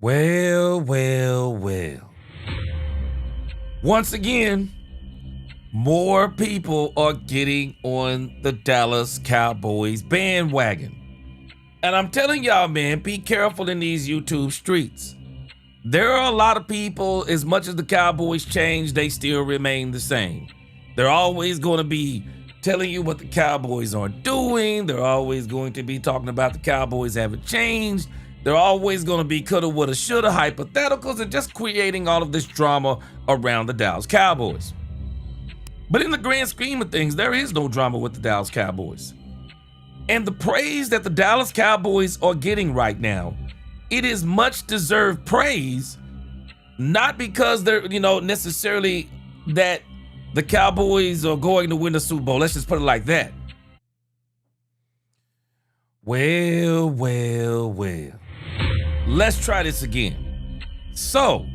Well. Once again, more people are getting on the Dallas Cowboys bandwagon. And I'm telling y'all, man, be careful in these YouTube streets. There are a lot of people, as much as the Cowboys change, they still remain the same. They're always going to be telling you what the Cowboys are doing. They're always going to be talking about the Cowboys haven't changed. They're always going to be coulda, woulda, shoulda, hypotheticals, and just creating all of this drama around the Dallas Cowboys. But in the grand scheme of things, there is no drama with the Dallas Cowboys. And the praise that the Dallas Cowboys are getting right now, it is much deserved praise, not because they're, necessarily that the Cowboys are going to win the Super Bowl. Let's just put it like that. Well. Let's try this again. So,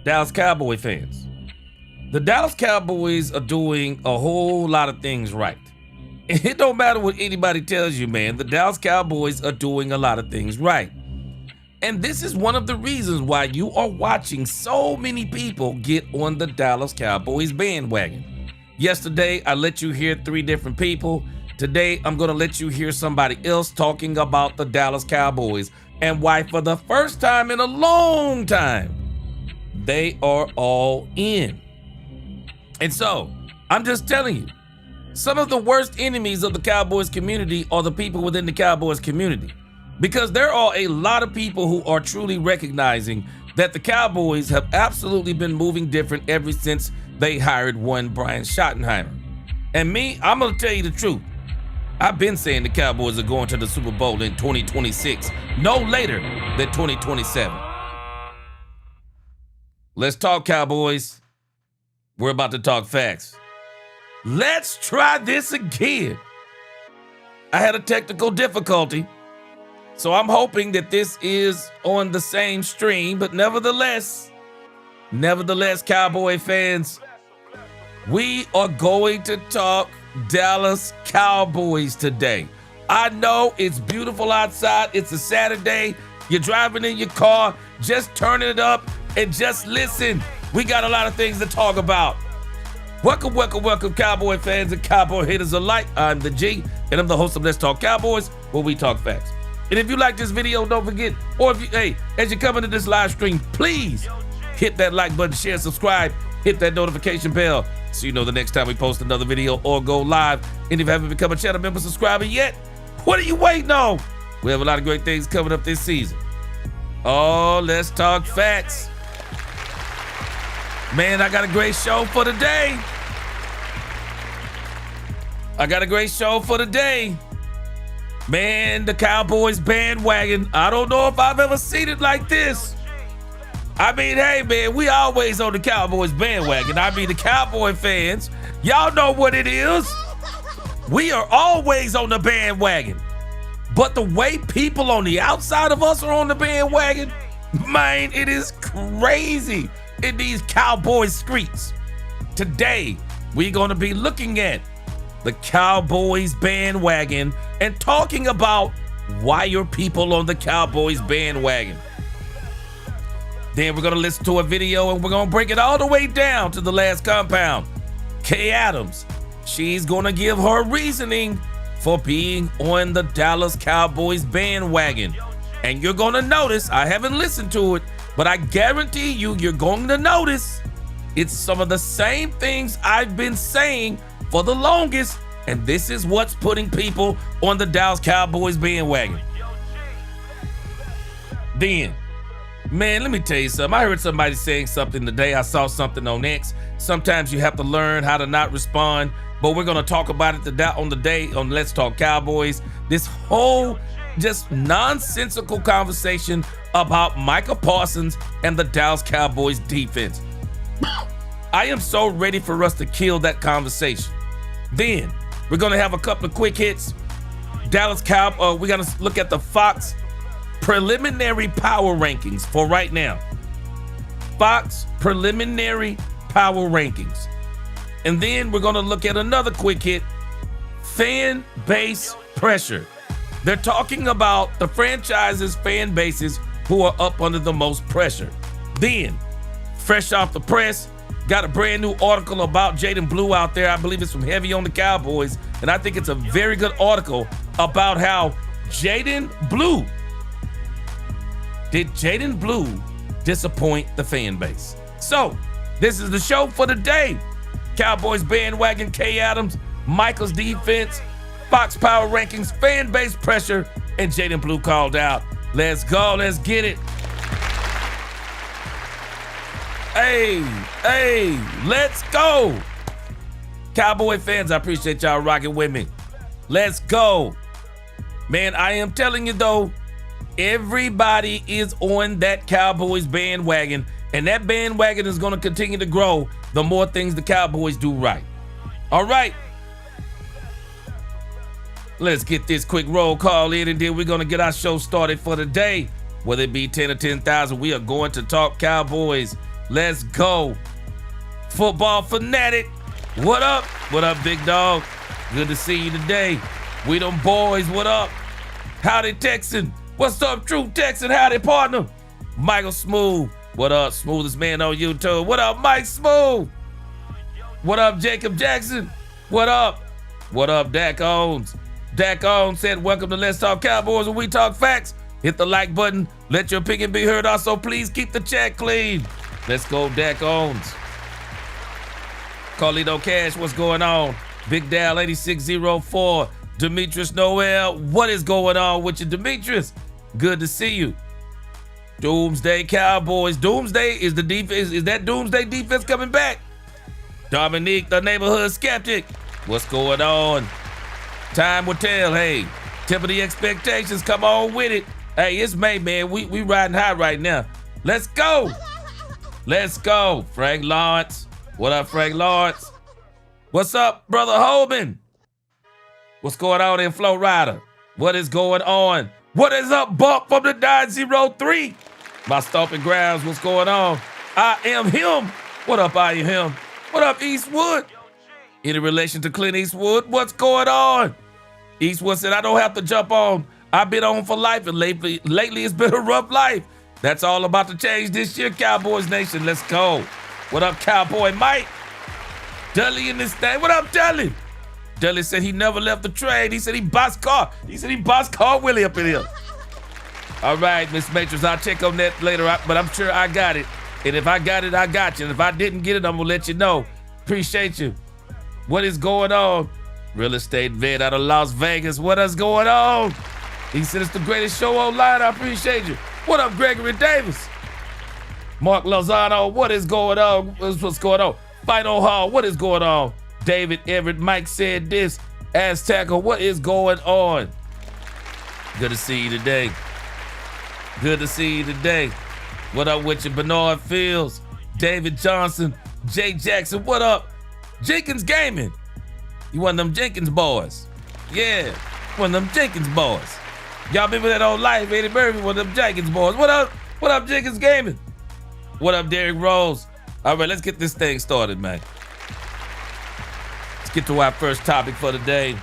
Dallas Cowboy fans, the Dallas Cowboys are doing a whole lot of things right. It don't matter what anybody tells you, man. The Dallas Cowboys are doing a lot of things right. And this is one of the reasons why you are watching so many people get on the Dallas Cowboys bandwagon. Yesterday, I let you hear 3 different people. Today, I'm going to let you hear somebody else talking about the Dallas Cowboys and why for the first time in a long time, they are all in. And so, I'm just telling you, some of the worst enemies of the Cowboys community are the people within the Cowboys community. Because there are a lot of people who are truly recognizing that the Cowboys have absolutely been moving different ever since they hired one Brian Schottenheimer. And me, I'm going to tell you the truth. I've been saying the Cowboys are going to the Super Bowl in 2026, no later than 2027. Let's talk, Cowboys. We're about to talk facts. Let's try this again. I had a technical difficulty, so I'm hoping that this is on the same stream, but nevertheless, Cowboy fans, we are going to talk Dallas Cowboys today. I know it's beautiful outside. It's a Saturday. You're driving in your car, just turn it up and just listen. We got a lot of things to talk about. Welcome, Cowboy fans and Cowboy haters alike. I'm the G, and I'm the host of Let's Talk Cowboys, where we talk facts. And if you like this video, don't forget, or if you, as you come into this live stream, please hit that like button, share, subscribe, hit that notification bell, so you know the next time we post another video or go live. And if you haven't become a channel member subscriber yet, what are you waiting on? We have a lot of great things coming up this season. Oh, let's talk facts. Man, I got a great show for today. Man, the Cowboys bandwagon. I don't know if I've ever seen it like this. I mean, hey, man, we always on the Cowboys bandwagon. I mean, the Cowboy fans, y'all know what it is. We are always on the bandwagon. But the way people on the outside of us are on the bandwagon, man, it is crazy in these Cowboy streets. Today, we're going to be looking at the Cowboys bandwagon and talking about why are people on the Cowboys bandwagon. Then we're going to listen to a video and we're going to break it all the way down to the last compound. Kay Adams, she's going to give her reasoning for being on the Dallas Cowboys bandwagon. And you're going to notice, I haven't listened to it, but I guarantee you're going to notice it's some of the same things I've been saying for the longest. And this is what's putting people on the Dallas Cowboys bandwagon. Then, man, let me tell you something. I heard somebody saying something today. I saw something on X. Sometimes you have to learn how to not respond, but we're going to talk about it on the day on Let's Talk Cowboys. This whole just nonsensical conversation about Micah Parsons and the Dallas Cowboys defense. I am so ready for us to kill that conversation. Then we're going to have a couple of quick hits. Dallas Cowboys, we're going to look at the Fox preliminary power rankings for right now. Fox preliminary power rankings. And then we're going to look at another quick hit, fan base pressure. They're talking about the franchise's fan bases who are up under the most pressure. Then, fresh off the press, got a brand new article about Jaden Blue out there. I believe it's from Heavy on the Cowboys, and I think it's a very good article about how Jaden Blue, did Jaden Blue disappoint the fan base? So, this is the show for the day. Cowboys Bandwagon, K. Adams, Michael's defense, Fox Power Rankings, fan base pressure, and Jaden Blue called out. Let's go, let's get it. Hey, let's go. Cowboy fans, I appreciate y'all rocking with me. Let's go. Man, I am telling you though, everybody is on that Cowboys bandwagon, and that bandwagon is going to continue to grow the more things the Cowboys do right. All right. Let's get this quick roll call in, and then we're going to get our show started for the day. Whether it be 10 or 10,000, we are going to talk Cowboys. Let's go. Football fanatic. What up? What up, big dog? Good to see you today. We them boys, what up? Howdy, Texan. What's up, True Texan? Howdy, partner. Michael Smooth. What up, smoothest man on YouTube? What up, Mike Smooth? What up, Jacob Jackson? What up? What up, Dak Owens? Dak Owens said, welcome to Let's Talk Cowboys, where we talk facts. Hit the like button. Let your opinion be heard. Also, please keep the chat clean. Let's go, Dak Owens. Carlito Cash, what's going on? Big Dal 8604. Demetrius Noel, what is going on with you, Demetrius? Good to see you. Doomsday Cowboys. Doomsday is the defense. Is that Doomsday defense coming back? Dominique, the neighborhood skeptic. What's going on? Time will tell. Hey, temper the expectations. Come on with it. Hey, it's May, man. We riding high right now. Let's go. Let's go. Frank Lawrence. What up, Frank Lawrence? What's up, Brother Holman? What's going on in Florida? What is going on? What is up, Bump from the 903? My stomping grounds, what's going on? I am him. What up, I am him? What up, Eastwood? Any relation to Clint Eastwood? What's going on? Eastwood said, I don't have to jump on. I've been on for life, and lately it's been a rough life. That's all about to change this year, Cowboys Nation. Let's go. What up, Cowboy Mike? Dudley in this thing. What up, Dudley? Dudley said he never left the trade. He said he bossed Carr. He said he bossed Carr Willie up in here. All right, Miss Matrix, I'll check on that later, but I'm sure I got it. And if I got it, I got you. And if I didn't get it, I'm going to let you know. Appreciate you. What is going on? Real estate vet out of Las Vegas. What is going on? He said it's the greatest show online. I appreciate you. What up, Gregory Davis? Mark Lozano, what is going on? What's going on? Final Hall, what is going on? David Everett, Mike said this. Azteca, what is going on? Good to see you today. Good to see you today. What up with you, Bernard Fields, David Johnson, Jay Jackson, what up? Jenkins Gaming. You one of them Jenkins boys. Yeah, one of them Jenkins boys. Y'all remember that old life, Eddie Murphy, one of them Jenkins boys. What up? What up, Jenkins Gaming? What up, Derrick Rose? All right, let's get this thing started, man. Let's get to our first topic for the day.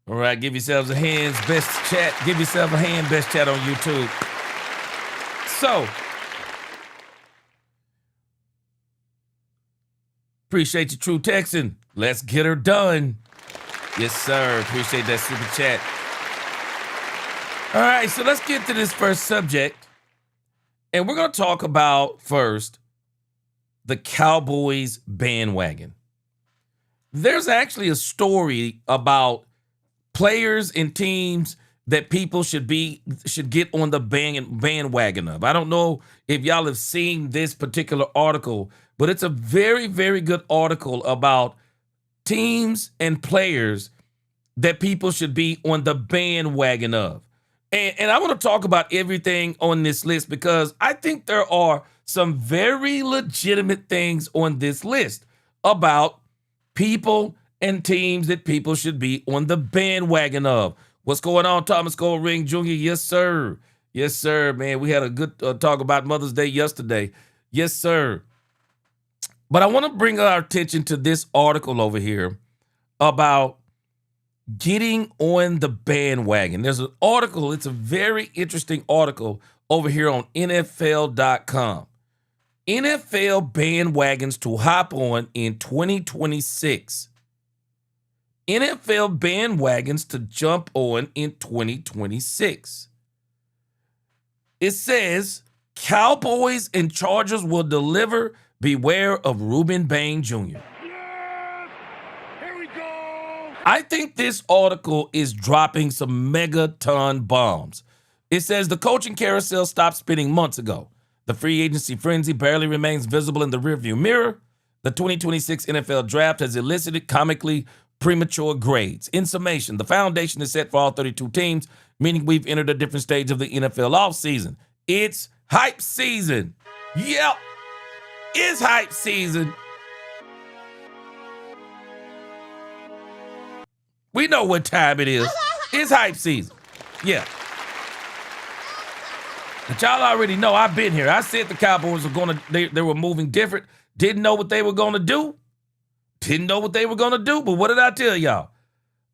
All right, give yourselves a hand, best chat. Give yourself a hand, best chat on YouTube. So, appreciate you, True Texan. Let's get her done. Yes, sir. Appreciate that super chat. All right, so let's get to this first subject. And we're going to talk about first the Cowboys bandwagon. There's actually a story about players and teams that people should get on the bandwagon of. I don't know if y'all have seen this particular article, but it's a very, very good article about teams and players that people should be on the bandwagon of. And I want to talk about everything on this list because I think there are some very legitimate things on this list about people and teams that people should be on the bandwagon of. What's going on, Thomas Goldring Jr.? Yes, sir. Yes, sir, man. We had a good talk about Mother's Day yesterday. Yes, sir. But I want to bring our attention to this article over here about getting on the bandwagon. There's an article, it's a very interesting article over here on NFL.com. NFL bandwagons to hop on in 2026. NFL bandwagons to jump on in 2026. It says Cowboys and Chargers will deliver. Beware of Ruben Bain Jr. I think this article is dropping some megaton bombs. It says the coaching carousel stopped spinning months ago. The free agency frenzy barely remains visible in the rearview mirror. The 2026 NFL draft has elicited comically premature grades. In summation, the foundation is set for all 32 teams, meaning we've entered a different stage of the NFL offseason. It's hype season. Yep, it's hype season. We know what time it is. It's hype season. Yeah. But y'all already know I've been here. I said the Cowboys were they were moving different. Didn't know what they were gonna do. But what did I tell y'all?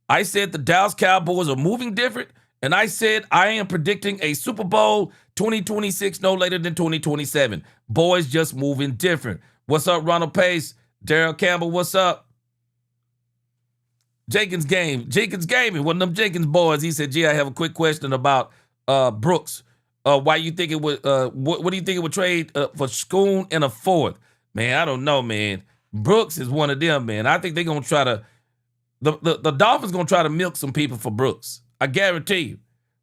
I said the Dallas Cowboys are moving different, and I said I am predicting a Super Bowl 2026 no later than 2027. Boys just moving different. What's up, Ronald Pace? Daryl Campbell, what's up? Jenkins Gaming, one of them Jenkins boys. He said, "Gee, I have a quick question about Brooks. Why you think it would? What do you think it would trade for Schoon and a fourth? Man, I don't know, man. Brooks is one of them, man. I think they're gonna try to. The Dolphins gonna try to milk some people for Brooks. I guarantee you.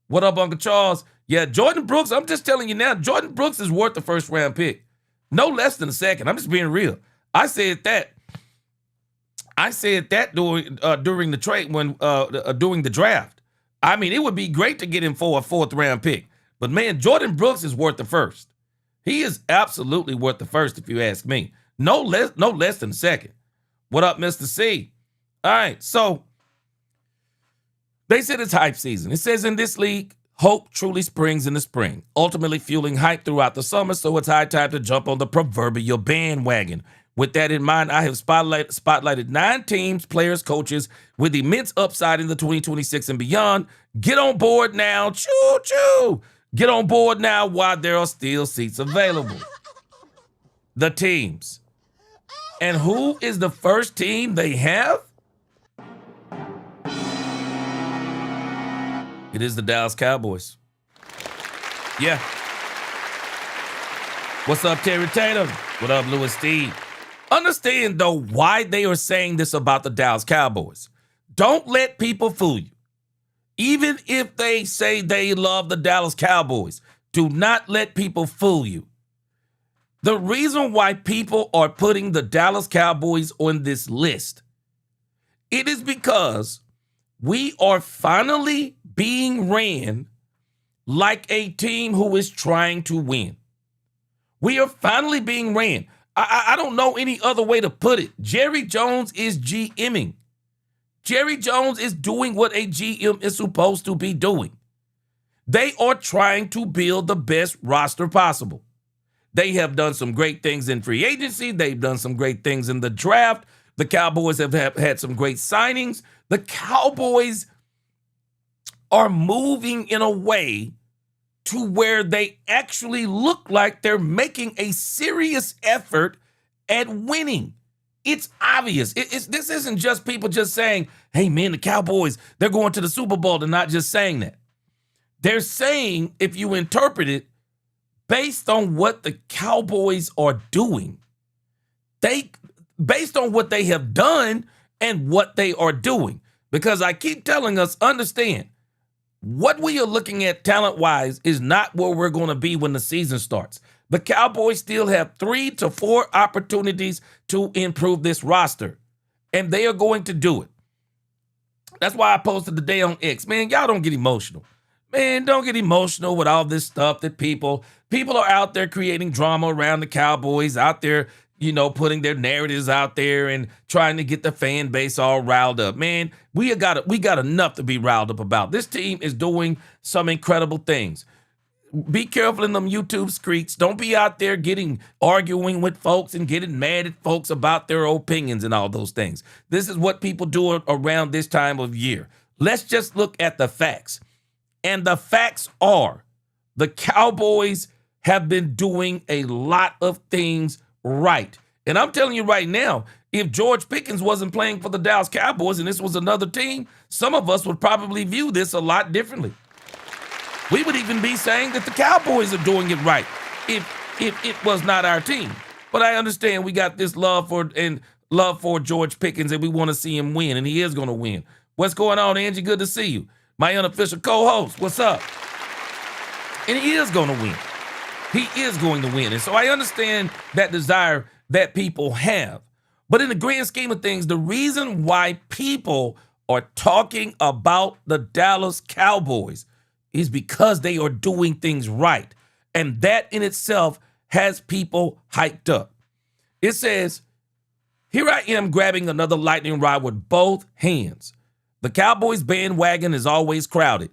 What up, Uncle Charles? Yeah, Jordan Brooks. I'm just telling you now. Jordan Brooks is worth the first round pick, no less than a second. I'm just being real. I said that during the trade during the draft. I mean, it would be great to get him for a fourth round pick. But man, Jordan Brooks is worth the first. He is absolutely worth the first, if you ask me. No less than a second. What up, Mr. C? All right, so they said it's hype season. It says in this league, hope truly springs in the spring, ultimately fueling hype throughout the summer, so it's high time to jump on the proverbial bandwagon. With that in mind, I have spotlighted 9 teams, players, coaches with immense upside in the 2026 and beyond. Get on board now. Choo-choo. Get on board now while there are still seats available. The teams. And who is the first team they have? It is the Dallas Cowboys. Yeah. What's up, Terry Tatum? What up, Louis Steve? Understand, though, why they are saying this about the Dallas Cowboys. Don't let people fool you. Even if they say they love the Dallas Cowboys, do not let people fool you. The reason why people are putting the Dallas Cowboys on this list, it is because we are finally being ran like a team who is trying to win. We are finally being ran. I don't know any other way to put it. Jerry Jones is GMing. Jerry Jones is doing what a GM is supposed to be doing. They are trying to build the best roster possible. They have done some great things in free agency. They've done some great things in the draft. The Cowboys have had some great signings. The Cowboys are moving in a way to where they actually look like they're making a serious effort at winning. It's obvious. This isn't just people just saying, hey, man, the Cowboys, they're going to the Super Bowl. They're not just saying that. They're saying, if you interpret it, based on what the Cowboys are doing, based on what they have done and what they are doing. Because I keep telling us, understand, what we are looking at talent-wise is not where we're going to be when the season starts. The Cowboys still have 3 to 4 opportunities to improve this roster, and they are going to do it. That's why I posted today on X. Man, y'all don't get emotional. Man, don't get emotional with all this stuff that people are out there creating drama around the Cowboys, out there, putting their narratives out there and trying to get the fan base all riled up. Man, we got enough to be riled up about. This team is doing some incredible things. Be careful in them YouTube streets. Don't be out there arguing with folks and getting mad at folks about their opinions and all those things. This is what people do around this time of year. Let's just look at the facts. And the facts are the Cowboys have been doing a lot of things right. And I'm telling you right now, if George Pickens wasn't playing for the Dallas Cowboys and this was another team, some of us would probably view this a lot differently. We would even be saying that the Cowboys are doing it right if it was not our team. But I understand we got this love for George Pickens and we want to see him win, and he is going to win. What's going on, Angie? Good to see you. My unofficial co-host, what's up? And he is going to win. He is going to win. And so I understand that desire that people have. But in the grand scheme of things, the reason why people are talking about the Dallas Cowboys is because they are doing things right. And that in itself has people hyped up. It says, here I am grabbing another lightning rod with both hands. The Cowboys bandwagon is always crowded,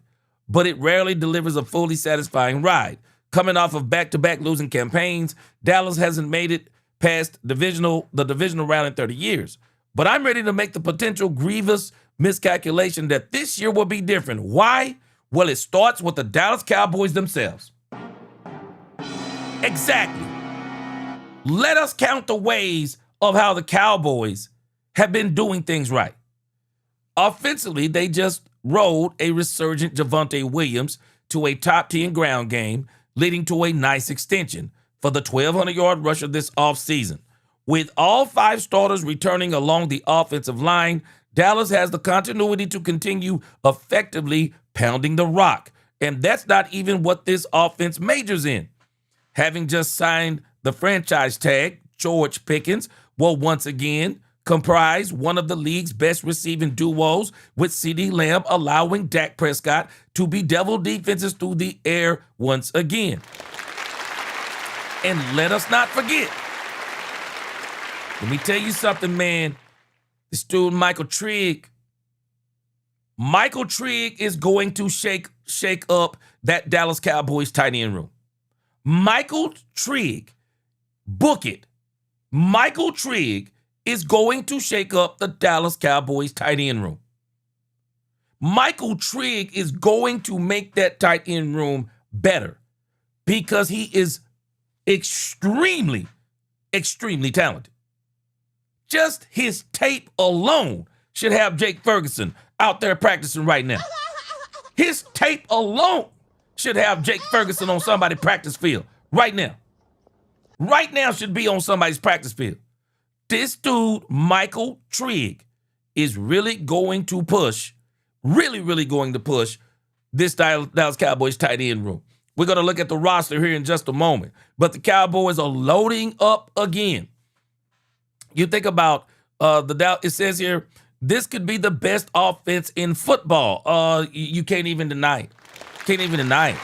but it rarely delivers a fully satisfying ride. Coming off of back-to-back losing campaigns, Dallas hasn't made it past the divisional round in 30 years. But I'm ready to make the potential grievous miscalculation that this year will be different. Why? Well, it starts with the Dallas Cowboys themselves. Exactly. Let us count the ways of how the Cowboys have been doing things right. Offensively, they just rode a resurgent Javonte Williams to a top 10 ground game, leading to a nice extension for the 1,200-yard rusher this offseason. With all 5 starters returning along the offensive line, Dallas has the continuity to continue effectively pounding the rock. And that's not even what this offense majors in. Having just signed the franchise tag, George Pickens will once again comprise one of the league's best receiving duos, with CeeDee Lamb allowing Dak Prescott to bedevil defenses through the air once again. And let us not forget, let me tell you something, man. This dude, Michael Trigg is going to shake up that Dallas Cowboys tight end room. Michael Trigg, book it. Michael Trigg is going to shake up the Dallas Cowboys tight end room. Michael Trigg is going to make that tight end room better because he is extremely, extremely talented. Just his tape alone should have Jake Ferguson out there practicing right now. His tape alone should have Jake Ferguson on somebody's practice field right now. Right now should be on somebody's practice field. This dude, Michael Trigg, is really going to push this Dallas Cowboys tight end room. We're going to look at the roster here in just a moment. But the Cowboys are loading up again. You think about it says here, this could be the best offense in football. You can't even deny it. Can't even deny it.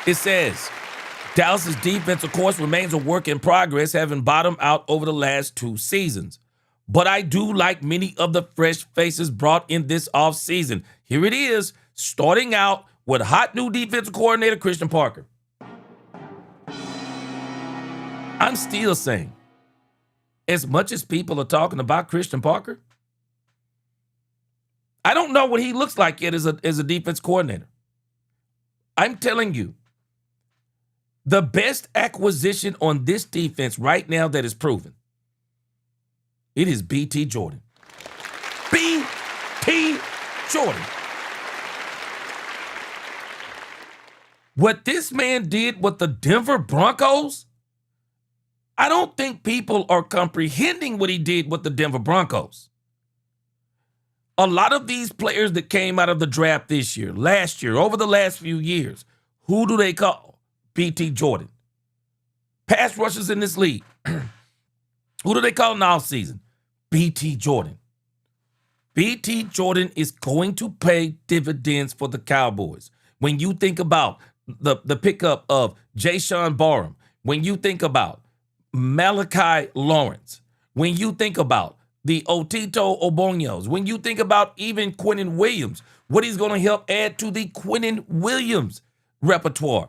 It says, Dallas's defense, of course, remains a work in progress, having bottomed out over the last 2 seasons. But I do like many of the fresh faces brought in this offseason. Here it is, starting out with hot new defensive coordinator Christian Parker. I'm still saying, as much as people are talking about Christian Parker, I don't know what he looks like yet as a defense coordinator. I'm telling you, the best acquisition on this defense right now that is proven, it is B.T. Jordan. B.T. Jordan. What this man did with the Denver Broncos, I don't think people are comprehending what he did with the Denver Broncos. A lot of these players that came out of the draft this year, last year, over the last few years, who do they call? B.T. Jordan. Pass rushers in this league. Who do they call in the offseason? B.T. Jordan. B.T. Jordan is going to pay dividends for the Cowboys. When you think about the pickup of Jayshon Barham, when you think about Malachi Lawrence, when you think about the Otito Obonyos, when you think about even Quinnen Williams, what he's going to help add to the Quinnen Williams repertoire.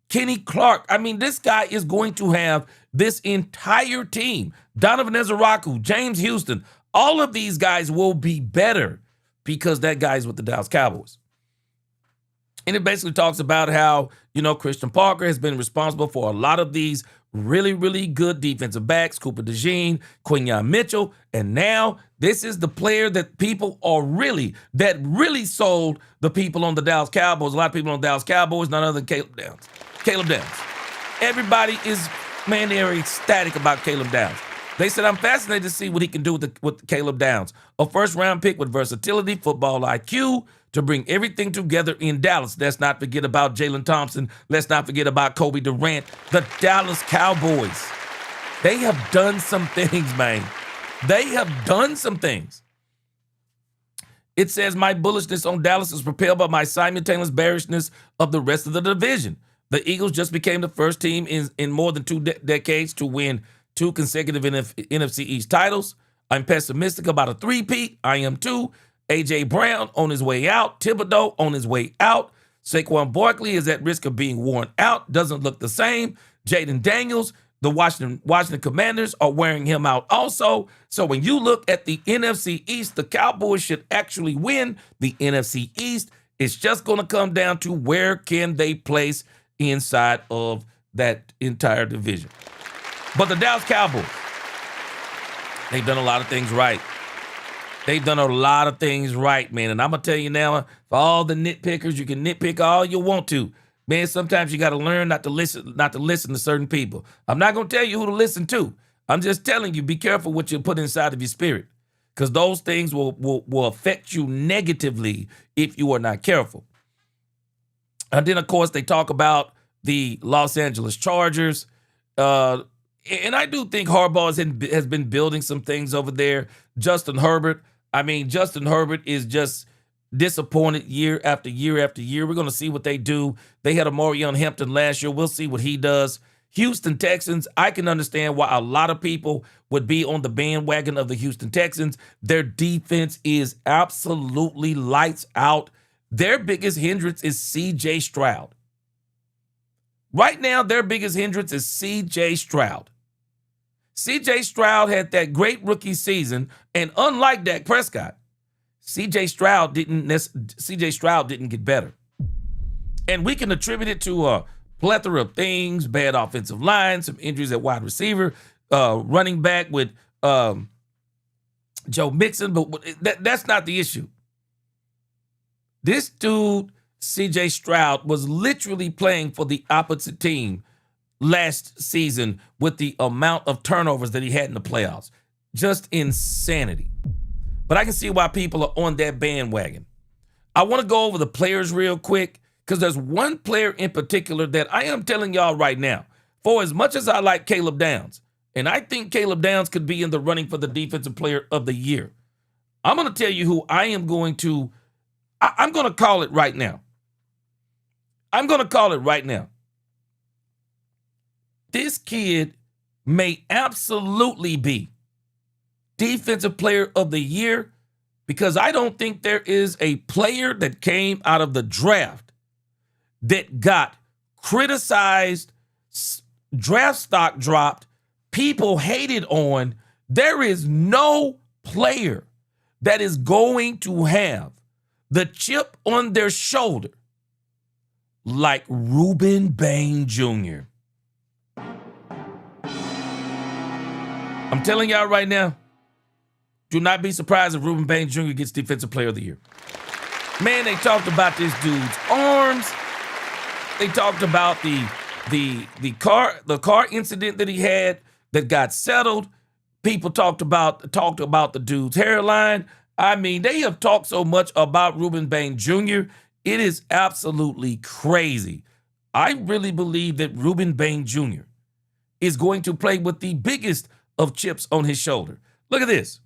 Kenny Clark. I mean, this guy is going to have this entire team. Donovan Ezeraku, James Houston, all of these guys will be better because that guy's with the Dallas Cowboys. And it basically talks about how, Christian Parker has been responsible for a lot of these really, really good defensive backs, Cooper DeJean, Quinyon Mitchell, and now this is the player that really sold the people on the Dallas Cowboys. A lot of people on the Dallas Cowboys, none other than Caleb Downs. Caleb Downs. Everybody is, they're ecstatic about Caleb Downs. They said, I'm fascinated to see what he can do with Caleb Downs. A first-round pick with versatility, football IQ, to bring everything together in Dallas. Let's not forget about Jalen Thompson. Let's not forget about Kobe Durant. The Dallas Cowboys. They have done some things, man. They have done some things. It says, my bullishness on Dallas is propelled by my simultaneous bearishness of the rest of the division. The Eagles just became the first team in more than 2 decades to win 2 consecutive NFC East titles. I'm pessimistic about a three-peat. I am too. A.J. Brown on his way out. Thibodeau on his way out. Saquon Barkley is at risk of being worn out. Doesn't look the same. Jaden Daniels, the Washington Commanders are wearing him out also. So when you look at the NFC East, the Cowboys should actually win the NFC East. It's just going to come down to where can they place inside of that entire division. But the Dallas Cowboys, they've done a lot of things right. They've done a lot of things right, man. And I'm going to tell you now, for all the nitpickers, you can nitpick all you want to. Man, sometimes you got to learn not to listen to certain people. I'm not going to tell you who to listen to. I'm just telling you, be careful what you put inside of your spirit, because those things will affect you negatively if you are not careful. And then, of course, they talk about the Los Angeles Chargers. And I do think Harbaugh has been building some things over there. Justin Herbert is just disappointed year after year after year. We're going to see what they do. They had Omarion Hampton last year. We'll see what he does. Houston Texans, I can understand why a lot of people would be on the bandwagon of the Houston Texans. Their defense is absolutely lights out. Their biggest hindrance is C.J. Stroud. Right now, their biggest hindrance is C.J. Stroud. C.J. Stroud had that great rookie season, and unlike Dak Prescott, C.J. Stroud didn't get better. And we can attribute it to a plethora of things: bad offensive line, some injuries at wide receiver, running back with Joe Mixon, but that's not the issue. This dude, C.J. Stroud, was literally playing for the opposite team last season with the amount of turnovers that he had in the playoffs. Just insanity. But I can see why people are on that bandwagon. I want to go over the players real quick, because there's one player in particular that I am telling y'all right now, for as much as I like Caleb Downs, and I think Caleb Downs could be in the running for the Defensive Player of the Year, I'm going to tell you who I'm going to call it right now. I'm going to call it right now. This kid may absolutely be Defensive Player of the Year, because I don't think there is a player that came out of the draft that got criticized, draft stock dropped, people hated on. There is no player that is going to have the chip on their shoulder like Ruben Bain Jr. I'm telling y'all right now, do not be surprised if Ruben Bain Jr. gets Defensive Player of the Year. Man, they talked about this dude's arms. They talked about the car incident that he had that got settled. People talked about the dude's hairline. I mean, they have talked so much about Ruben Bain Jr. It is absolutely crazy. I really believe that Ruben Bain Jr. is going to play with the biggest of chips on his shoulder. Look at this.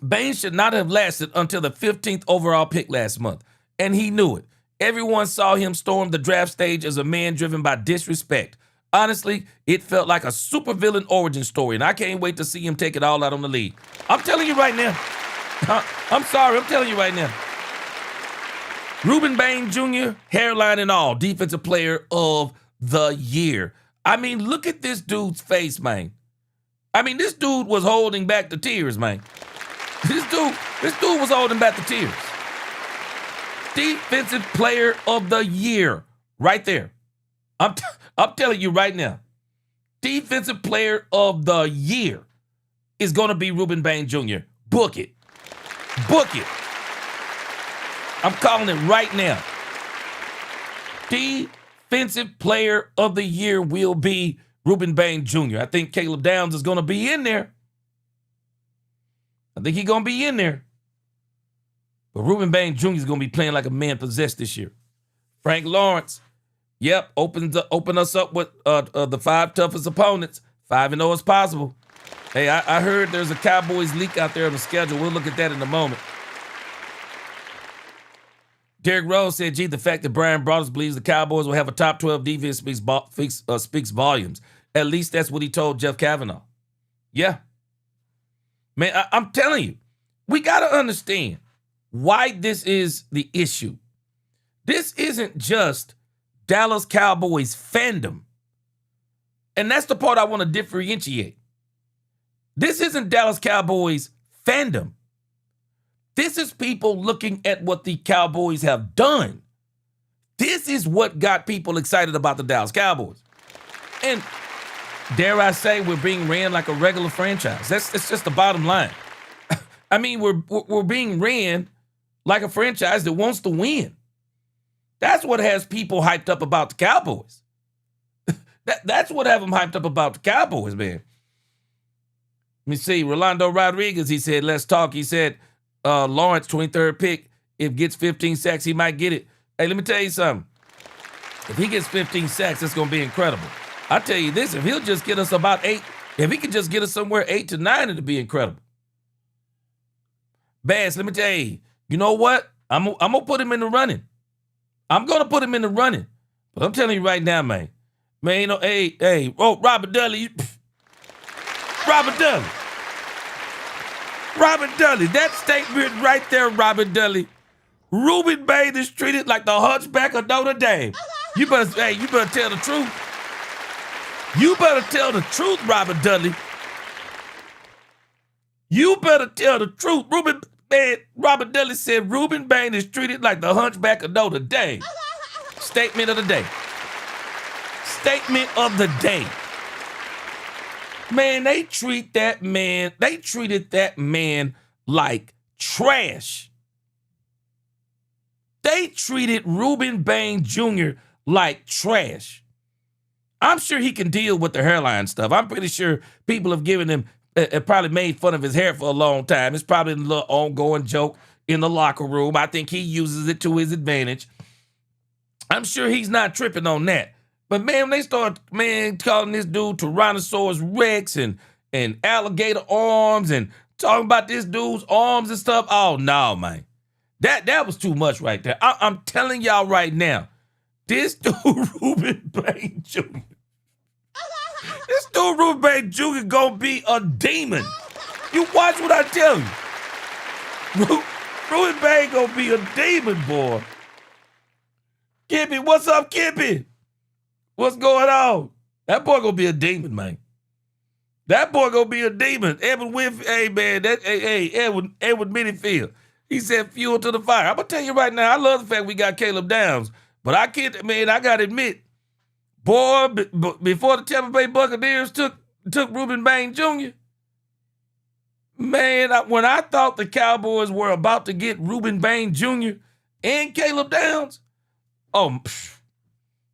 Bain should not have lasted until the 15th overall pick last month, and he knew it. Everyone saw him storm the draft stage as a man driven by disrespect. Honestly, it felt like a supervillain origin story, and I can't wait to see him take it all out on the league. I'm telling you right now. I'm sorry, I'm telling you right now. Ruben Bain Jr., hairline and all, defensive player of the year. I mean, look at this dude's face, man. I mean, this dude was holding back the tears, man. This dude was holding back the tears. Defensive player of the year, right there. I'm telling you right now, defensive player of the year is going to be Ruben Bain Jr. Book it. Book it. I'm calling it right now. Defensive player of the year will be Ruben Bain Jr. I think Caleb Downs is going to be in there. I think he's going to be in there. But Ruben Bain Jr. is going to be playing like a man possessed this year. Frank Lawrence, yep, open us up with the 5 toughest opponents. 5-0 is possible. Hey, I heard there's a Cowboys leak out there on the schedule. We'll look at that in a moment. Derrick Rose said, gee, the fact that Brian Broaddus believes the Cowboys will have a top 12 defense speaks volumes. At least that's what he told Jeff Kavanaugh. Yeah. Man, I'm telling you, we got to understand why this is the issue. This isn't just Dallas Cowboys fandom. And that's the part I want to differentiate. This isn't Dallas Cowboys fandom. This is people looking at what the Cowboys have done. This is what got people excited about the Dallas Cowboys. And dare I say, we're being ran like a regular franchise. It's just the bottom line. I mean, we're being ran like a franchise that wants to win. That's what has people hyped up about the Cowboys. That's what have them hyped up about the Cowboys, man. Let me see. Rolando Rodriguez, he said, let's talk. He said, Lawrence, 23rd pick. If gets 15 sacks, he might get it. Hey, let me tell you something. If he gets 15 sacks, it's going to be incredible. I tell you this, if he'll just get us about 8, if he can just get us somewhere 8 to 9, it'll be incredible. Bass, let me tell you, you know what? I'm going to put him in the running. I'm going to put him in the running. But I'm telling you right now, man. Man, you know, hey, Robert Dudley. Robert Dudley. Robert Dudley. That statement right there, Robert Dudley. Ruben Bain is treated like the hunchback of Notre Dame. You better tell the truth. You better tell the truth, Robert Dudley. You better tell the truth. Robert Dudley said Ruben Bain is treated like the hunchback of Notre Dame. Statement of the day. Statement of the day. Man, they treated that man like trash. They treated Ruben Bain Jr. like trash. I'm sure he can deal with the hairline stuff. I'm pretty sure people have given him, probably made fun of his hair for a long time. It's probably a little ongoing joke in the locker room. I think he uses it to his advantage. I'm sure he's not tripping on that. But, man, when they start, calling this dude Tyrannosaurus Rex and alligator arms and talking about this dude's arms and stuff, oh, no, man. That was too much right there. I'm telling y'all right now, this dude, Ruben Bain Jr., this dude, Ruben Bain Jr., gonna be a demon. You watch what I tell you. Ruben Bain gonna be a demon, boy. Kippy, what's up, Kippy? What's going on? That boy gonna be a demon, man. That boy gonna be a demon. Edwin Winfield, hey, man, Edwin Minifield. He said fuel to the fire. I'm gonna tell you right now, I love the fact we got Caleb Downs, but I gotta admit, boy, before the Tampa Bay Buccaneers took Ruben Bain Jr., man, when I thought the Cowboys were about to get Ruben Bain Jr. and Caleb Downs,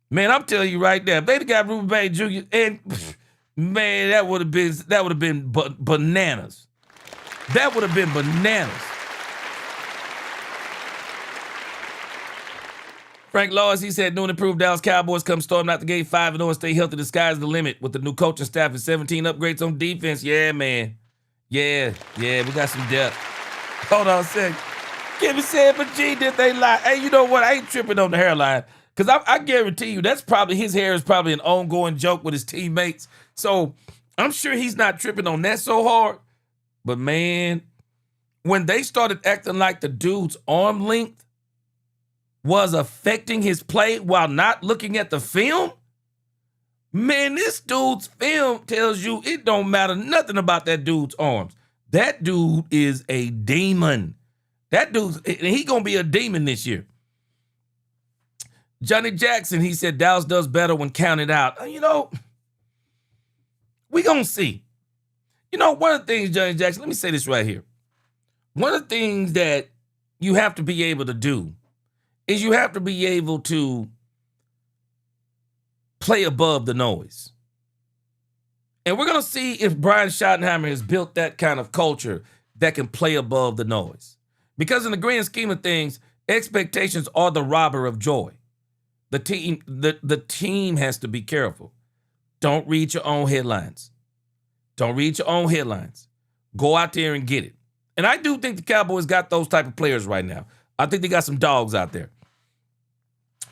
man, I'm telling you right now, if they'd have got Ruben Bain Jr. and man, that would have been bananas. That would have been bananas. Frank Lawrence, he said, new and improved Dallas Cowboys come storm out the gate 5-0 and stay healthy. The sky's the limit with the new coaching staff and 17 upgrades on defense. Yeah, man. Yeah, we got some depth. Hold on a second. Kimmy said, but gee, did they lie? Hey, you know what? I ain't tripping on the hairline. Because I guarantee you, his hair is probably an ongoing joke with his teammates. So I'm sure he's not tripping on that so hard. But man, when they started acting like the dude's arm length was affecting his play while not looking at the film, man, this dude's film tells you it don't matter nothing about that dude's arms. That dude is a demon. That dude's, he gonna be a demon this year. Johnny Jackson, he said Dallas does better when counted out. You know, we gonna see. You know, one of the things, Johnny Jackson, let me say this right here. One of the things that you have to be able to do is you have to be able to play above the noise. And we're going to see if Brian Schottenheimer has built that kind of culture that can play above the noise. Because in the grand scheme of things, expectations are the robber of joy. The team has to be careful. Don't read your own headlines. Don't read your own headlines. Go out there and get it. And I do think the Cowboys got those type of players right now. I think they got some dogs out there.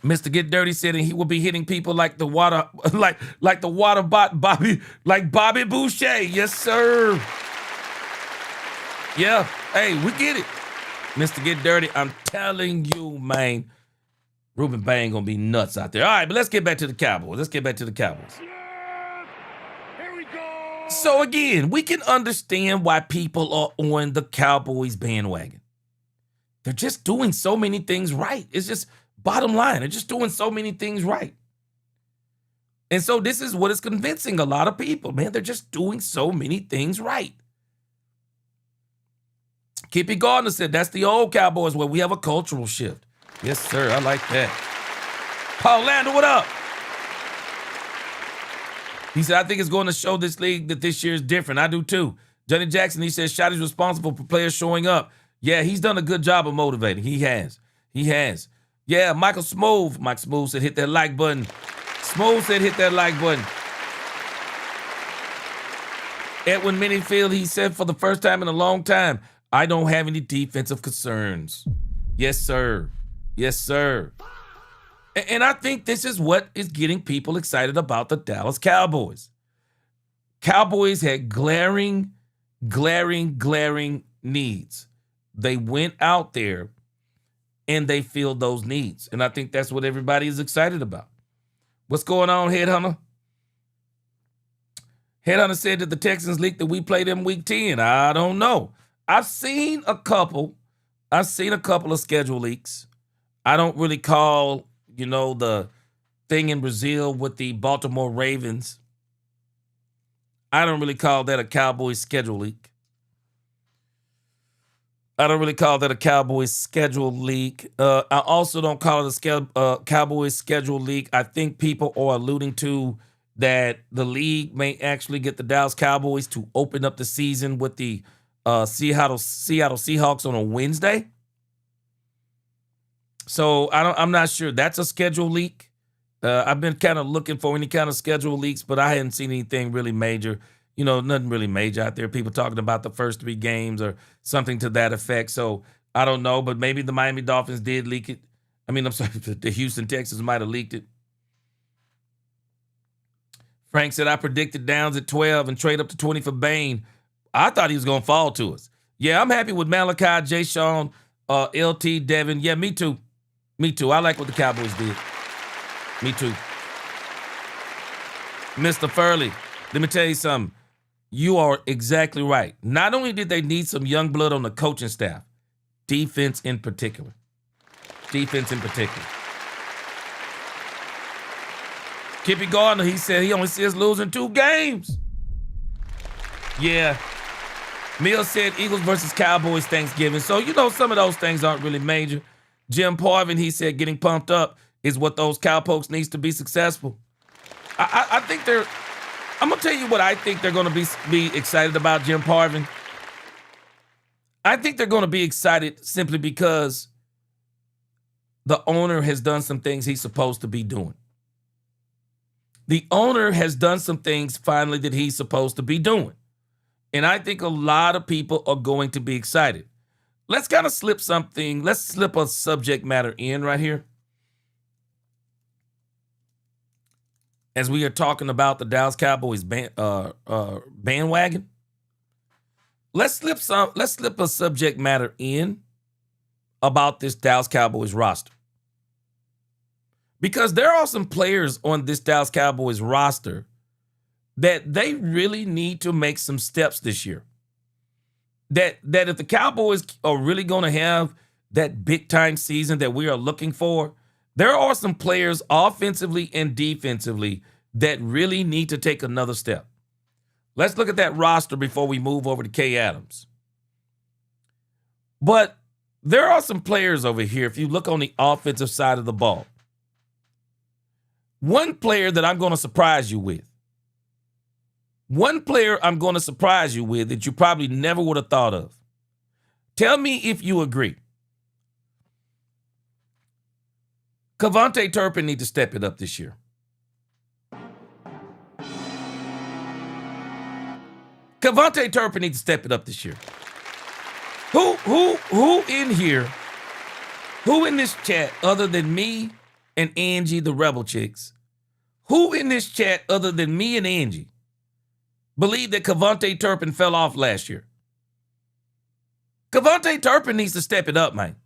Mr. Get Dirty said he will be hitting people like the water, like the water bot Bobby, like Bobby Boucher. Yes, sir. Yeah. Hey, we get it. Mr. Get Dirty, I'm telling you, man, Ruben Bang gonna be nuts out there. All right, but let's get back to the Cowboys. Here we go. So again, we can understand why people are on the Cowboys bandwagon. They're just doing so many things right. It's just bottom line. They're just doing so many things right. And so this is what is convincing a lot of people, man. They're just doing so many things right. Kippy Gardner said, that's the old Cowboys where we have a cultural shift. Yes, sir. I like that. Paul Lander, what up? He said, I think it's going to show this league that this year is different. I do too. Johnny Jackson, he says, Shotty's responsible for players showing up. Yeah, he's done a good job of motivating. He has. Yeah, Michael Smooth. Mike Smooth said, hit that like button. Smooth said, hit that like button. Edwin Minifield, he said, for the first time in a long time, I don't have any defensive concerns. Yes, sir. Yes, sir. And I think this is what is getting people excited about the Dallas Cowboys. Cowboys had glaring needs. They went out there and they filled those needs. And I think that's what everybody is excited about. What's going on, Headhunter? Headhunter said that the Texans leaked that we played them week 10. I don't know. I've seen a couple of schedule leaks. I don't really call, the thing in Brazil with the Baltimore Ravens. I don't really call that a Cowboys schedule leak. I also don't call it a Cowboys schedule leak. I think people are alluding to that the league may actually get the Dallas Cowboys to open up the season with the Seattle Seahawks on a Wednesday. So I'm not sure that's a schedule leak. I've been kind of looking for any kind of schedule leaks, but I hadn't seen anything really major. Nothing really major out there. People talking about the first 3 games or something to that effect. So I don't know, but maybe the Miami Dolphins did leak it. I'm sorry, the Houston Texans might have leaked it. Frank said, I predicted Downs at 12 and trade up to 20 for Bain. I thought he was going to fall to us. Yeah, I'm happy with Malachi, Jay Sean, LT, Devin. Yeah, me too. I like what the Cowboys did. Me too. Mr. Furley, let me tell you something. You are exactly right. Not only did they need some young blood on the coaching staff, defense in particular. Kippy Gardner, he said he only sees losing 2 games. Yeah. Mills said Eagles versus Cowboys Thanksgiving. So, some of those things aren't really major. Jim Parvin, he said getting pumped up is what those cowpokes needs to be successful. I think I'm going to tell you what I think they're going to be excited about, Jim Parvin. I think they're going to be excited simply because the owner has done some things he's supposed to be doing. The owner has done some things finally that he's supposed to be doing. And I think a lot of people are going to be excited. Let's kind of slip a subject matter in right here. As we are talking about the Dallas Cowboys bandwagon. Let's slip a subject matter in about this Dallas Cowboys roster. Because there are some players on this Dallas Cowboys roster that they really need to make some steps this year. That if the Cowboys are really going to have that big-time season that we are looking for, there are some players offensively and defensively that really need to take another step. Let's look at that roster before we move over to Kay Adams. But there are some players over here, if you look on the offensive side of the ball. One player that I'm going to surprise you with. One player I'm going to surprise you with that you probably never would have thought of. Tell me if you agree. Cavonte Turpin needs to step it up this year. Cavonte Turpin needs to step it up this year. Who in here, who in this chat other than me and Angie, the Rebel Chicks, who in this chat other than me and Angie believe that Cavonte Turpin fell off last year? Cavonte Turpin needs to step it up, man.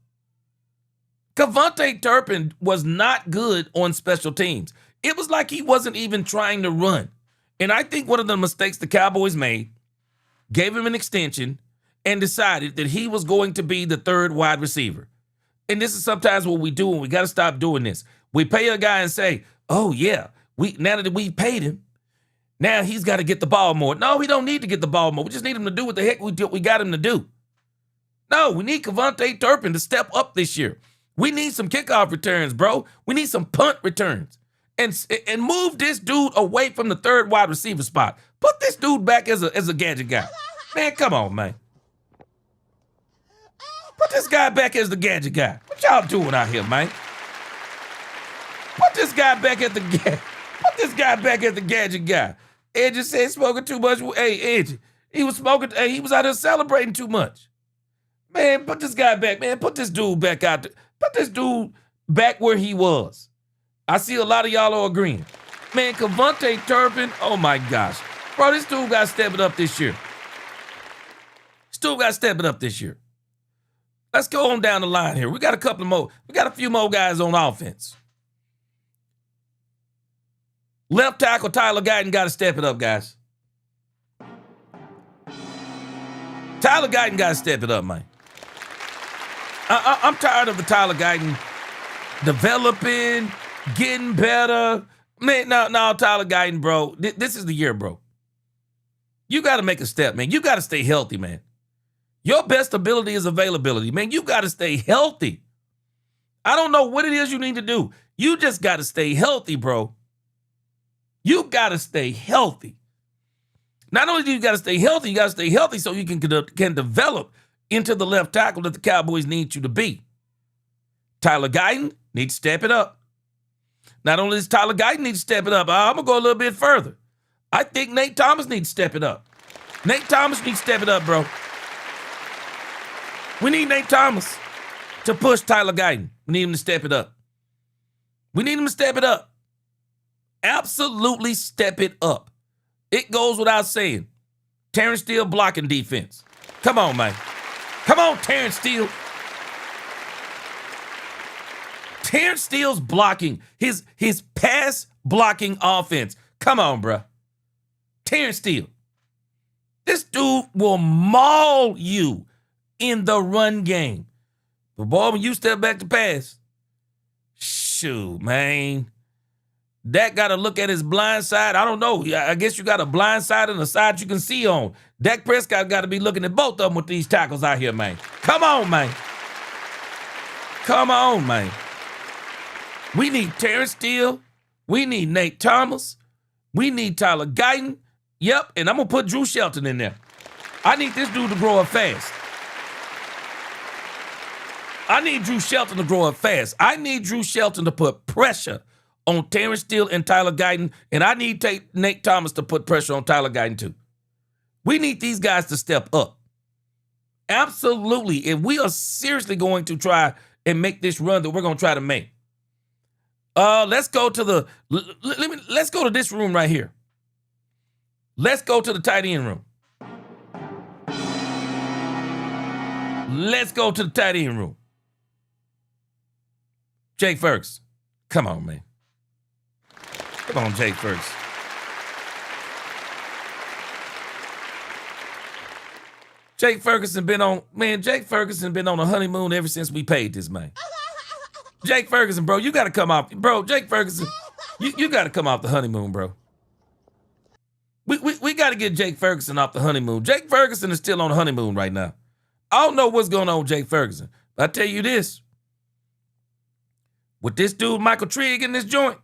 Cavonte Turpin was not good on special teams. It was like he wasn't even trying to run. And I think one of the mistakes the Cowboys made, gave him an extension, and decided that he was going to be the third wide receiver. And this is sometimes what we do, and we got to stop doing this. We pay a guy and say, oh, yeah, now that we paid him, now he's got to get the ball more. No, we don't need to get the ball more. We just need him to do what the heck we got him to do. No, we need Cavonte Turpin to step up this year. We need some kickoff returns, bro. We need some punt returns. And move this dude away from the third wide receiver spot. Put this dude back as a gadget guy. Man, come on, man. Put this guy back as the gadget guy. What y'all doing out here, man? Put this guy back at the gadget guy. Angie said smoking too much. Hey, Angie, he was smoking. Hey, he was out there celebrating too much. Man, put this guy back, man. Put this dude back out there. Put this dude back where he was. I see a lot of y'all are agreeing. Man, Cavonte Turpin, oh my gosh. Bro, this dude got to step it up this year. Still got to step it up this year. Let's go on down the line here. We got a couple more. We got a few more guys on offense. Left tackle Tyler Guyton got to step it up, guys. Tyler Guyton got to step it up, man. I'm tired of the Tyler Guyton developing, getting better. Man, no, Tyler Guyton, bro. This is the year, bro. You got to make a step, man. You got to stay healthy, man. Your best ability is availability, man. You got to stay healthy. I don't know what it is you need to do. You just got to stay healthy, bro. You got to stay healthy. Not only do you got to stay healthy, you got to stay healthy so you can develop into the left tackle that the Cowboys need you to be. Tyler Guyton needs to step it up. Not only does Tyler Guyton need to step it up, I'm going to go a little bit further. I think Nate Thomas needs to step it up. Nate Thomas needs to step it up, bro. We need Nate Thomas to push Tyler Guyton. We need him to step it up. We need him to step it up. Absolutely step it up. It goes without saying. Terrence Steele blocking defense. Come on, man. Come on, Terrence Steele. Terrence Steele's blocking, his pass blocking offense. Come on, bro. Terrence Steele. This dude will maul you in the run game. But boy, when you step back to pass, shoot, man. Dak got to look at his blind side. I don't know. I guess you got a blind side and a side you can see on. Dak Prescott got to be looking at both of them with these tackles out here, man. Come on, man. Come on, man. We need Terrence Steele. We need Nate Thomas. We need Tyler Guyton. Yep, and I'm going to put Drew Shelton in there. I need this dude to grow up fast. I need Drew Shelton to grow up fast. I need Drew Shelton to put pressure on Terrence Steele and Tyler Guyton, and I need Nate Thomas to put pressure on Tyler Guyton too. We need these guys to step up. Absolutely. If we are seriously going to try and make this run that we're going to try to make. Let's go to let's go to this room right here. Let's go to the tight end room. Let's go to the tight end room. Jake Ferguson, come on, man. Come on, Jake Ferguson. Jake Ferguson been on a honeymoon ever since we paid this man. Jake Ferguson, bro, you got to come off. Bro, Jake Ferguson, you got to come off the honeymoon, bro. We got to get Jake Ferguson off the honeymoon. Jake Ferguson is still on the honeymoon right now. I don't know what's going on with Jake Ferguson. But I tell you this. With this dude, Michael Trigg in this joint.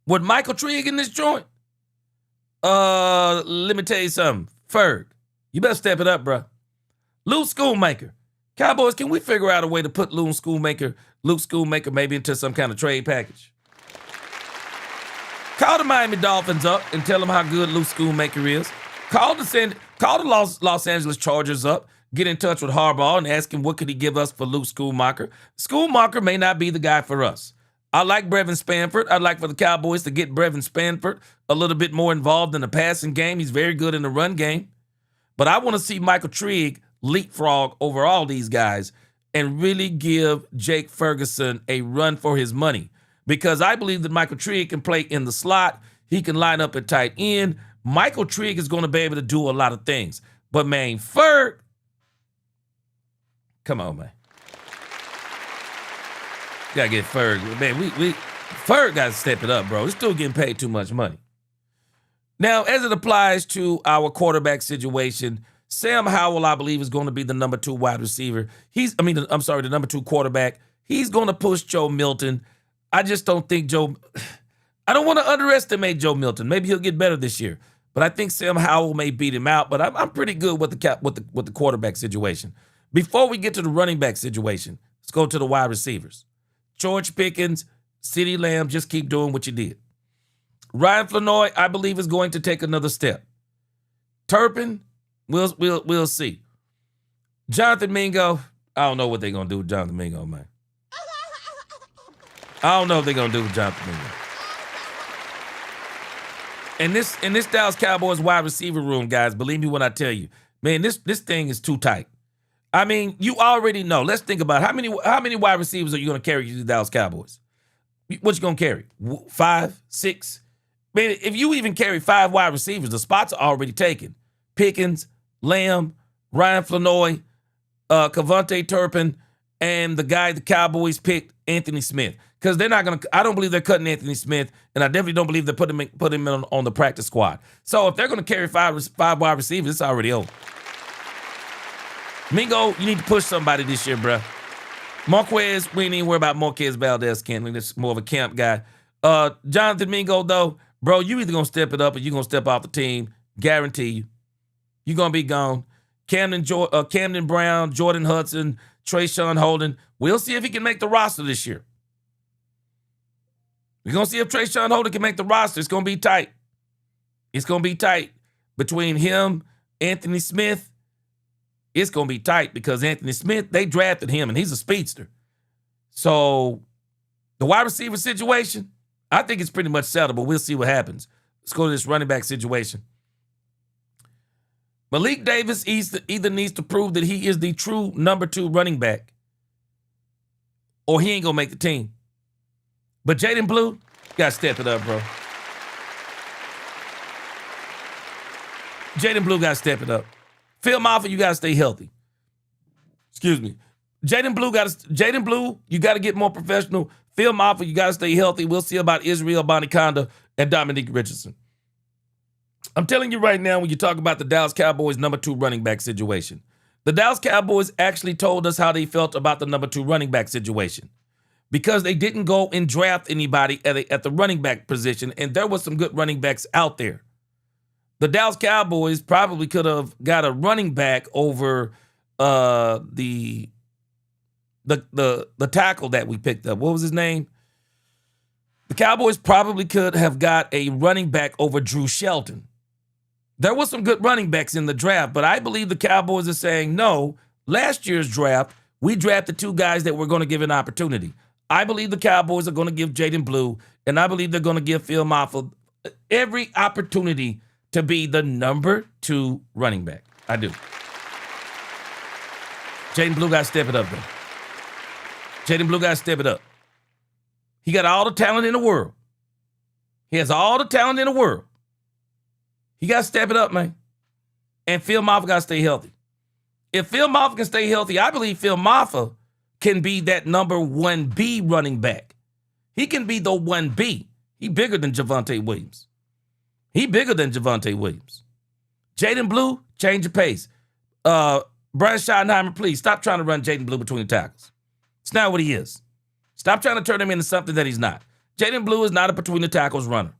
Let me tell you something. Ferg, you better step it up, bro. Luke Schoolmaker. Cowboys, can we figure out a way to put Luke Schoolmaker maybe into some kind of trade package? Call the Miami Dolphins up and tell them how good Luke Schoolmaker is. Call the Los Angeles Chargers up. Get in touch with Harbaugh and ask him what could he give us for Luke Schoolmaker. Schoolmaker may not be the guy for us. I like Brevin Spanford. I'd like for the Cowboys to get Brevin Spanford a little bit more involved in the passing game. He's very good in the run game. But I want to see Michael Trigg leapfrog over all these guys and really give Jake Ferguson a run for his money. Because I believe that Michael Trigg can play in the slot. He can line up at tight end. Michael Trigg is going to be able to do a lot of things. But, man, Ferg, come on, man. Gotta get Ferg. Man, Ferg got to step it up, bro. He's still getting paid too much money. Now, as it applies to our quarterback situation, Sam Howell, I believe, is going to be the number 2 wide receiver. The number 2 quarterback. He's going to push Joe Milton. I just don't think I don't want to underestimate Joe Milton. Maybe he'll get better this year. But I think Sam Howell may beat him out. But I'm pretty good with the quarterback situation. Before we get to the running back situation, let's go to the wide receivers. George Pickens, CeeDee Lamb, just keep doing what you did. Ryan Flanoy, I believe, is going to take another step. Turpin, we'll see. Jonathan Mingo, I don't know what they're going to do with Jonathan Mingo, man. I don't know what they're going to do with Jonathan Mingo. In this Dallas Cowboys wide receiver room, guys, believe me when I tell you, man, this thing is too tight. I mean, you already know. Let's think about how many wide receivers are you going to carry to the Dallas Cowboys? What you going to carry? 5, 6? Man, if you even carry 5 wide receivers, the spots are already taken. Pickens, Lamb, Ryan Flanoy, Kavontae Turpin, and the guy the Cowboys picked, Anthony Smith. Because they're not going to – I don't believe they're cutting Anthony Smith, and I definitely don't believe they put him on the practice squad. So if they're going to carry 5 wide receivers, it's already over. Mingo, you need to push somebody this year, bro. Marquez, we ain't even worry about Marquez Valdez-Scantling. That's more of a camp guy. Jonathan Mingo, though, bro, you either going to step it up or you're going to step off the team. Guarantee you. You're going to be gone. Camden Brown, Jordan Hudson, Trayshawn Holden. We'll see if he can make the roster this year. We're going to see if Trayshawn Holden can make the roster. It's going to be tight. It's going to be tight between him, Anthony Smith. It's going to be tight because Anthony Smith, they drafted him, and he's a speedster. So the wide receiver situation, I think it's pretty much settled, but we'll see what happens. Let's go to this running back situation. Malik Davis either needs to prove that he is the true number 2 running back or he ain't going to make the team. But Jaden Blue, got to step it up, bro. Jaden Blue got to step it up. Phil Maffa, you got to stay healthy. Excuse me. Jaden Blue, you got to get more professional. Phil Maffa, you got to stay healthy. We'll see about Israel Boniconda and Dominique Richardson. I'm telling you right now, when you talk about the Dallas Cowboys number 2 running back situation, the Dallas Cowboys actually told us how they felt about the number 2 running back situation because they didn't go and draft anybody at the running back position, and there was some good running backs out there. The Dallas Cowboys probably could have got a running back over the tackle that we picked up. What was his name? The Cowboys probably could have got a running back over Drew Shelton. There was some good running backs in the draft, but I believe the Cowboys are saying, no, last year's draft, we drafted 2 guys that we're going to give an opportunity. I believe the Cowboys are going to give Jaden Blue, and I believe they're going to give Phil Maffa every opportunity to be the number 2 running back. I do. Jaden Blue got to step it up, though. Jaden Blue got to step it up. He got all the talent in the world. He has all the talent in the world. He got to step it up, man. And Phil Maffa got to stay healthy. If Phil Maffa can stay healthy, I believe Phil Maffa can be that number 1B running back. He can be the 1B. He bigger than Javonte Williams. He bigger than Javonte Williams. Jaden Blue, change your pace. Brian Schottenheimer, please stop trying to run Jaden Blue between the tackles. It's not what he is. Stop trying to turn him into something that he's not. Jaden Blue is not a between the tackles runner.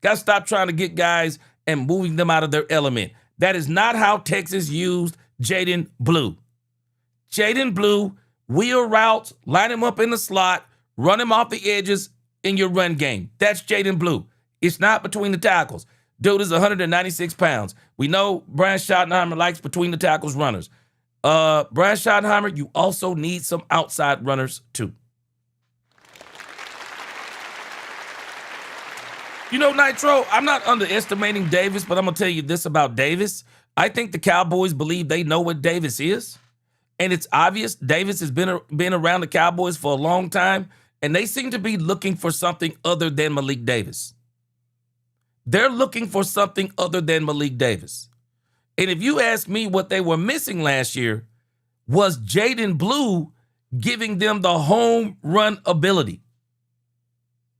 Got to stop trying to get guys and moving them out of their element. That is not how Texas used Jaden Blue. Jaden Blue, wheel routes, line him up in the slot, run him off the edges in your run game. That's Jaden Blue. It's not between the tackles. Dude is 196 pounds. We know Brian Schottenheimer likes between the tackles runners. Brian Schottenheimer, you also need some outside runners too. You know, Nitro, I'm not underestimating Davis, but I'm going to tell you this about Davis. I think the Cowboys believe they know what Davis is. And it's obvious Davis has been around the Cowboys for a long time, and they seem to be looking for something other than Malik Davis. They're looking for something other than Malik Davis. And if you ask me what they were missing last year, was Jaden Blue giving them the home run ability.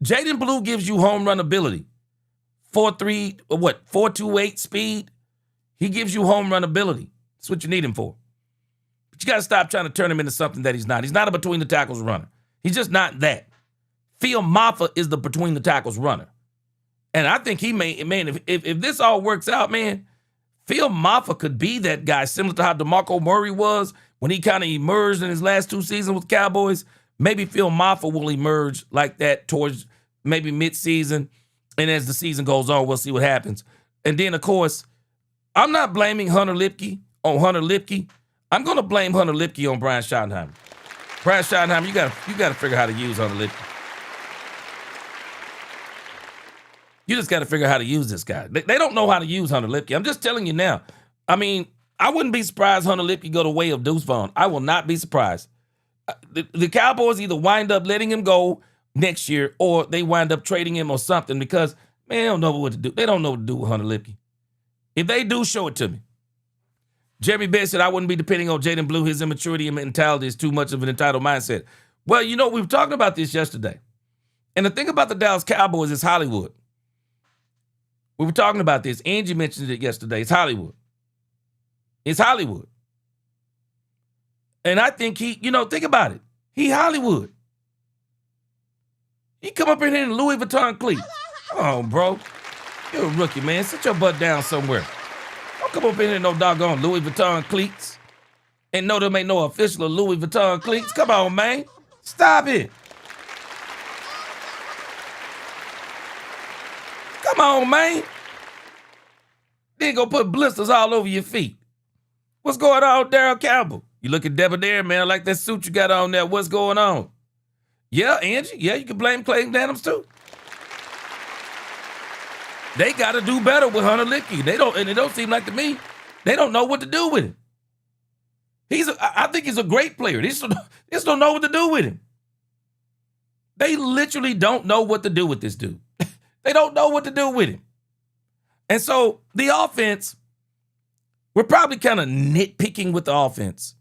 Jaden Blue gives you home run ability. 4.28 speed. He gives you home run ability. That's what you need him for. But you got to stop trying to turn him into something that he's not. He's not a between the tackles runner. He's just not that. Phil Maffa is the between the tackles runner. And I think he may, man, if this all works out, man, Phil Maffa could be that guy, similar to how DeMarco Murray was when he kind of emerged in his last 2 seasons with Cowboys. Maybe Phil Maffa will emerge like that towards maybe mid-season. And as the season goes on, we'll see what happens. And then, of course, I'm not blaming Hunter Lipke on Hunter Lipke. I'm going to blame Hunter Lipke on Brian Schottenheimer. Brian Schottenheimer, you got to figure out how to use Hunter Lipke. You just got to figure out how to use this guy. They don't know how to use Hunter Lipke. I'm just telling you now. I mean, I wouldn't be surprised Hunter Lipke go the way of Deuce Vaughn. I will not be surprised. The Cowboys either wind up letting him go next year or they wind up trading him or something because, man, they don't know what to do. They don't know what to do with Hunter Lipke. If they do, show it to me. Jeremy Bett said, I wouldn't be depending on Jaden Blue. His immaturity and mentality is too much of an entitled mindset. Well, you know, we were talking about this yesterday. And the thing about the Dallas Cowboys is Hollywood. We were talking about this. Angie mentioned it yesterday. It's Hollywood. It's Hollywood. And I think think about it. He Hollywood. He come up in here in Louis Vuitton cleats. Oh, bro. You're a rookie, man. Sit your butt down somewhere. Don't come up in here in no doggone Louis Vuitton cleats. And no, them ain't no official of Louis Vuitton cleats. Come on, man. Stop it. Come on, man. Then go put blisters all over your feet. What's going on, Daryl Campbell? You looking debonair, man. I like that suit you got on there. What's going on? Yeah, Angie. Yeah, you can blame Clayton Adams too. They got to do better with Hunter Lipke. And it don't seem like to me, they don't know what to do with him. I think he's a great player. They just don't know what to do with him. They literally don't know what to do with this dude. They don't know what to do with him. And so the offense, we're probably kind of nitpicking with the offense.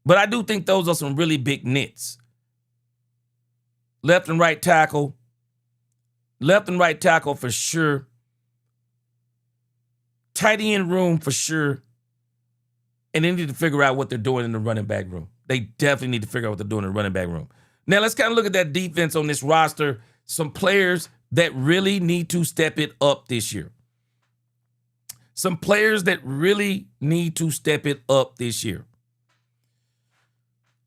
But I do think those are some really big nits. Left and right tackle for sure. Tight end room for sure. And they need to figure out what they're doing in the running back room. They definitely need to figure out what they're doing in the running back room. Now, let's kind of look at that defense on this roster. Some players that really need to step it up this year. Some players that really need to step it up this year.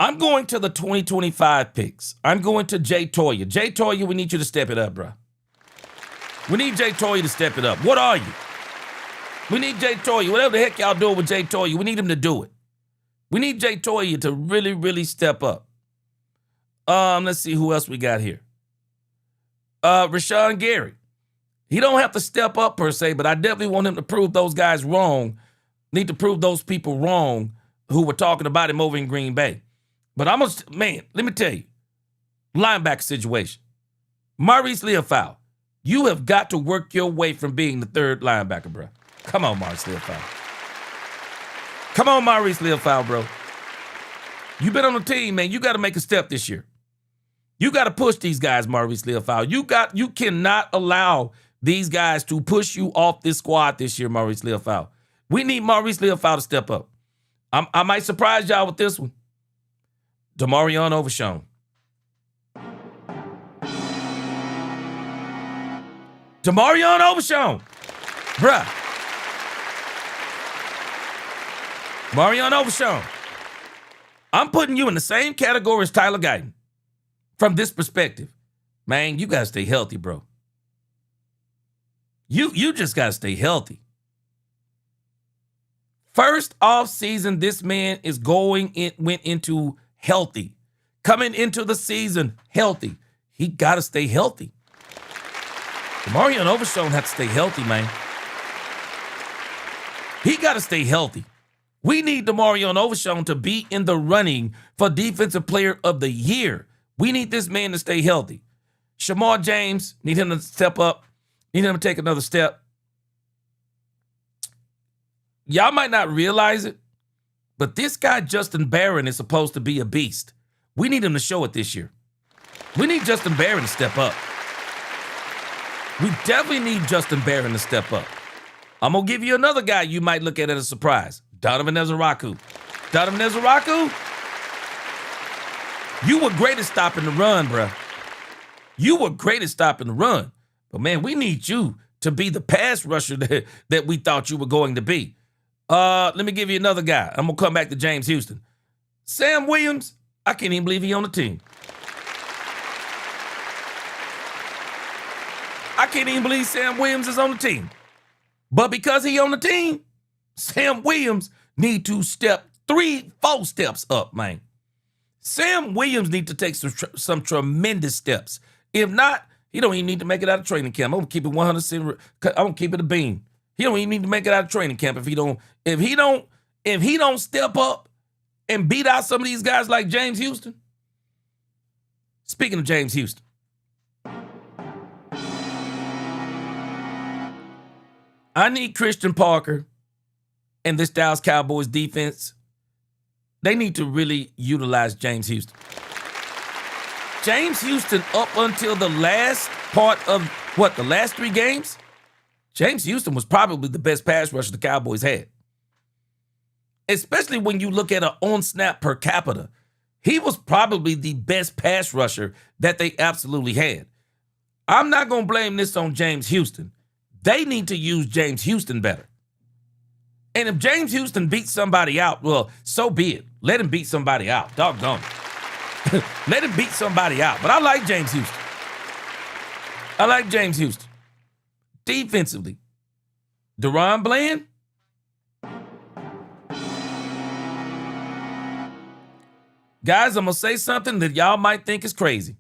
I'm going to the 2025 picks. I'm going to Jay Toya. Jay Toya, we need you to step it up, bro. We need Jay Toya to step it up. What are you? We need Jay Toya. Whatever the heck y'all doing with Jay Toya, we need him to do it. We need Jay Toya to really, really step up. Let's see who else we got here. Rashawn Gary. He don't have to step up per se, but I definitely want him to prove those guys wrong. Need to prove those people wrong who were talking about him over in Green Bay. But let me tell you, linebacker situation. Maurice Leofau. You have got to work your way from being the third linebacker, bro. Come on, Maurice Leofau. Come on, Maurice Leofau, bro. You've been on the team, man. You got to make a step this year. You got to push these guys, Maurice Leofau. You cannot allow these guys to push you off this squad this year, Maurice Leofau. We need Maurice Leofau to step up. I might surprise y'all with this one. Demarion Overshown. Demarion Overshown. Bruh. Demarion Overshown. I'm putting you in the same category as Tyler Guyton. From this perspective, man, you got to stay healthy, bro. You just got to stay healthy. First off season, this man went into healthy. Coming into the season healthy. He got to stay healthy. Demarion Overshown had to stay healthy, man. He got to stay healthy. We need Demarion Overshown to be in the running for Defensive Player of the Year. We need this man to stay healthy. Shamar James, need him to step up. Need him to take another step. Y'all might not realize it, but this guy, Justin Barron, is supposed to be a beast. We need him to show it this year. We need Justin Barron to step up. We definitely need Justin Barron to step up. I'm going to give you another guy you might look at as a surprise. Donovan Ezeraku. Donovan Ezeraku, you were great at stopping the run, bro. You were great at stopping the run. But, man, we need you to be the pass rusher that we thought you were going to be. Let me give you another guy. I'm going to come back to James Houston. Sam Williams, I can't even believe he's on the team. I can't even believe Sam Williams is on the team. But because he's on the team, Sam Williams need to step 3-4 steps up, man. Sam Williams need to take some tremendous steps. If not, he don't even need to make it out of training camp. I'm gonna keep it 100%. I'm gonna keep it a bean. He don't even need to make it out of training camp if he don't step up and beat out some of these guys like James Houston. Speaking of James Houston, I need Christian Parker and this Dallas Cowboys defense. They need to really utilize James Houston. James Houston, up until the last part of, the last 3 games, James Houston was probably the best pass rusher the Cowboys had. Especially when you look at an on-snap per capita. He was probably the best pass rusher that they absolutely had. I'm not going to blame this on James Houston. They need to use James Houston better. And if James Houston beats somebody out, well, so be it. Let him beat somebody out. Doggone it. Let him beat somebody out. But I like James Houston. I like James Houston. Defensively, DaRon Bland. Guys, I'm going to say something that y'all might think is crazy.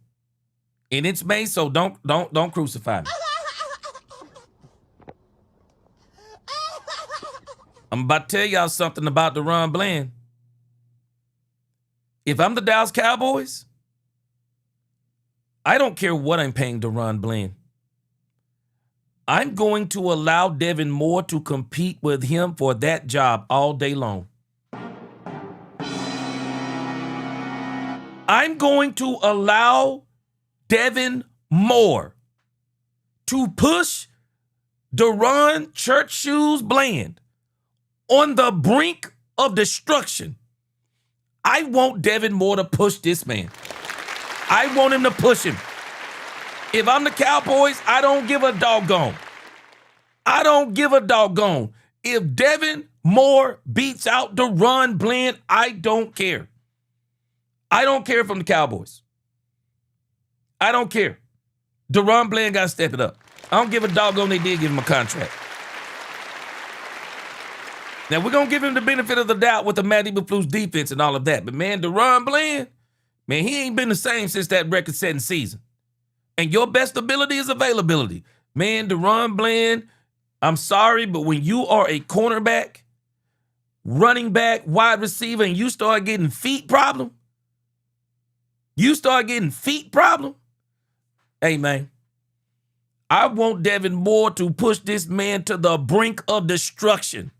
And it's me, so don't crucify me. I'm about to tell y'all something about DaRon Bland. If I'm the Dallas Cowboys, I don't care what I'm paying DaRon Bland. I'm going to allow Devin Moore to compete with him for that job all day long. I'm going to allow Devin Moore to push DaRon Church Shoes Bland on the brink of destruction. I want Devin Moore to push this man. I want him to push him. If I'm the Cowboys, I don't give a doggone. I don't give a doggone. If Devin Moore beats out DaRon Bland, I don't care. I don't care if I'm the Cowboys. I don't care. DaRon Bland got to step it up. I don't give a doggone they did give him a contract. Now, we're going to give him the benefit of the doubt with the Matty Eberflus defense and all of that. But, man, DaRon Bland, man, he ain't been the same since that record-setting season. And your best ability is availability. Man, DaRon Bland, I'm sorry, but when you are a cornerback, running back, wide receiver, and you start getting feet problem, hey, man, I want Devin Moore to push this man to the brink of destruction.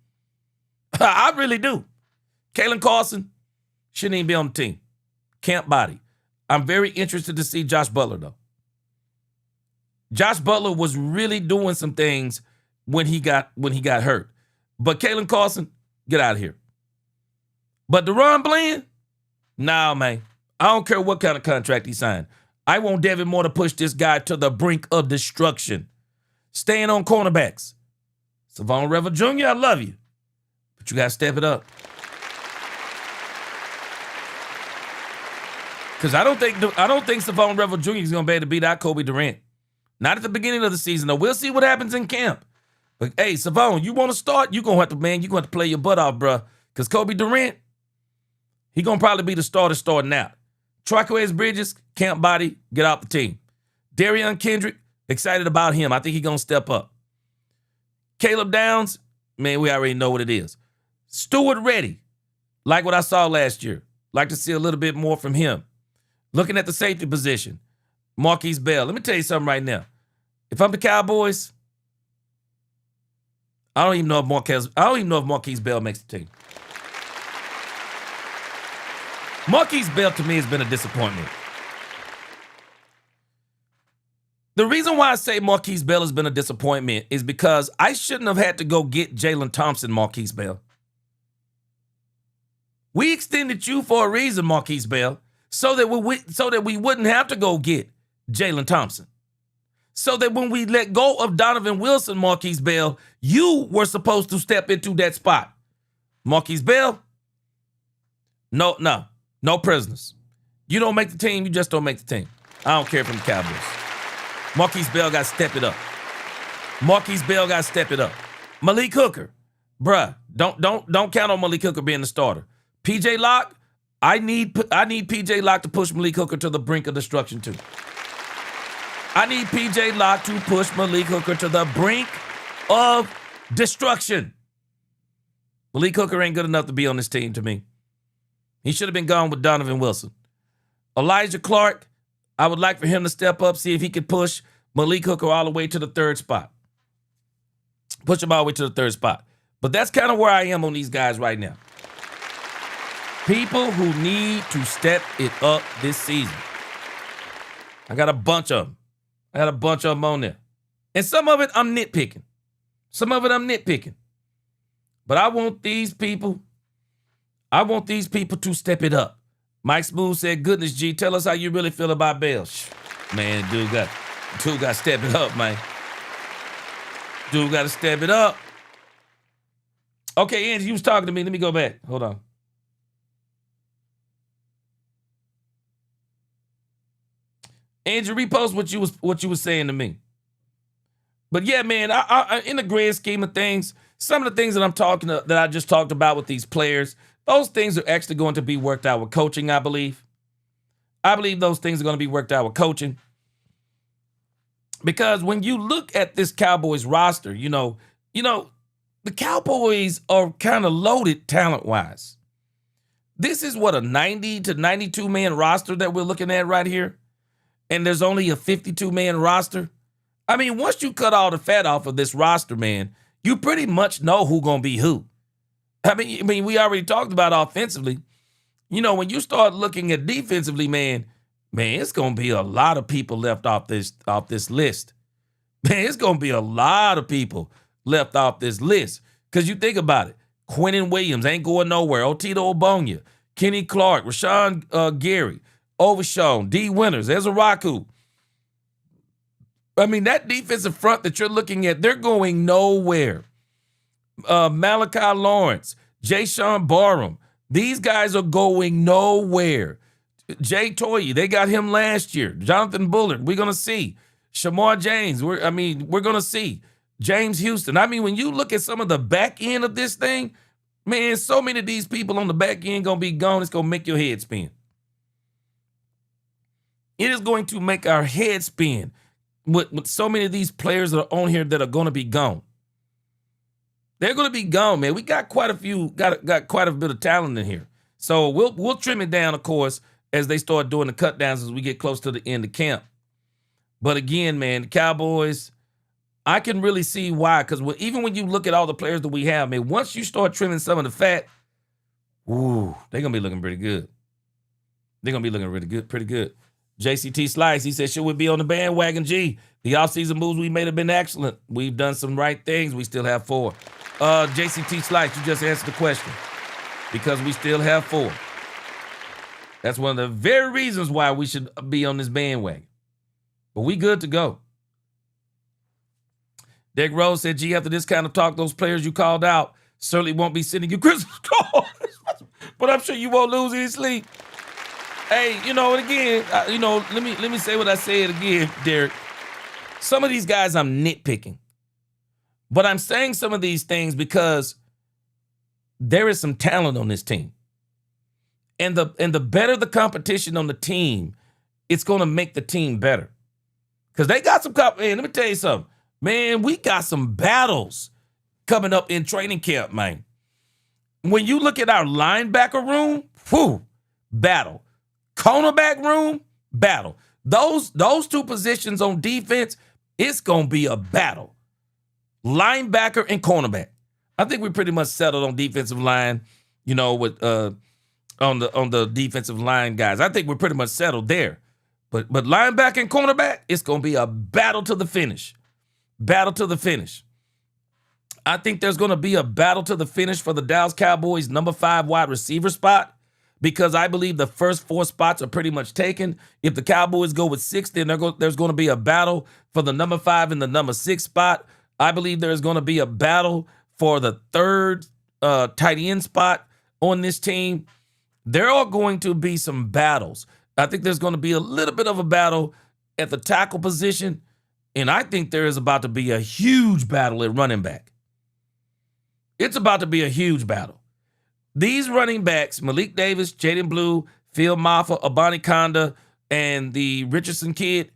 I really do. Kalen Carson shouldn't even be on the team. Camp body. I'm very interested to see Josh Butler, though. Josh Butler was really doing some things when he got hurt. But Kalen Carson, get out of here. But DeRon Bland, nah, man. I don't care what kind of contract he signed. I want Devin Moore to push this guy to the brink of destruction. Staying on cornerbacks. Savon Revel Jr., I love you. But you got to step it up. Because I don't think Savon Revel Jr. is going to be able to beat out Kobe Durant. Not at the beginning of the season, though. We'll see what happens in camp. But, hey, Savon, you want to start? You're going to have to play your butt off, bro. Because Kobe Durant, he going to probably be the starter starting out. Troy Bridges, camp body, get out the team. Darian Kendrick, excited about him. I think he's going to step up. Caleb Downs, man, we already know what it is. Stewart Reddy, like what I saw last year. Like to see a little bit more from him. Looking at the safety position, Marquise Bell. Let me tell you something right now. If I'm the Cowboys, I don't even know if Marquise Bell makes the team. Marquise Bell, to me, has been a disappointment. The reason why I say Marquise Bell has been a disappointment is because I shouldn't have had to go get Jalen Thompson, Marquise Bell. We extended you for a reason, Marquise Bell, so that we wouldn't have to go get Jalen Thompson. So that when we let go of Donovan Wilson, Marquise Bell, you were supposed to step into that spot. Marquise Bell, no prisoners. You don't make the team, you just don't make the team. I don't care from the Cowboys. Marquise Bell got to step it up. Marquise Bell got to step it up. Malik Hooker, bruh, don't count on Malik Hooker being the starter. PJ Locke, I need PJ Locke to push Malik Hooker to the brink of destruction too. I need PJ Locke to push Malik Hooker to the brink of destruction. Malik Hooker ain't good enough to be on this team to me. He should have been gone with Donovan Wilson. Elijah Clark, I would like for him to step up, see if he could push Malik Hooker all the way to the third spot. Push him all the way to the third spot. But that's kind of where I am on these guys right now. People who need to step it up this season. I got a bunch of them. On there. And some of it I'm nitpicking. But I want these people to step it up. Mike Smooth said, goodness, G, tell us how you really feel about Bell. Man, dude got to step it up, man. Dude got to step it up. Okay, Angie, you was talking to me. Let me go back. Hold on. Angie, repost what you was saying to me. But yeah, man, I in the grand scheme of things, some of the things that I just talked about with these players, those things are actually going to be worked out with coaching, I believe. I believe those things are going to be worked out with coaching. Because when you look at this Cowboys roster, you know, the Cowboys are kind of loaded talent-wise. This is what, a 90 to 92-man roster that we're looking at right here? And there's only a 52-man roster? I mean, once you cut all the fat off of this roster, man, you pretty much know who's going to be who. I mean, we already talked about offensively. You know, when you start looking at defensively, man, it's going to be a lot of people left off this list. Man, it's going to be a lot of people left off this list. Because you think about it. Quinnen Williams ain't going nowhere. Otito Ogbonnia, Kenny Clark, Rashawn Gary, Overshawn, D. Winters, Ezra Raku. I mean, that defensive front that you're looking at, they're going nowhere. Malachi Lawrence, Jayshon Barham, these guys are going nowhere. Jay Toye, they got him last year. Jonathan Bullard, we're going to see. Shamar James, we're going to see. James Houston. I mean, when you look at some of the back end of this thing, man, so many of these people on the back end going to be gone, it's going to make your head spin. It is going to make our head spin with so many of these players that are on here that are going to be gone. They're going to be gone, man. We got quite a few, got quite a bit of talent in here. So we'll trim it down, of course, as they start doing the cut downs as we get close to the end of camp. But again, man, the Cowboys, I can really see why. Because even when you look at all the players that we have, man, once you start trimming some of the fat, ooh, they're going to be looking pretty good. They're going to be looking really good, pretty good. JCT Slice, he said, should we be on the bandwagon? G, the offseason moves we made have been excellent. We've done some right things. We still have 4. JCT Slice, you just answered the question. Because we still have 4. That's one of the very reasons why we should be on this bandwagon. But we good to go. Dick Rose said, G, after this kind of talk, those players you called out certainly won't be sending you Christmas cards. But I'm sure you won't lose any sleep. Hey, and again, let me say what I said again, Derek. Some of these guys I'm nitpicking. But I'm saying some of these things because there is some talent on this team. And the better the competition on the team, it's going to make the team better. Because they got some man, let me tell you something. Man, we got some battles coming up in training camp, man. When you look at our linebacker room, battle. Cornerback room, battle. Those 2 positions on defense, it's going to be a battle. Linebacker and cornerback. I think we pretty much settled on defensive line, with on the defensive line guys. I think we're pretty much settled there. But linebacker and cornerback, it's going to be a battle to the finish. Battle to the finish. I think there's going to be a battle to the finish for the Dallas Cowboys number 5 wide receiver spot, because I believe the first 4 spots are pretty much taken. If the Cowboys go with 6, then there's going to be a battle for the number 5 and the number 6 spot. I believe there's going to be a battle for the 3rd tight end spot on this team. There are going to be some battles. I think there's going to be a little bit of a battle at the tackle position, and I think there is about to be a huge battle at running back. It's about to be a huge battle. These running backs, Malik Davis, Jaden Blue, Phil Maffa, Abani Konda, and the Richardson kid,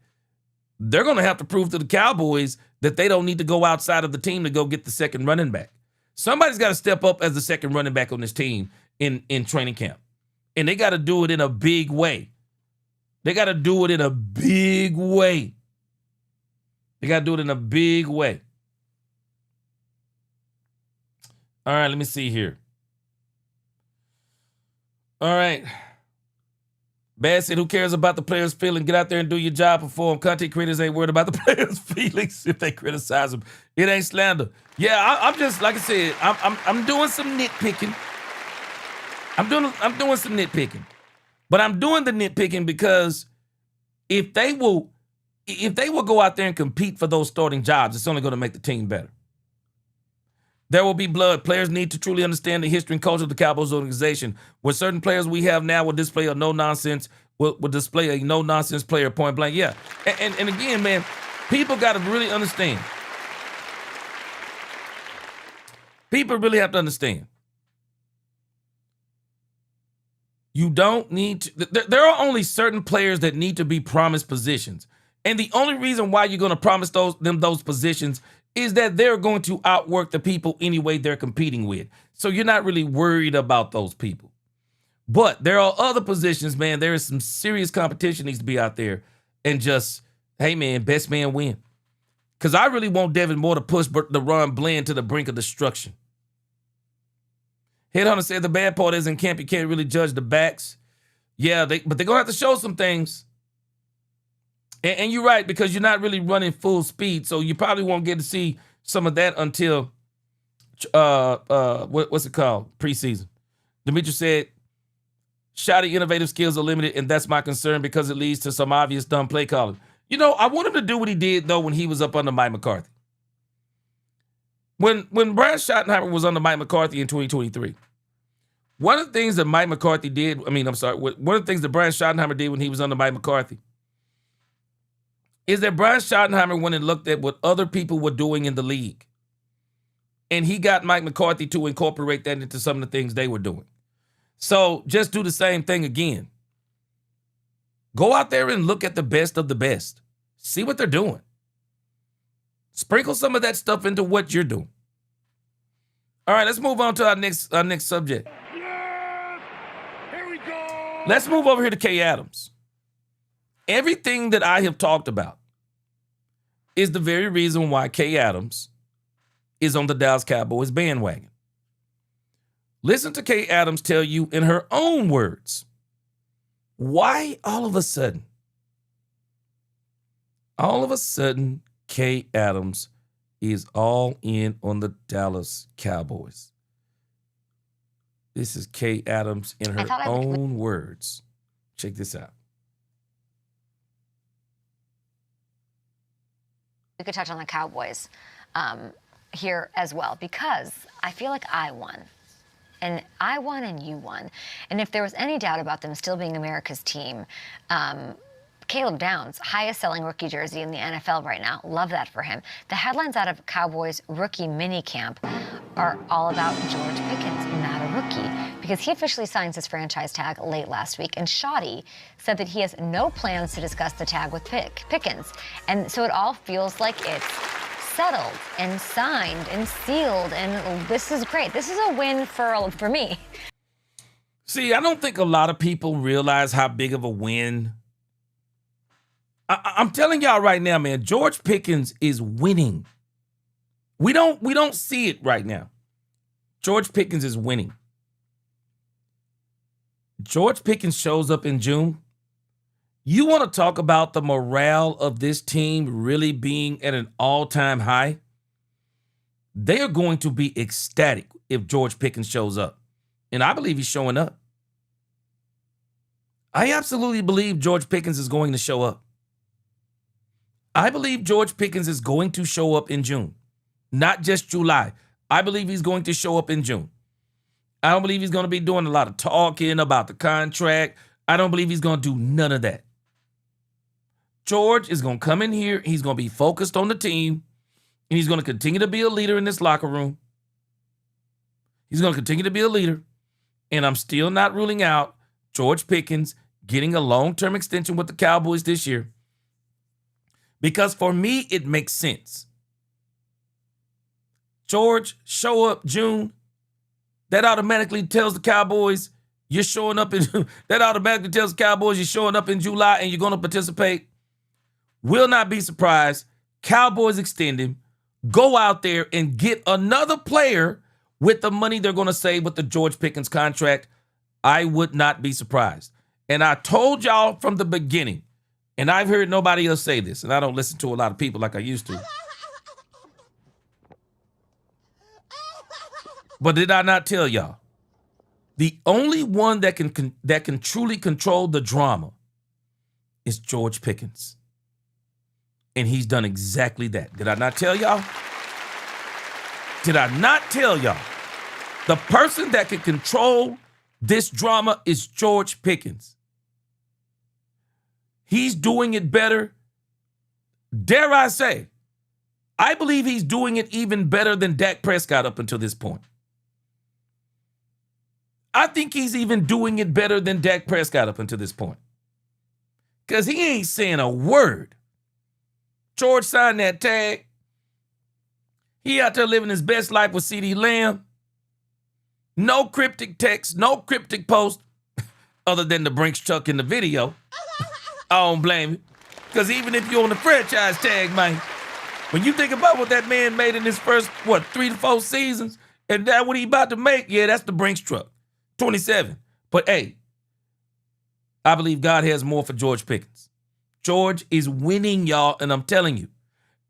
they're going to have to prove to the Cowboys that they don't need to go outside of the team to go get the second running back. Somebody's got to step up as the second running back on this team in training camp. And they got to do it in a big way. They got to do it in a big way. They got to do it in a big way. All right, let me see here. All right. Bad said, who cares about the players' feelings? Get out there and do your job, perform. Content creators ain't worried about the players' feelings if they criticize them. It ain't slander. Yeah, I'm just, like I said, I'm doing some nitpicking. I'm doing some nitpicking. But I'm doing the nitpicking because if they will go out there and compete for those starting jobs, it's only going to make the team better. There will be blood. Players need to truly understand the history and culture of the Cowboys organization. With certain players we have now will display a no-nonsense, will display a no-nonsense player, point blank. Yeah. And again, man, people got to really understand. People really have to understand. You don't need to. There are only certain players that need to be promised positions. And the only reason why you're going to promise them those positions is that they're going to outwork the people anyway they're competing with. So you're not really worried about those people. But there are other positions, man. There is some serious competition needs to be out there. And just, hey, man, best man win. Because I really want Devin Moore to push the run blend to the brink of destruction. Headhunter said the bad part is in camp, you can't really judge the backs. Yeah, but they're going to have to show some things. And you're right, because you're not really running full speed, so you probably won't get to see some of that until, what's it called? Preseason. Demetrius said, shoddy innovative skills are limited, and that's my concern because it leads to some obvious dumb play calling. I want him to do what he did, though, when he was up under Mike McCarthy. When Brian Schottenheimer was under Mike McCarthy in 2023, one of the things that one of the things that Brian Schottenheimer did when he was under Mike McCarthy is that Brian Schottenheimer went and looked at what other people were doing in the league. And he got Mike McCarthy to incorporate that into some of the things they were doing. So just do the same thing again. Go out there and look at the best of the best. See what they're doing. Sprinkle some of that stuff into what you're doing. All right, let's move on to our next subject. Yes! Here we go! Let's move over here to Kay Adams. Everything that I have talked about, is the very reason why Kay Adams is on the Dallas Cowboys bandwagon. Listen to Kay Adams tell you in her own words why all of a sudden, Kay Adams is all in on the Dallas Cowboys. This is Kay Adams in her own words. Check this out. We could touch on the Cowboys here as well, because I feel like I won. And I won and you won. And if there was any doubt about them still being America's team, Caleb Downs, highest selling rookie jersey in the NFL right now. Love that for him. The headlines out of Cowboys rookie minicamp are all about George Pickens, not a rookie, because he officially signs his franchise tag late last week. And Shoddy said that he has no plans to discuss the tag with Pickens. And so it all feels like it's settled and signed and sealed, and this is great. This is a win for me. See, I don't think a lot of people realize how big of a win. I'm telling y'all right now, man, George Pickens is winning. We don't see it right now. George Pickens is winning. George Pickens shows up in June. You want to talk about the morale of this team really being at an all-time high? They are going to be ecstatic if George Pickens shows up. And I believe he's showing up. I absolutely believe George Pickens is going to show up. I believe George Pickens is going to show up in June, not just July. I believe he's going to show up in June. I don't believe he's going to be doing a lot of talking about the contract. I don't believe he's going to do none of that. George is going to come in here. He's going to be focused on the team, and he's going to continue to be a leader in this locker room. He's going to continue to be a leader, and I'm still not ruling out George Pickens getting a long-term extension with the Cowboys this year, because for me, it makes sense. George, show up June. That automatically tells the Cowboys you're showing up in that automatically tells the Cowboys you're showing up in July and you're going to participate. Will not be surprised. Cowboys extend him. Go out there and get another player with the money they're going to save with the George Pickens contract. I would not be surprised. And I told y'all from the beginning, and I've heard nobody else say this, and I don't listen to a lot of people like I used to. But did I not tell y'all? The only one that can truly control the drama is George Pickens. And he's done exactly that. Did I not tell y'all? Did I not tell y'all? The person that can control this drama is George Pickens. He's doing it better. Dare I say, I believe he's doing it even better than Dak Prescott up until this point. I think he's even doing it better than Dak Prescott up until this point. Because he ain't saying a word. George signed that tag. He out there living his best life with CeeDee Lamb. No cryptic text, no cryptic post, other than the Brinks truck in the video. I don't blame you. Because even if you're on the franchise tag, man, when you think about what that man made in his first, 3 to 4 seasons, and that what he about to make, yeah, that's the Brinks truck. 27. But hey, I believe God has more for George Pickens. George is winning, y'all, and I'm telling you.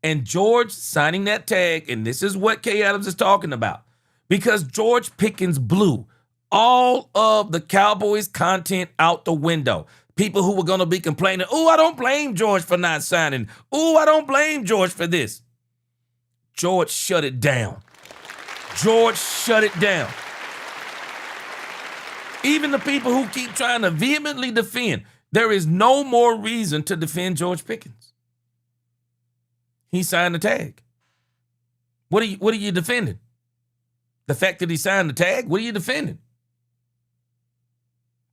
And George signing that tag, and this is what Kay Adams is talking about, because George Pickens blew all of the Cowboys content out the window. People who were going to be complaining, oh, I don't blame George for not signing. Oh, I don't blame George for this. George shut it down. George shut it down. Even the people who keep trying to vehemently defend, there is no more reason to defend George Pickens. He signed the tag. What are you defending? The fact that he signed the tag? What are you defending?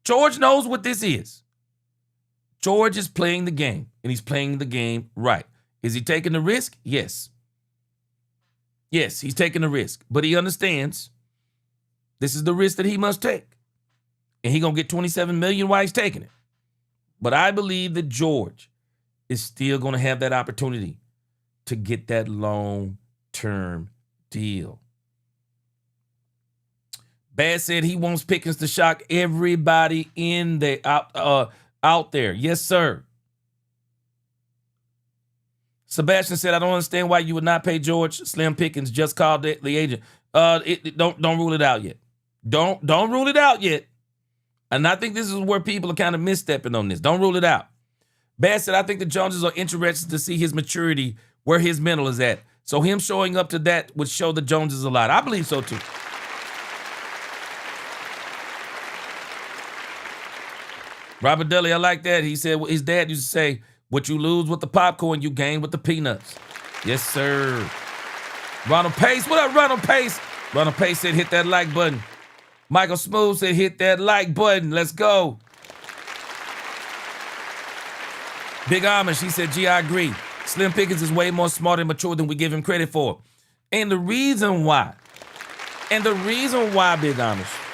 George knows what this is. George is playing the game, and he's playing the game right. Is he taking the risk? Yes. Yes, he's taking the risk, but he understands this is the risk that he must take. And he's going to get $27 million while he's taking it. But I believe that George is still going to have that opportunity to get that long-term deal. Bad said he wants Pickens to shock everybody in the out there. Yes, sir. Sebastian said, I don't understand why you would not pay George. Slim Pickens just called the agent. Don't rule it out yet. Don't rule it out yet. And I think this is where people are kind of misstepping on this. Don't rule it out. Bad said, I think the Joneses are interested to see his maturity, where his mental is at. So him showing up to that would show the Joneses a lot. I believe so too. Robert Dudley, I like that. He said his dad used to say, what you lose with the popcorn, you gain with the peanuts. Yes, sir. Ronald Pace. What up, Ronald Pace? Ronald Pace said, hit that like button. Michael Smooth said, hit that like button. Let's go. Big Amish, he said, gee, I agree. Slim Pickens is way more smart and mature than we give him credit for. And the reason why, Big Amish,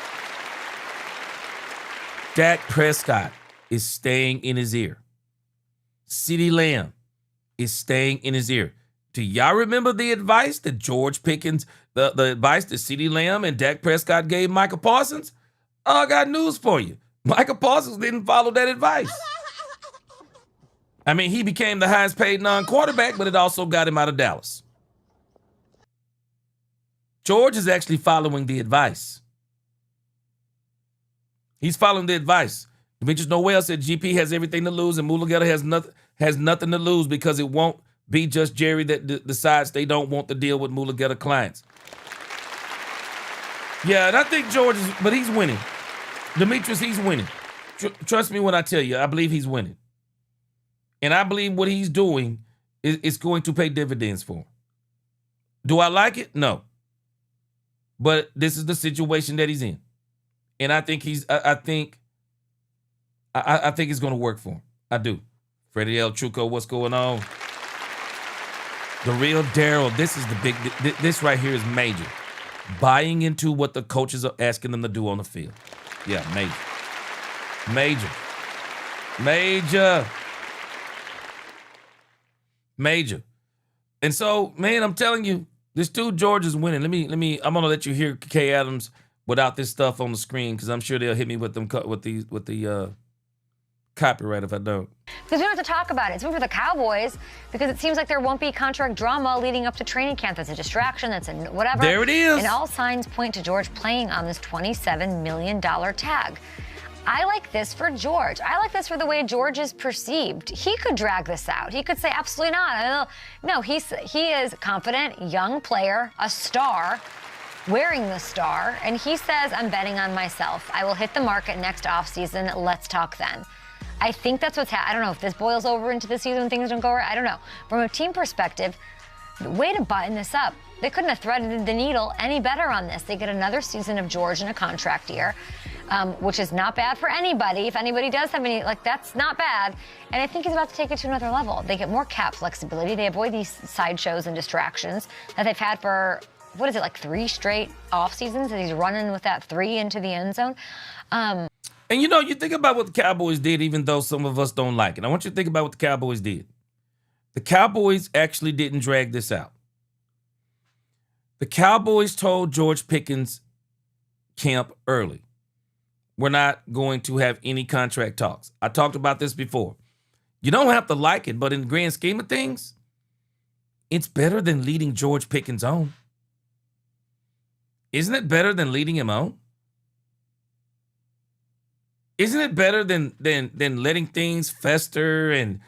Dak Prescott is staying in his ear. CeeDee Lamb is staying in his ear. Do y'all remember the advice that George Pickens, the advice that CeeDee Lamb and Dak Prescott gave Micah Parsons? Oh, I got news for you. Micah Parsons didn't follow that advice. I mean, he became the highest paid non-quarterback, but it also got him out of Dallas. George is actually following the advice. He's following the advice. Demetrius Noel said GP has everything to lose and Mulugeta has nothing to lose because it won't be just Jerry that decides they don't want to deal with Mulugeta clients. Yeah, and I think George is, but he's winning. Demetrius, he's winning. Trust me when I tell you, I believe he's winning. And I believe what he's doing is going to pay dividends for him. Do I like it? No. But this is the situation that he's in. And I think I think it's going to work for him. I do. Freddie L. Truco, what's going on? The real Daryl, this is the big, this right here is major. Buying into what the coaches are asking them to do on the field. Yeah, major. And so, man, I'm telling you, this dude George is winning. I'm gonna let you hear Kay Adams without this stuff on the screen because I'm sure they'll hit me with the copyright if I don't. Because we don't have to talk about it. It's for the Cowboys because it seems like there won't be contract drama leading up to training camp. That's a distraction. That's a whatever. There it is. And all signs point to George playing on this $27 million tag. I like this for George. I like this for the way George is perceived. He could drag this out. He could say, absolutely not. No, he is a confident, young player, a star, wearing the star, and he says, I'm betting on myself. I will hit the market next offseason. Let's talk then. I think that's what's happening. I don't know if this boils over into the season when things don't go right. I don't know. From a team perspective, way to button this up. They couldn't have threaded the needle any better on this. They get another season of George in a contract year, which is not bad for anybody. If anybody does have any, that's not bad. And I think he's about to take it to another level. They get more cap flexibility. They avoid these sideshows and distractions that they've had for, 3 straight off seasons, and he's running with that 3 into the end zone. And you think about what the Cowboys did, even though some of us don't like it. I want you to think about what the Cowboys did. The Cowboys actually didn't drag this out. The Cowboys told George Pickens camp early, we're not going to have any contract talks. I talked about this before. You don't have to like it, but in the grand scheme of things, it's better than leading George Pickens on. Isn't it better than leading him on? Isn't it better than letting things fester and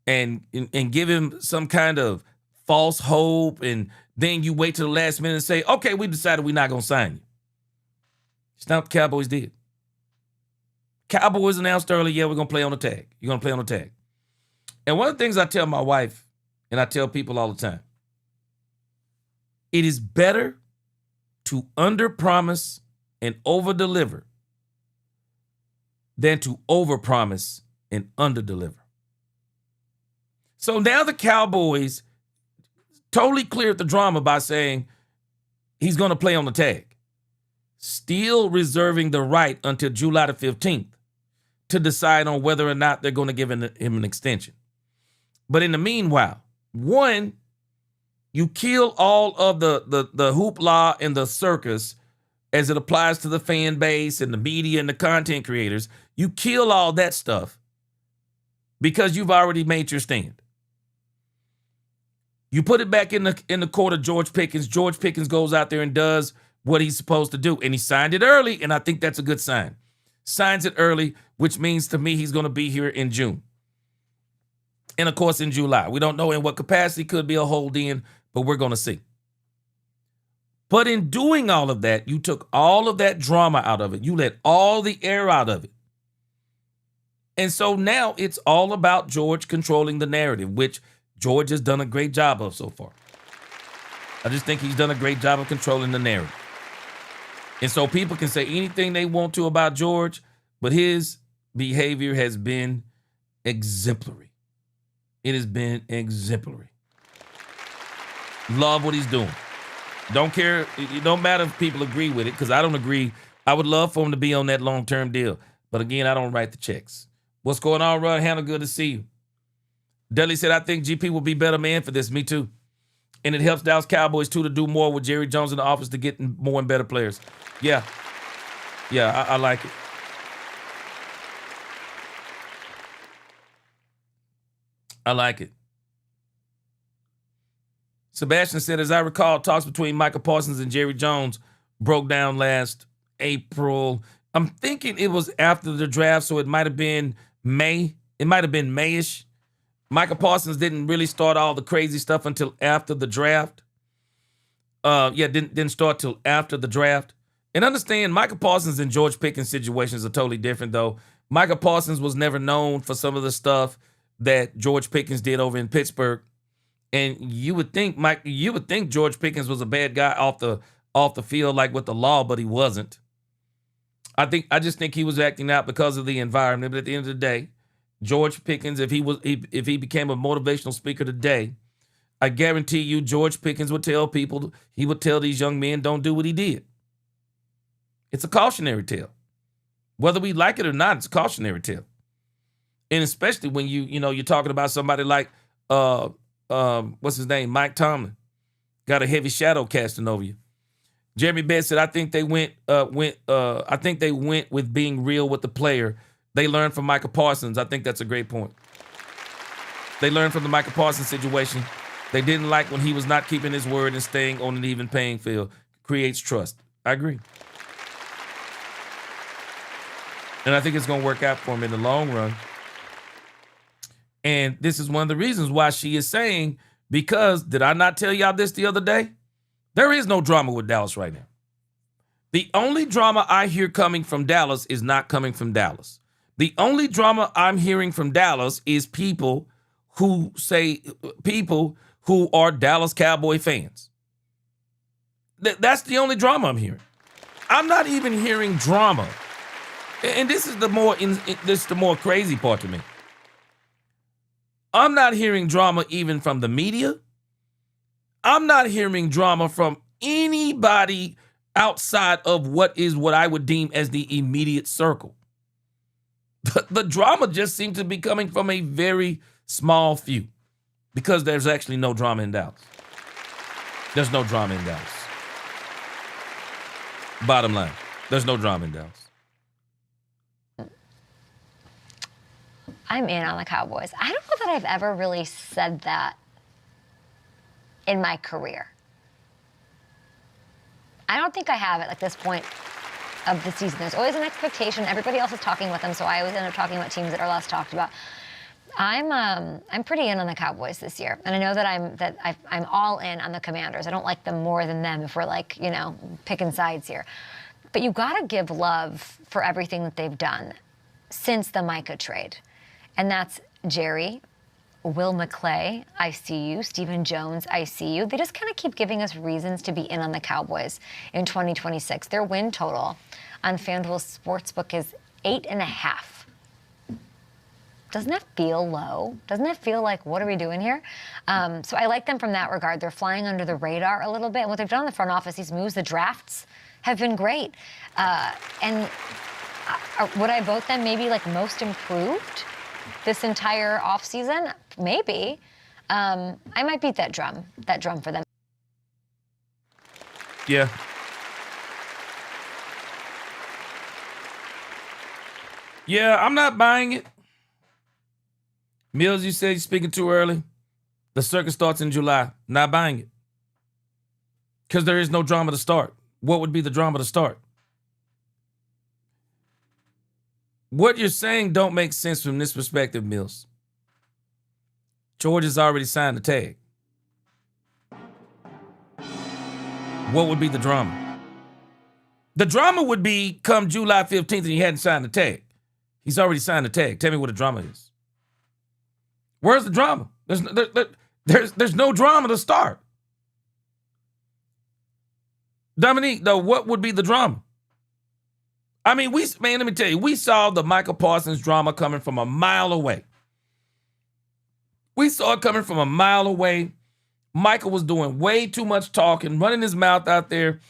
give him some kind of false hope, and then you wait till the last minute and say, okay, we decided we're not going to sign you? It's not what the Cowboys did. Cowboys announced early, yeah, we're going to play on the tag. You're going to play on the tag. And one of the things I tell my wife, and I tell people all the time, it is better to underpromise and overdeliver than to overpromise and underdeliver. So now the Cowboys totally cleared the drama by saying he's going to play on the tag, still reserving the right until July the 15th to decide on whether or not they're going to give him an extension. But in the meanwhile, One, you kill all of the hoopla and the circus as it applies to the fan base and the media and the content creators. You kill all that stuff because you've already made your stand. You put it back in the court of George Pickens. George Pickens goes out there and does what he's supposed to do. And he signed it early, and I think that's a good sign. Signs it early, which means to me he's going to be here in June. And, of course, in July. We don't know in what capacity. Could be a hold-in, but we're going to see. But in doing all of that, you took all of that drama out of it. You let all the air out of it. And so now it's all about George controlling the narrative, which George has done a great job of so far. I just think he's done a great job of controlling the narrative. And so people can say anything they want to about George, but his behavior has been exemplary. It has been exemplary. Love what he's doing. Don't care. It don't matter if people agree with it, because I don't agree. I would love for him to be on that long-term deal. But again, I don't write the checks. What's going on, Rod? Hannah, good to see you. Dudley said, I think GP will be better man for this. Me too. And it helps Dallas Cowboys, too, to do more with Jerry Jones in the office to get more and better players. Yeah. Yeah, I like it. I like it. Sebastian said, as I recall, talks between Michael Parsons and Jerry Jones broke down last April. I'm thinking it was after the draft, so it might have been May. It might have been Mayish. Michael Parsons didn't really start all the crazy stuff until after the draft. Didn't start till after the draft. And understand, Michael Parsons and George Pickens situations are totally different, though. Michael Parsons was never known for some of the stuff that George Pickens did over in Pittsburgh. And you would think George Pickens was a bad guy off the field, like with the law, but he wasn't. I just think he was acting out because of the environment. But at the end of the day, George Pickens, if he became a motivational speaker today, I guarantee you George Pickens would tell people, he would tell these young men, don't do what he did. It's a cautionary tale. Whether we like it or not, it's a cautionary tale. And especially when you're talking about somebody like what's his name, Mike Tomlin, got a heavy shadow casting over you. Jeremy Bett said, I think they went with being real with the player. They learned from Michael Parsons. I think that's a great point. They learned from the Michael Parsons situation. They didn't like when he was not keeping his word and staying on an even playing field. Creates trust. I agree. And I think it's going to work out for him in the long run. And this is one of the reasons why she is saying, because did I not tell y'all this the other day? There is no drama with Dallas right now. The only drama I hear coming from Dallas is not coming from Dallas. The only drama I'm hearing from Dallas is people who are Dallas Cowboy fans. That's the only drama I'm hearing. I'm not even hearing drama. And this is the more crazy part to me. I'm not hearing drama even from the media. I'm not hearing drama from anybody outside of what I would deem as the immediate circle. The drama just seems to be coming from a very small few, because there's actually no drama in Dallas. There's no drama in Dallas. Bottom line, there's no drama in Dallas. I'm in on the Cowboys. I don't know that I've ever really said that in my career. I don't think I have at this point of the season. There's always an expectation. Everybody else is talking about them, so I always end up talking about teams that are less talked about. I'm pretty in on the Cowboys this year, and I know that I'm all in on the Commanders. I don't like them more than them if we're picking sides here. But you got to give love for everything that they've done since the Micah trade. And that's Jerry, Will McClay, I see you, Stephen Jones, I see you. They just kind of keep giving us reasons to be in on the Cowboys in 2026. Their win total on FanDuel Sportsbook is 8.5. Doesn't that feel low? Doesn't it feel like, what are we doing here? So I like them from that regard. They're flying under the radar a little bit. And what they've done in the front office, these moves, the drafts have been great. And would I vote them maybe most improved this entire offseason? Maybe. I might beat that drum for them. Yeah. Yeah, I'm not buying it. Mills, you said you're speaking too early. The circus starts in July. Not buying it. Because there is no drama to start. What would be the drama to start? What you're saying don't make sense from this perspective, Mills. George has already signed the tag. What would be the drama? The drama would be come July 15th and he hadn't signed the tag. He's already signed the tag. Tell me what the drama is. Where's the drama? There's no drama to start. Dominique, though, what would be the drama? I mean, let me tell you, we saw the Michael Parsons drama coming from a mile away. We saw it coming from a mile away. Michael was doing way too much talking, running his mouth out there.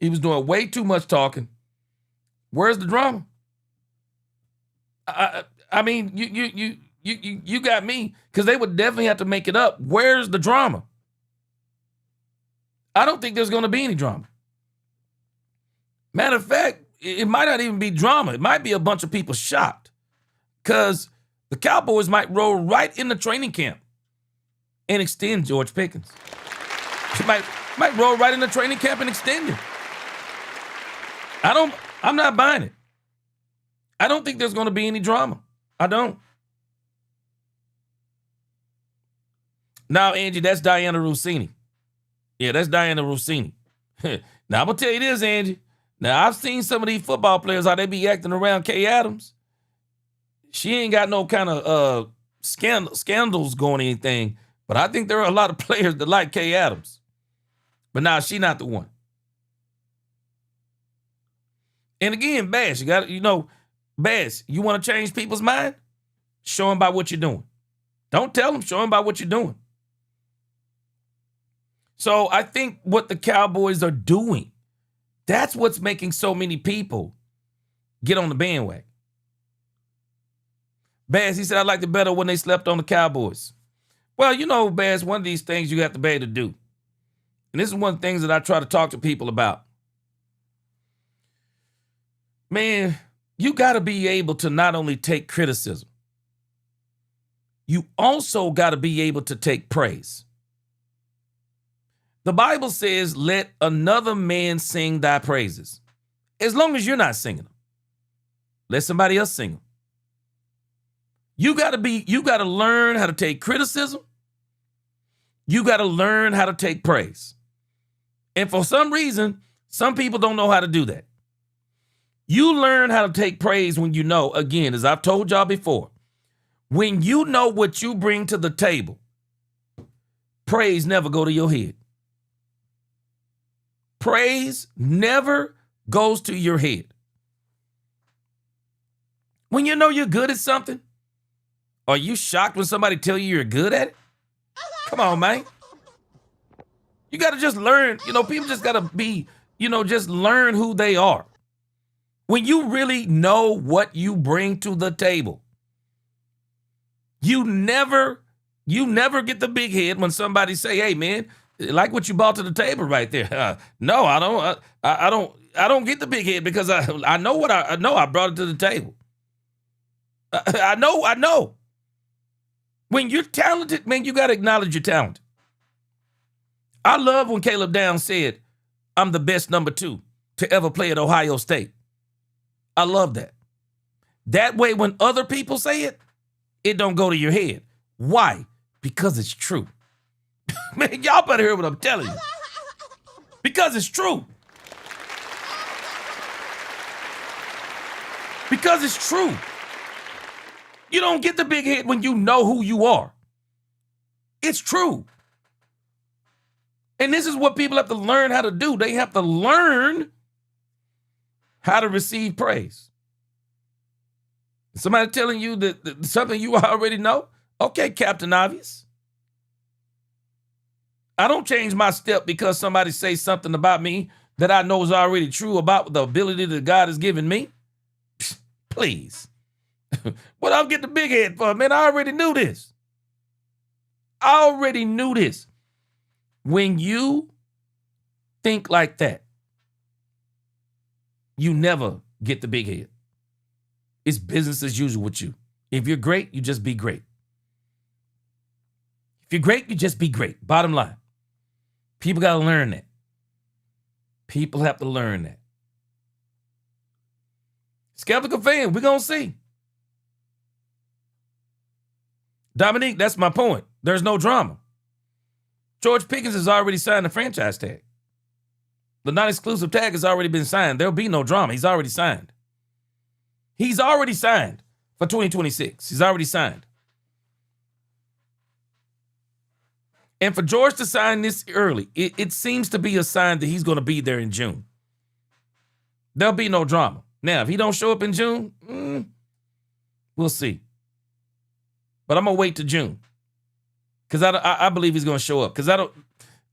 He was doing way too much talking. Where's the drama? I mean, you got me, because they would definitely have to make it up. Where's the drama? I don't think there's going to be any drama. Matter of fact, it might not even be drama. It might be a bunch of people shocked, because the Cowboys might roll right into training camp and extend George Pickens. She might roll right into training camp and extend him. I'm not buying it. I don't think there's going to be any drama. I don't. Now, Angie, that's Diana Rossini. Yeah, that's Diana Rossini. Now, I'm going to tell you this, Angie. Now, I've seen some of these football players, how they be acting around Kay Adams. She ain't got no kind of scandals going or anything, but I think there are a lot of players that like Kay Adams. But now, she not the one. And again, Bass, Bass, you want to change people's mind? Show them by what you're doing. Don't tell them, show them by what you're doing. So I think what the Cowboys are doing, that's what's making so many people get on the bandwagon. Bass, he said, I liked it better when they slept on the Cowboys. Well, Bass, one of these things you have to be able to do. And this is one of the things that I try to talk to people about. Man, you got to be able to not only take criticism, you also got to be able to take praise. The Bible says, let another man sing thy praises. As long as you're not singing them, let somebody else sing them. You got to learn how to take criticism. You got to learn how to take praise. And for some reason, some people don't know how to do that. You learn how to take praise when you know, again, as I've told y'all before, when you know what you bring to the table, praise never go to your head. Praise never goes to your head. When you know you're good at something, are you shocked when somebody tell you you're good at it? Come on, man. You got to just learn, people just got to be, just learn who they are. When you really know what you bring to the table, you never get the big head when somebody say, hey, man, like what you brought to the table right there. No, I don't. I don't get the big head because I know what I know. I brought it to the table. I know. When you're talented, man, you got to acknowledge your talent. I love when Caleb Downs said, I'm the best number 2 to ever play at Ohio State. I love that. That way, when other people say it, it don't go to your head. Why? Because it's true. Man, y'all better hear what I'm telling you. Because it's true. Because it's true. You don't get the big head when you know who you are. It's true. And this is what people have to learn how to do. They have to learn how to receive praise. Somebody telling you that something you already know? Okay, Captain Obvious. I don't change my step because somebody says something about me that I know is already true about the ability that God has given me. Please. What I'm getting the big head for, man, I already knew this. I already knew this. When you think like that, you never get the big head. It's business as usual with you. If you're great, you just be great. If you're great, you just be great. Bottom line. People got to learn that. People have to learn that. Skeptical fan, we're going to see. Dominique, that's my point. There's no drama. George Pickens has already signed the franchise tag. The non-exclusive tag has already been signed. There'll be no drama. He's already signed. He's already signed for 2026. He's already signed. And for George to sign this early, it seems to be a sign that he's going to be there in June. There'll be no drama. Now, if he don't show up in June, we'll see. But I'm going to wait to June. Because I believe he's going to show up. Because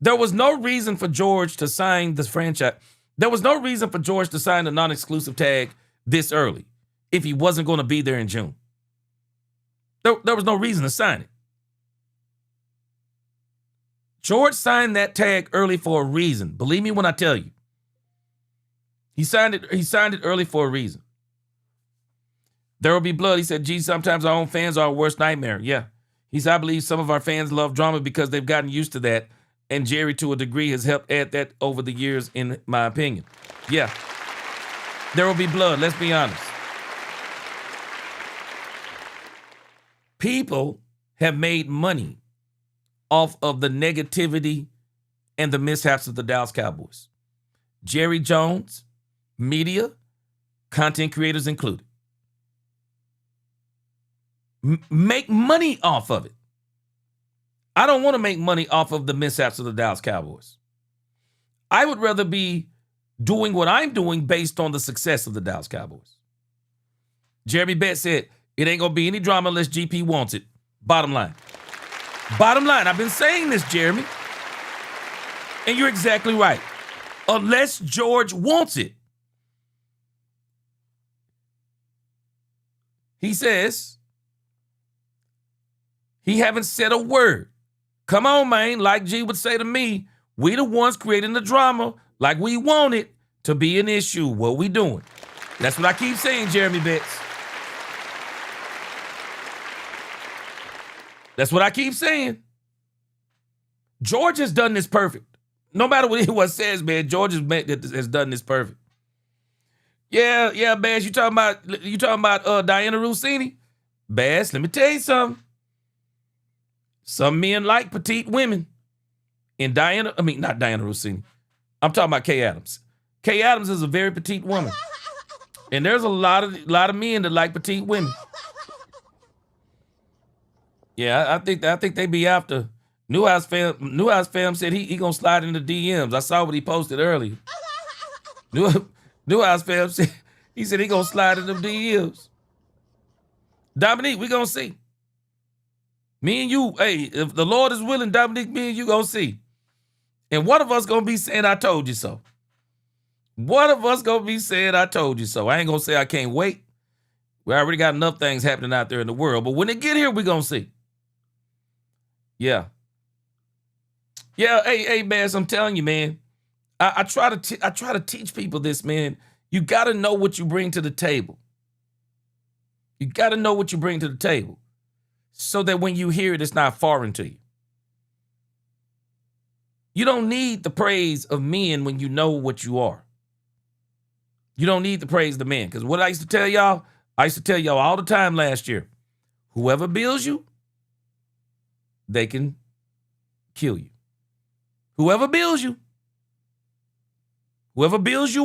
there was no reason for George to sign this franchise. There was no reason for George to sign the non-exclusive tag this early if he wasn't going to be there in June. There was no reason to sign it. George signed that tag early for a reason. Believe me when I tell you. He signed it early for a reason. There will be blood. He said, gee, sometimes our own fans are our worst nightmare. Yeah. He said, I believe some of our fans love drama because they've gotten used to that. And Jerry, to a degree, has helped add that over the years, in my opinion. Yeah. There will be blood. Let's be honest. People have made money off of the negativity and the mishaps of the Dallas Cowboys. Jerry Jones, media, content creators included. Make money off of it. I don't want to make money off of the mishaps of the Dallas Cowboys. I would rather be doing what I'm doing based on the success of the Dallas Cowboys. Jeremy Betts said, it ain't going to be any drama unless GP wants it. Bottom line. Bottom line, I've been saying this, Jeremy. And you're exactly right. Unless George wants it. He says, he haven't said a word. Come on, man. Like G would say to me, we the ones creating the drama like we want it to be an issue. What we doing? That's what I keep saying, Jeremy Betts. That's what I keep saying. George has done this perfect. No matter what anyone says, man, George has done this perfect. Yeah, Bass, you talking about Diana Rossini? Bass, let me tell you something. Some men like petite women. And not Diana Rossini. I'm talking about Kay Adams. Kay Adams is a very petite woman. And there's a lot of men that like petite women. Yeah, I think they be after. Newhouse fam said he gonna slide into DMs. I saw what he posted earlier. Newhouse fam said he gonna slide into DMs. Dominique, we gonna see. Me and you, hey, if the Lord is willing, Dominique, me and you gonna see. And one of us gonna be saying, I told you so. One of us gonna be saying, I told you so. I ain't gonna say I can't wait. We already got enough things happening out there in the world. But when they get here, we gonna see. Yeah. Yeah, hey, man, I'm telling you, man. I try to teach people this, man. You got to know what you bring to the table. You got to know what you bring to the table so that when you hear it, it's not foreign to you. You don't need the praise of men when you know what you are. You don't need the praise of the men. Because what I used to tell y'all all the time last year, whoever builds you, they can kill you. Whoever builds you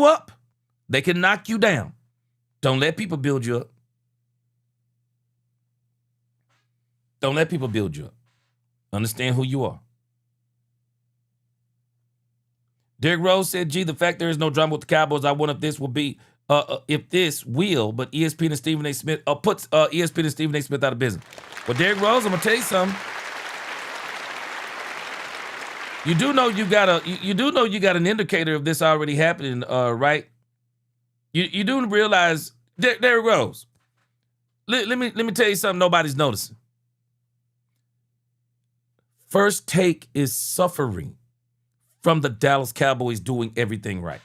up, they can knock you down. Don't let people build you up. Don't let people build you up. Understand who you are. Derrick Rose said, gee, the fact there is no drama with the Cowboys, I wonder if this will be, but ESPN and Stephen A. Smith puts ESPN and Stephen A. Smith out of business. Well, Derrick Rose, I'm going to tell you something. You do know you got an indicator of this already happening, right? You do realize Derrick Rose. Let me tell you something nobody's noticing. First Take is suffering from the Dallas Cowboys doing everything right.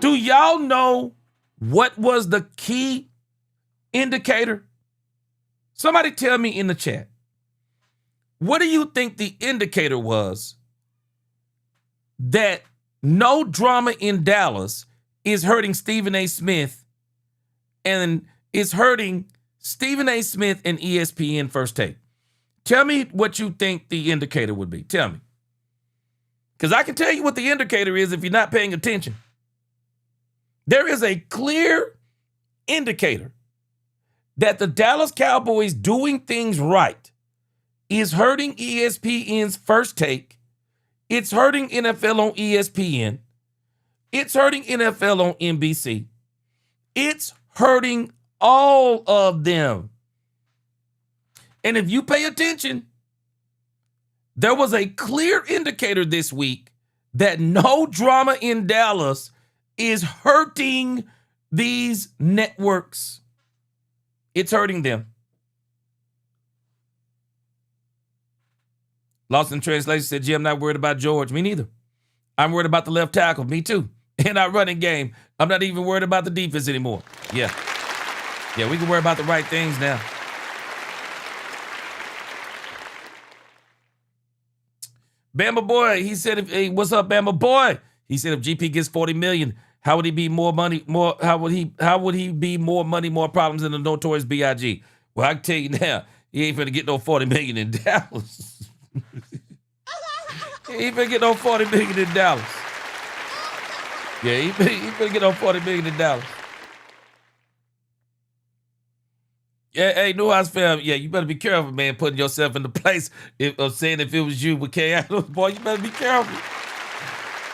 Do y'all know what was the key indicator? Somebody tell me in the chat. What do you think the indicator was that no drama in Dallas is hurting Stephen A. Smith and is hurting Stephen A. Smith and ESPN First Take? Tell me what you think the indicator would be. Tell me. Because I can tell you what the indicator is if you're not paying attention. There is a clear indicator that the Dallas Cowboys doing things right is hurting ESPN's First Take. It's hurting NFL on ESPN. It's hurting NFL on NBC. It's hurting all of them. And if you pay attention, there was a clear indicator this week that no drama in Dallas is hurting these networks. It's hurting them. Lost in Translation said, Jim, I'm not worried about George. Me neither. I'm worried about the left tackle. Me too. And our running game. I'm not even worried about the defense anymore. Yeah. Yeah, we can worry about the right things now. Bama Boy, he said, hey, what's up, Bama Boy? He said if GP gets $40 million, how would he be more money, how would he be more money, more problems than the notorious B.I.G.? Well, I can tell you now, he ain't finna get no $40 million in Dallas. He ain't finna get no $40 million in Dallas. Yeah, he finna get no $40 million in Dallas. Yeah, hey, Newhouse fam, yeah, you better be careful, man, putting yourself in the place of saying if it was you with K. Adams, boy, you better be careful.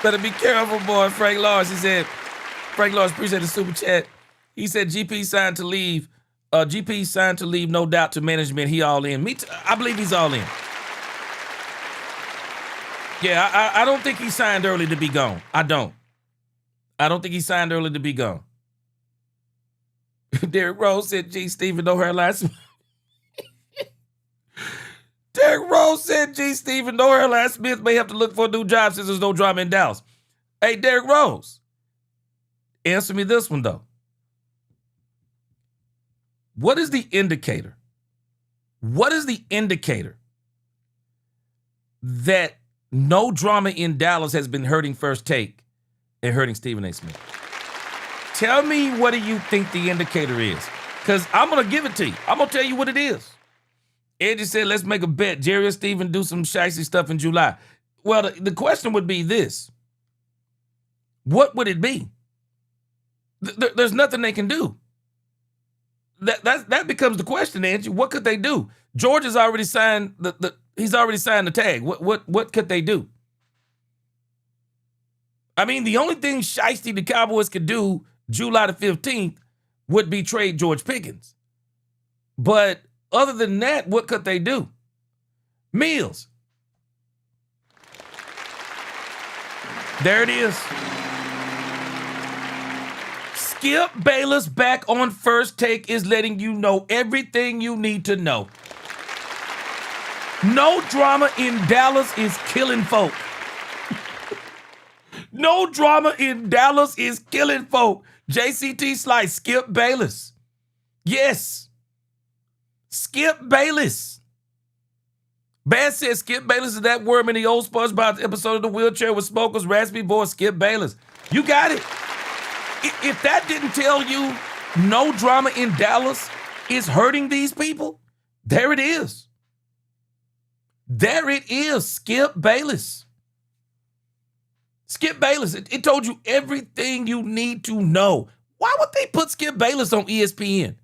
Better be careful, boy. Frank Lawrence, he said, Frank Lawrence, appreciate the super chat. He said GP signed to leave. GP signed to leave, no doubt, to management. He all in. Me too. I believe he's all in. Yeah, I don't think he signed early to be gone. I don't think he signed early to be gone. Derrick Rose said, G. Stephen, no hairline. Derrick Rose said, G. Stephen, no hairline Smith may have to look for a new job since there's no drama in Dallas. Hey, Derrick Rose, answer me this one, though. What is the indicator? What is the indicator that no drama in Dallas has been hurting First Take and hurting Stephen A. Smith? Tell me, what do you think the indicator is? Because I'm going to give it to you. I'm going to tell you what it is. Angie said, let's make a bet. Jerry or Stephen do some shicey stuff in July. Well, the question would be this. What would it be? There's nothing they can do. That becomes the question, Angie. What could they do? George has already signed he's already signed the tag. What could they do? I mean, the only thing shiesty the Cowboys could do July the 15th would be trade George Pickens. But other than that, what could they do? Mills. There it is. Skip Bayless back on First Take is letting you know everything you need to know. No drama in Dallas is killing folk. No drama in Dallas is killing folk. JCT Slice, Skip Bayless. Yes. Skip Bayless. Bass says Skip Bayless is that worm in the old SpongeBob episode of The Wheelchair with Smokers, Raspy Boy, Skip Bayless. You got it. If that didn't tell you no drama in Dallas is hurting these people, there it is. There it is, Skip Bayless. Skip Bayless, it told you everything you need to know. Why would they put Skip Bayless on ESPN?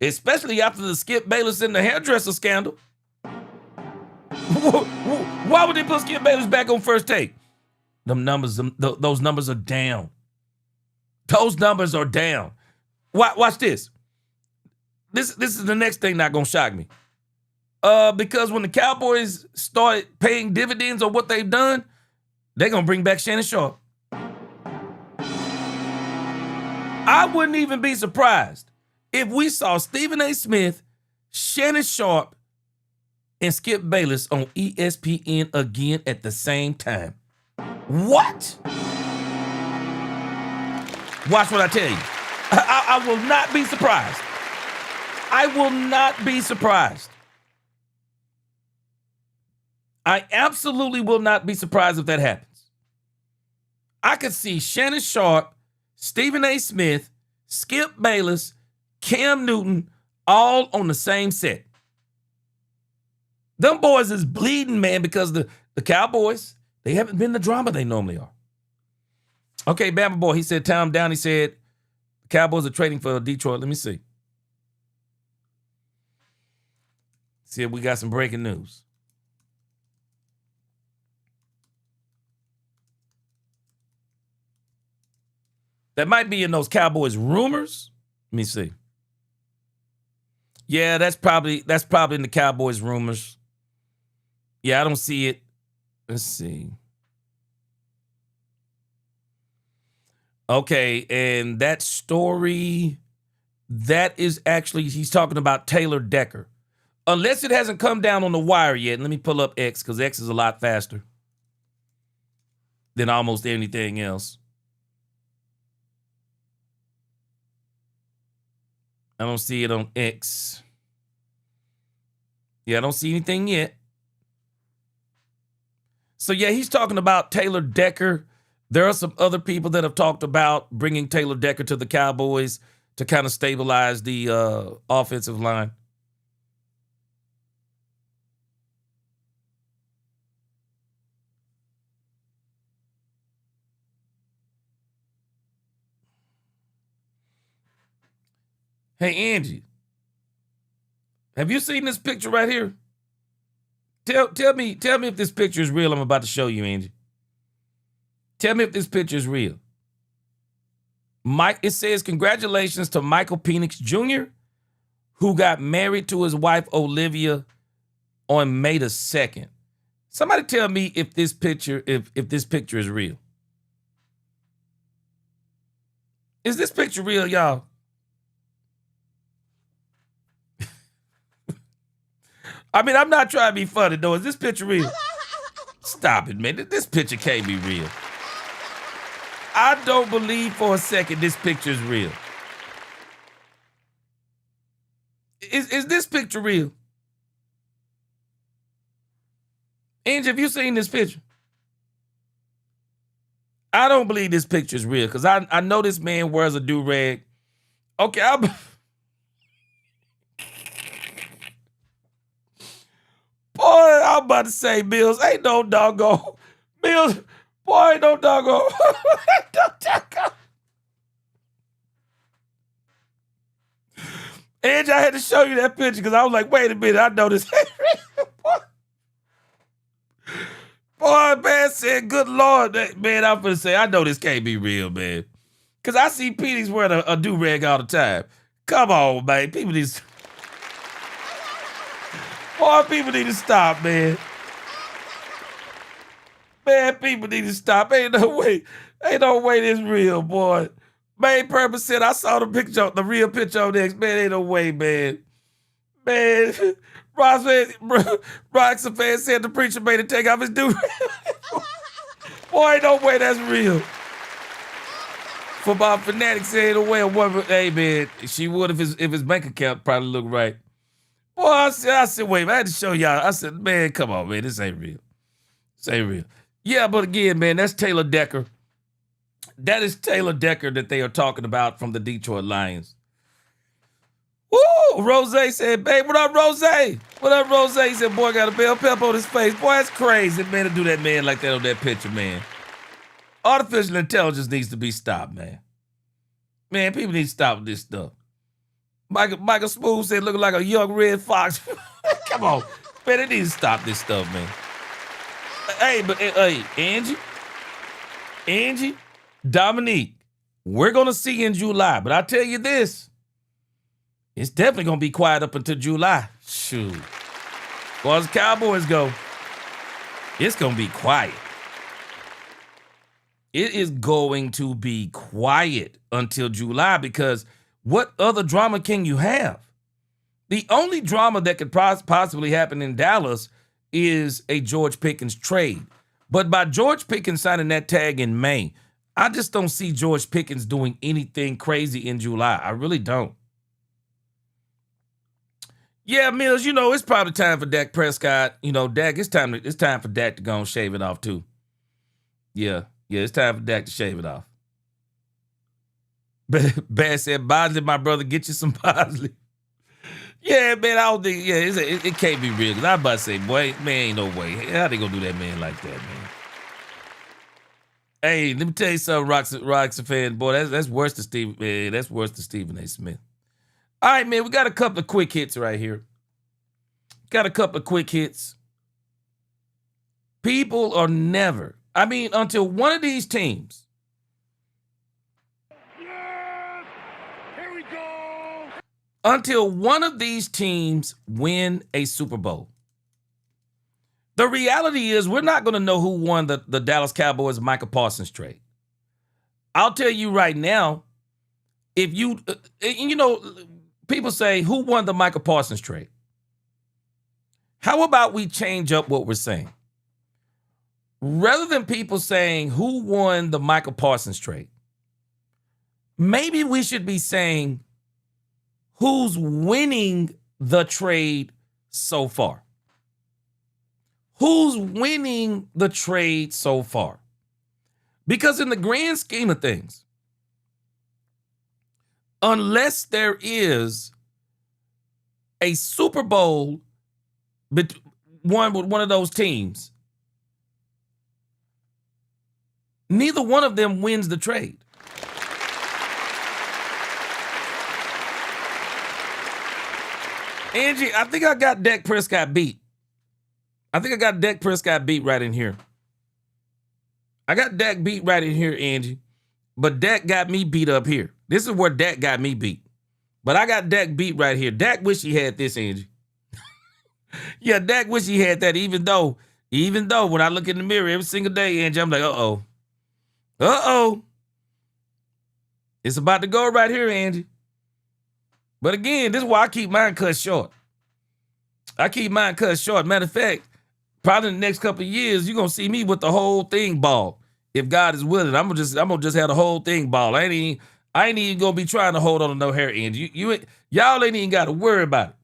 Especially after the Skip Bayless and the hairdresser scandal. Why would they put Skip Bayless back on First Take? Those numbers are down. Those numbers are down. Watch this. This is the next thing not gonna shock me. Because when the Cowboys started paying dividends on what they've done, they're gonna bring back Shannon Sharp. I wouldn't even be surprised if we saw Stephen A. Smith Shannon Sharp and Skip Bayless on ESPN again at the same time. What? Watch what I tell you. I will not be surprised. I will not be surprised. I absolutely will not be surprised if that happens. I could see Shannon Sharp, Stephen A. Smith, Skip Bayless, Cam Newton, all on the same set. Them boys is bleeding, man, because the Cowboys, they haven't been the drama they normally are. Okay, Bama Boy, he said, time down. He said, the Cowboys are trading for Detroit. Let me see. See if we got some breaking news. That might be in those Cowboys rumors. Let me see. Yeah, that's probably in the Cowboys rumors. Yeah, I don't see it. Let's see. Okay, and that story, that is actually, he's talking about Taylor Decker. Unless it hasn't come down on the wire yet. Let me pull up X, because X is a lot faster than almost anything else. I don't see it on X. Yeah, I don't see anything yet. So, yeah, he's talking about Taylor Decker. There are some other people that have talked about bringing Taylor Decker to the Cowboys to kind of stabilize the offensive line. Hey, Angie, have you seen this picture right here? Tell me if this picture is real. I'm about to show you, Angie. Tell me if this picture is real. It says, congratulations to Michael Penix Jr., who got married to his wife, Olivia, on May the 2nd. Somebody tell me if this picture is real. Is this picture real, y'all? I mean, I'm not trying to be funny, though. Is this picture real? Stop it, man. This picture can't be real. I don't believe for a second this picture is real. Is this picture real? Angie, have you seen this picture? I don't believe this picture is real, because I know this man wears a do-rag. Okay, boy, I'm about to say, Mills, ain't no doggone. Mills, boy, ain't no doggone. Ain't no doggone. Angie, I had to show you that picture because I was like, wait a minute, I know this ain't real. Boy, man said, good Lord, man, I'm going to say, I know this can't be real, man. Because I see Petey's wearing a do-rag all the time. Come on, man. People need to stop, man. Man, people need to stop. Ain't no way this real, boy. Main purpose said, I saw the real picture on X. Man, ain't no way, man. Man, Roxanne fan said the preacher made it take off his do. Boy, ain't no way that's real. Football fanatic said, ain't no way a woman, hey, man, she would if his bank account probably looked right. Boy, I said, wait, man, I had to show y'all. I said, man, come on, man, this ain't real. This ain't real. Yeah, but again, man, that's Taylor Decker. That is Taylor Decker that they are talking about from the Detroit Lions. Woo! Rose said, babe, what up, Rose? What up, Rose? He said, boy, got a bell pep on his face. Boy, that's crazy, man, to do that man like that on that picture, man. Artificial intelligence needs to be stopped, man. Man, people need to stop with this stuff. Michael Smooth said, looking like a young red fox. Come on. Man, they need to stop this stuff, man. Hey, Angie, Dominique, we're going to see in July. But I tell you this, it's definitely going to be quiet up until July. Shoot. As far as the Cowboys go, it's going to be quiet. It is going to be quiet until July because what other drama can you have? The only drama that could possibly happen in Dallas is a George Pickens trade. But by George Pickens signing that tag in May, I just don't see George Pickens doing anything crazy in July. I really don't. Yeah, Mills, it's probably time for Dak Prescott. Dak, it's time for Dak to go and shave it off too. Yeah, it's time for Dak to shave it off. Bad said, Bosley, my brother, get you some Bosley. Yeah, man, I don't think, it can't be real. Because I was about to say, boy, man, ain't no way. How they gonna do that man like that, man? Hey, let me tell you something, Roxy fan. Boy, that's worse than Steve. Man, that's worse than Stephen A. Smith. All right, man, we got a couple of quick hits right here. People are never, until one of these teams. Yes! Here we go! Until one of these teams win a Super Bowl. The reality is we're not going to know who won the Dallas Cowboys Michael Parsons trade. I'll tell you right now, if you, people say, who won the Michael Parsons trade? How about we change up what we're saying? Rather than people saying who won the Michael Parsons trade, maybe we should be saying who's winning the trade so far. Who's winning the trade so far? Because in the grand scheme of things, unless there is a Super Bowl won with one of those teams, neither one of them wins the trade. Angie, I think I got Dak Prescott beat. Right in here. I got Dak beat right in here, Angie. But Dak got me beat up here. This is where Dak got me beat. But I got Dak beat right here. Dak wish he had this, Angie. Yeah, Dak wish he had that, even though when I look in the mirror every single day, Angie, I'm like, uh-oh. It's about to go right here, Angie. But again, this is why I keep mine cut short. Matter of fact, probably in the next couple of years, you're going to see me with the whole thing bald. If God is willing, I'm gonna just have the whole thing bald. I ain't even going to be trying to hold on to no hair, Angie. Y'all ain't even got to worry about it.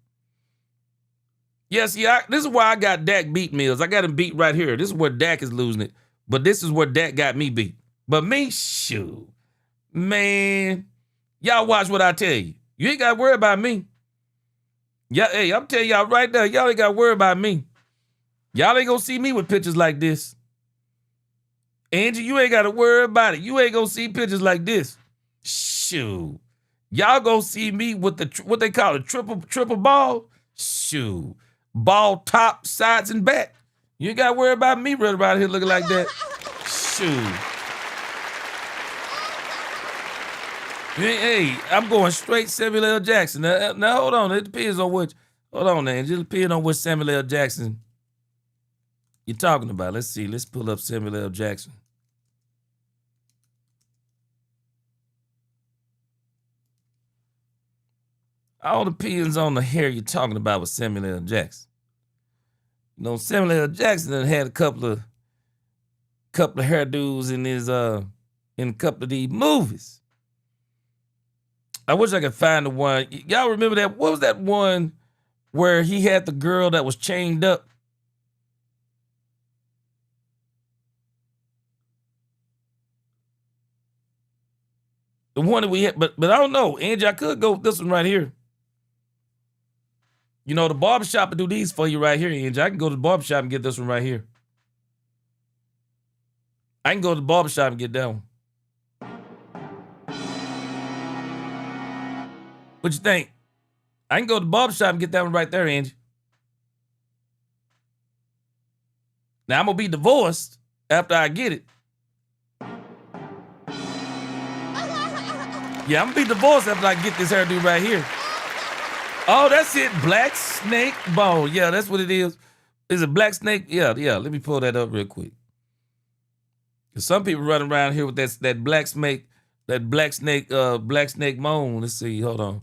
Yes, this is why I got Dak beat, Mills. I got him beat right here. This is where Dak is losing it. But this is where Dak got me beat. But me, shoot. Man, y'all watch what I tell you. You ain't got to worry about me. Yeah, hey, I'm telling y'all right now, y'all ain't got to worry about me. Y'all ain't going to see me with pictures like this. Angie, you ain't got to worry about it. You ain't going to see pictures like this. Shoot. Y'all going to see me with what they call a triple ball. Shoot. Ball top, sides, and back. You ain't got to worry about me running around here looking like that. Shoot. Hey, I'm going straight Samuel L. Jackson. Now hold on. It depends on which. Hold on, man. It just depends on which Samuel L. Jackson you're talking about. Let's see. Let's pull up Samuel L. Jackson. All depends on the hair you're talking about with Samuel L. Jackson. Samuel L. Jackson done had a couple of hairdos in a couple of these movies. I wish I could find the one. Y'all remember that? What was that one where he had the girl that was chained up? The one that we had, but I don't know. Angie, I could go with this one right here. The barbershop will do these for you right here, Angie. I can go to the barbershop and get this one right here. I can go to the barbershop and get that one. What you think? I can go to the barbershop and get that one right there, Angie. Now, I'm going to be divorced after I get it. Yeah, I'm going to be divorced after I get this hairdo right here. Oh, that's it. Black snake bone. Yeah, that's what it is. Is it black snake? Yeah. Let me pull that up real quick. Some people running around here with that black snake moan. Let's see. Hold on.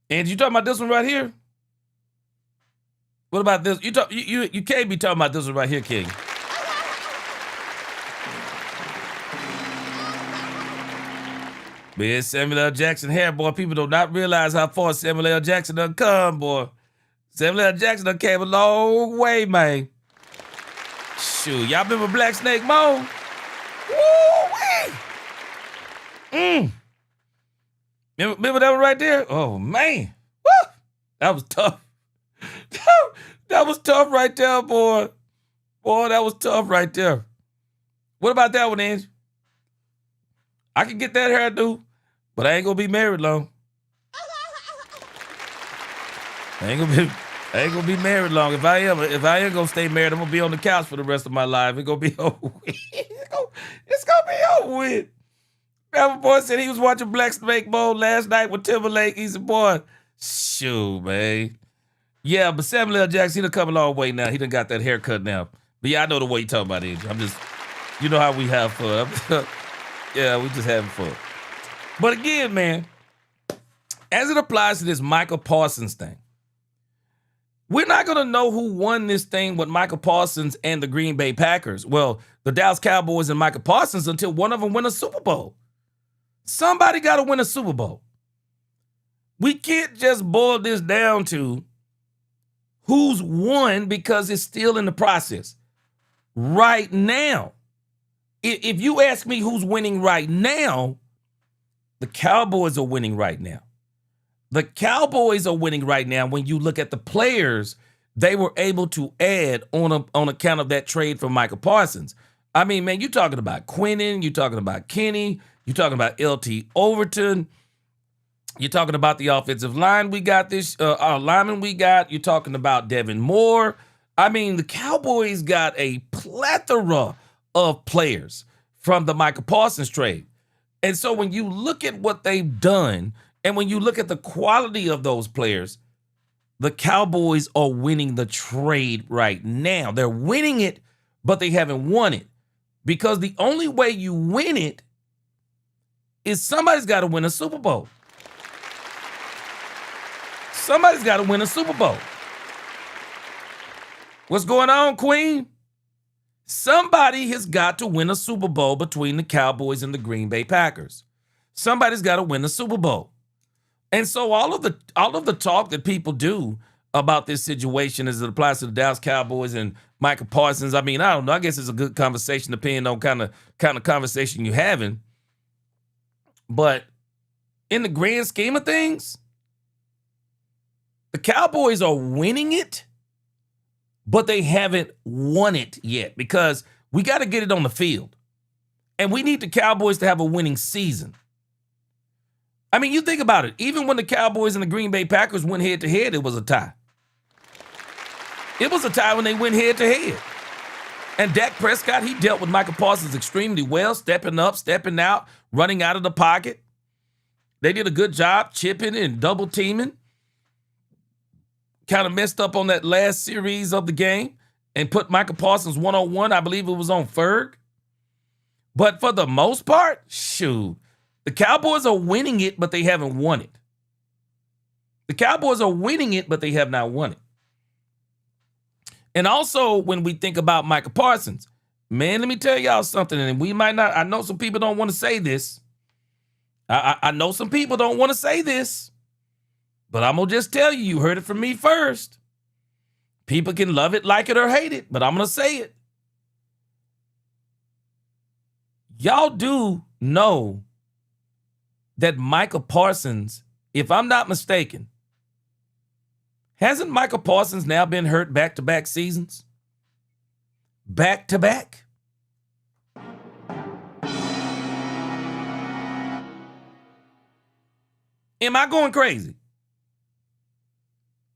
And you talking about this one right here? What about this? You can't be talking about this one right here, King. Man, Samuel L. Jackson hair, boy. People do not realize how far Samuel L. Jackson done come, boy. Samuel L. Jackson done came a long way, man. Shoot, y'all remember Black Snake Moan? Woo-wee! Remember that one right there? Oh, man. Woo! That was tough. That was tough right there, boy. Boy, that was tough right there. What about that one, Angie? I can get that hairdo, but I ain't gonna be married long. I ain't gonna be married long. If I am gonna stay married, I'm gonna be on the couch for the rest of my life. It's gonna be over with. It's gonna be over with. That boy said he was watching Black Snake Moan last night with Timberlake. He said, boy, shoot, man. Yeah, but Samuel L. Jackson, he done come a long way now. He done got that haircut now. But yeah, I know the way you talking about it. I'm just, you know how we have fun. Yeah, we just having fun. But again, man, as it applies to this Michael Parsons thing, we're not going to know who won this thing with Michael Parsons and the Green Bay Packers. Well, the Dallas Cowboys and Michael Parsons until one of them win a Super Bowl. Somebody got to win a Super Bowl. We can't just boil this down to who's won because it's still in the process. Right now, if you ask me who's winning right now, the Cowboys are winning right now. The Cowboys are winning right now when you look at the players they were able to add on account of that trade for Michael Parsons. I mean, man, you're talking about Quinnen, you're talking about Kenny, you're talking about LT Overton, you're talking about the offensive line we got our lineman we got, you're talking about Devin Moore. I mean, the Cowboys got a plethora of players from the Michael Parsons trade. And so when you look at what they've done, and when you look at the quality of those players, the Cowboys are winning the trade right now. They're winning it, but they haven't won it. Because the only way you win it is somebody's got to win a Super Bowl. Somebody's got to win a Super Bowl. What's going on, Queen? Somebody has got to win a Super Bowl between the Cowboys and the Green Bay Packers. Somebody's got to win the Super Bowl. And so all of the talk that people do about this situation as it applies to the Dallas Cowboys and Michael Parsons, I mean, I don't know. I guess it's a good conversation depending on kind of conversation you're having. But in the grand scheme of things, the Cowboys are winning it, but they haven't won it yet because we got to get it on the field. And we need the Cowboys to have a winning season. I mean, you think about it. Even when the Cowboys and the Green Bay Packers went head-to-head, it was a tie. It was a tie when they went head-to-head. And Dak Prescott, he dealt with Michael Parsons extremely well, stepping up, stepping out, running out of the pocket. They did a good job chipping and double-teaming. Kind of messed up on that last series of the game and put Michael Parsons one-on-one. I believe it was on Ferg. But for the most part, shoot, the Cowboys are winning it, but they haven't won it. The Cowboys are winning it, but they have not won it. And also, when we think about Michael Parsons, man, let me tell y'all something, and we might not, I know some people don't want to say this. I know some people don't want to say this, but I'm going to just tell you, you heard it from me first. People can love it, like it, or hate it, but I'm going to say it. Y'all do know that Michael Parsons, if I'm not mistaken, hasn't Michael Parsons now been hurt back-to-back seasons? Back-to-back? Am I going crazy?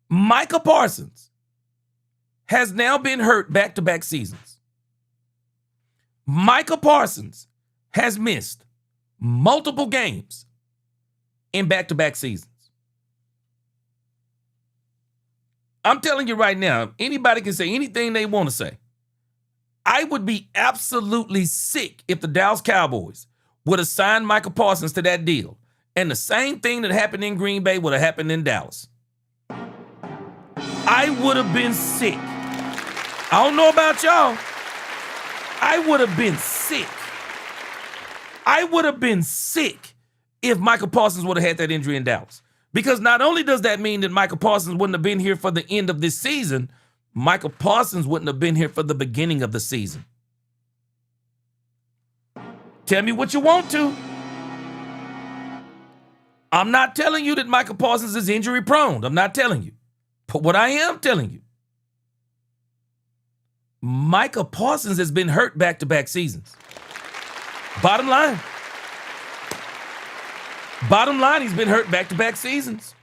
Michael Parsons has now been hurt back-to-back seasons. Michael Parsons has missed multiple games in back-to-back seasons. I'm telling you right now, anybody can say anything they want to say. I would be absolutely sick if the Dallas Cowboys would have signed Michael Parsons to that deal and the same thing that happened in Green Bay would have happened in Dallas, I would have been sick. I don't know about y'all. I would have been sick. I would have been sick if Michael Parsons would have had that injury in Dallas. Because not only does that mean that Michael Parsons wouldn't have been here for the end of this season, Michael Parsons wouldn't have been here for the beginning of the season. Tell me what you want to. I'm not telling you that Michael Parsons is injury prone. I'm not telling you. But what I am telling you, Michael Parsons has been hurt back-to-back seasons. Bottom line. Bottom line, he's been hurt back-to-back seasons.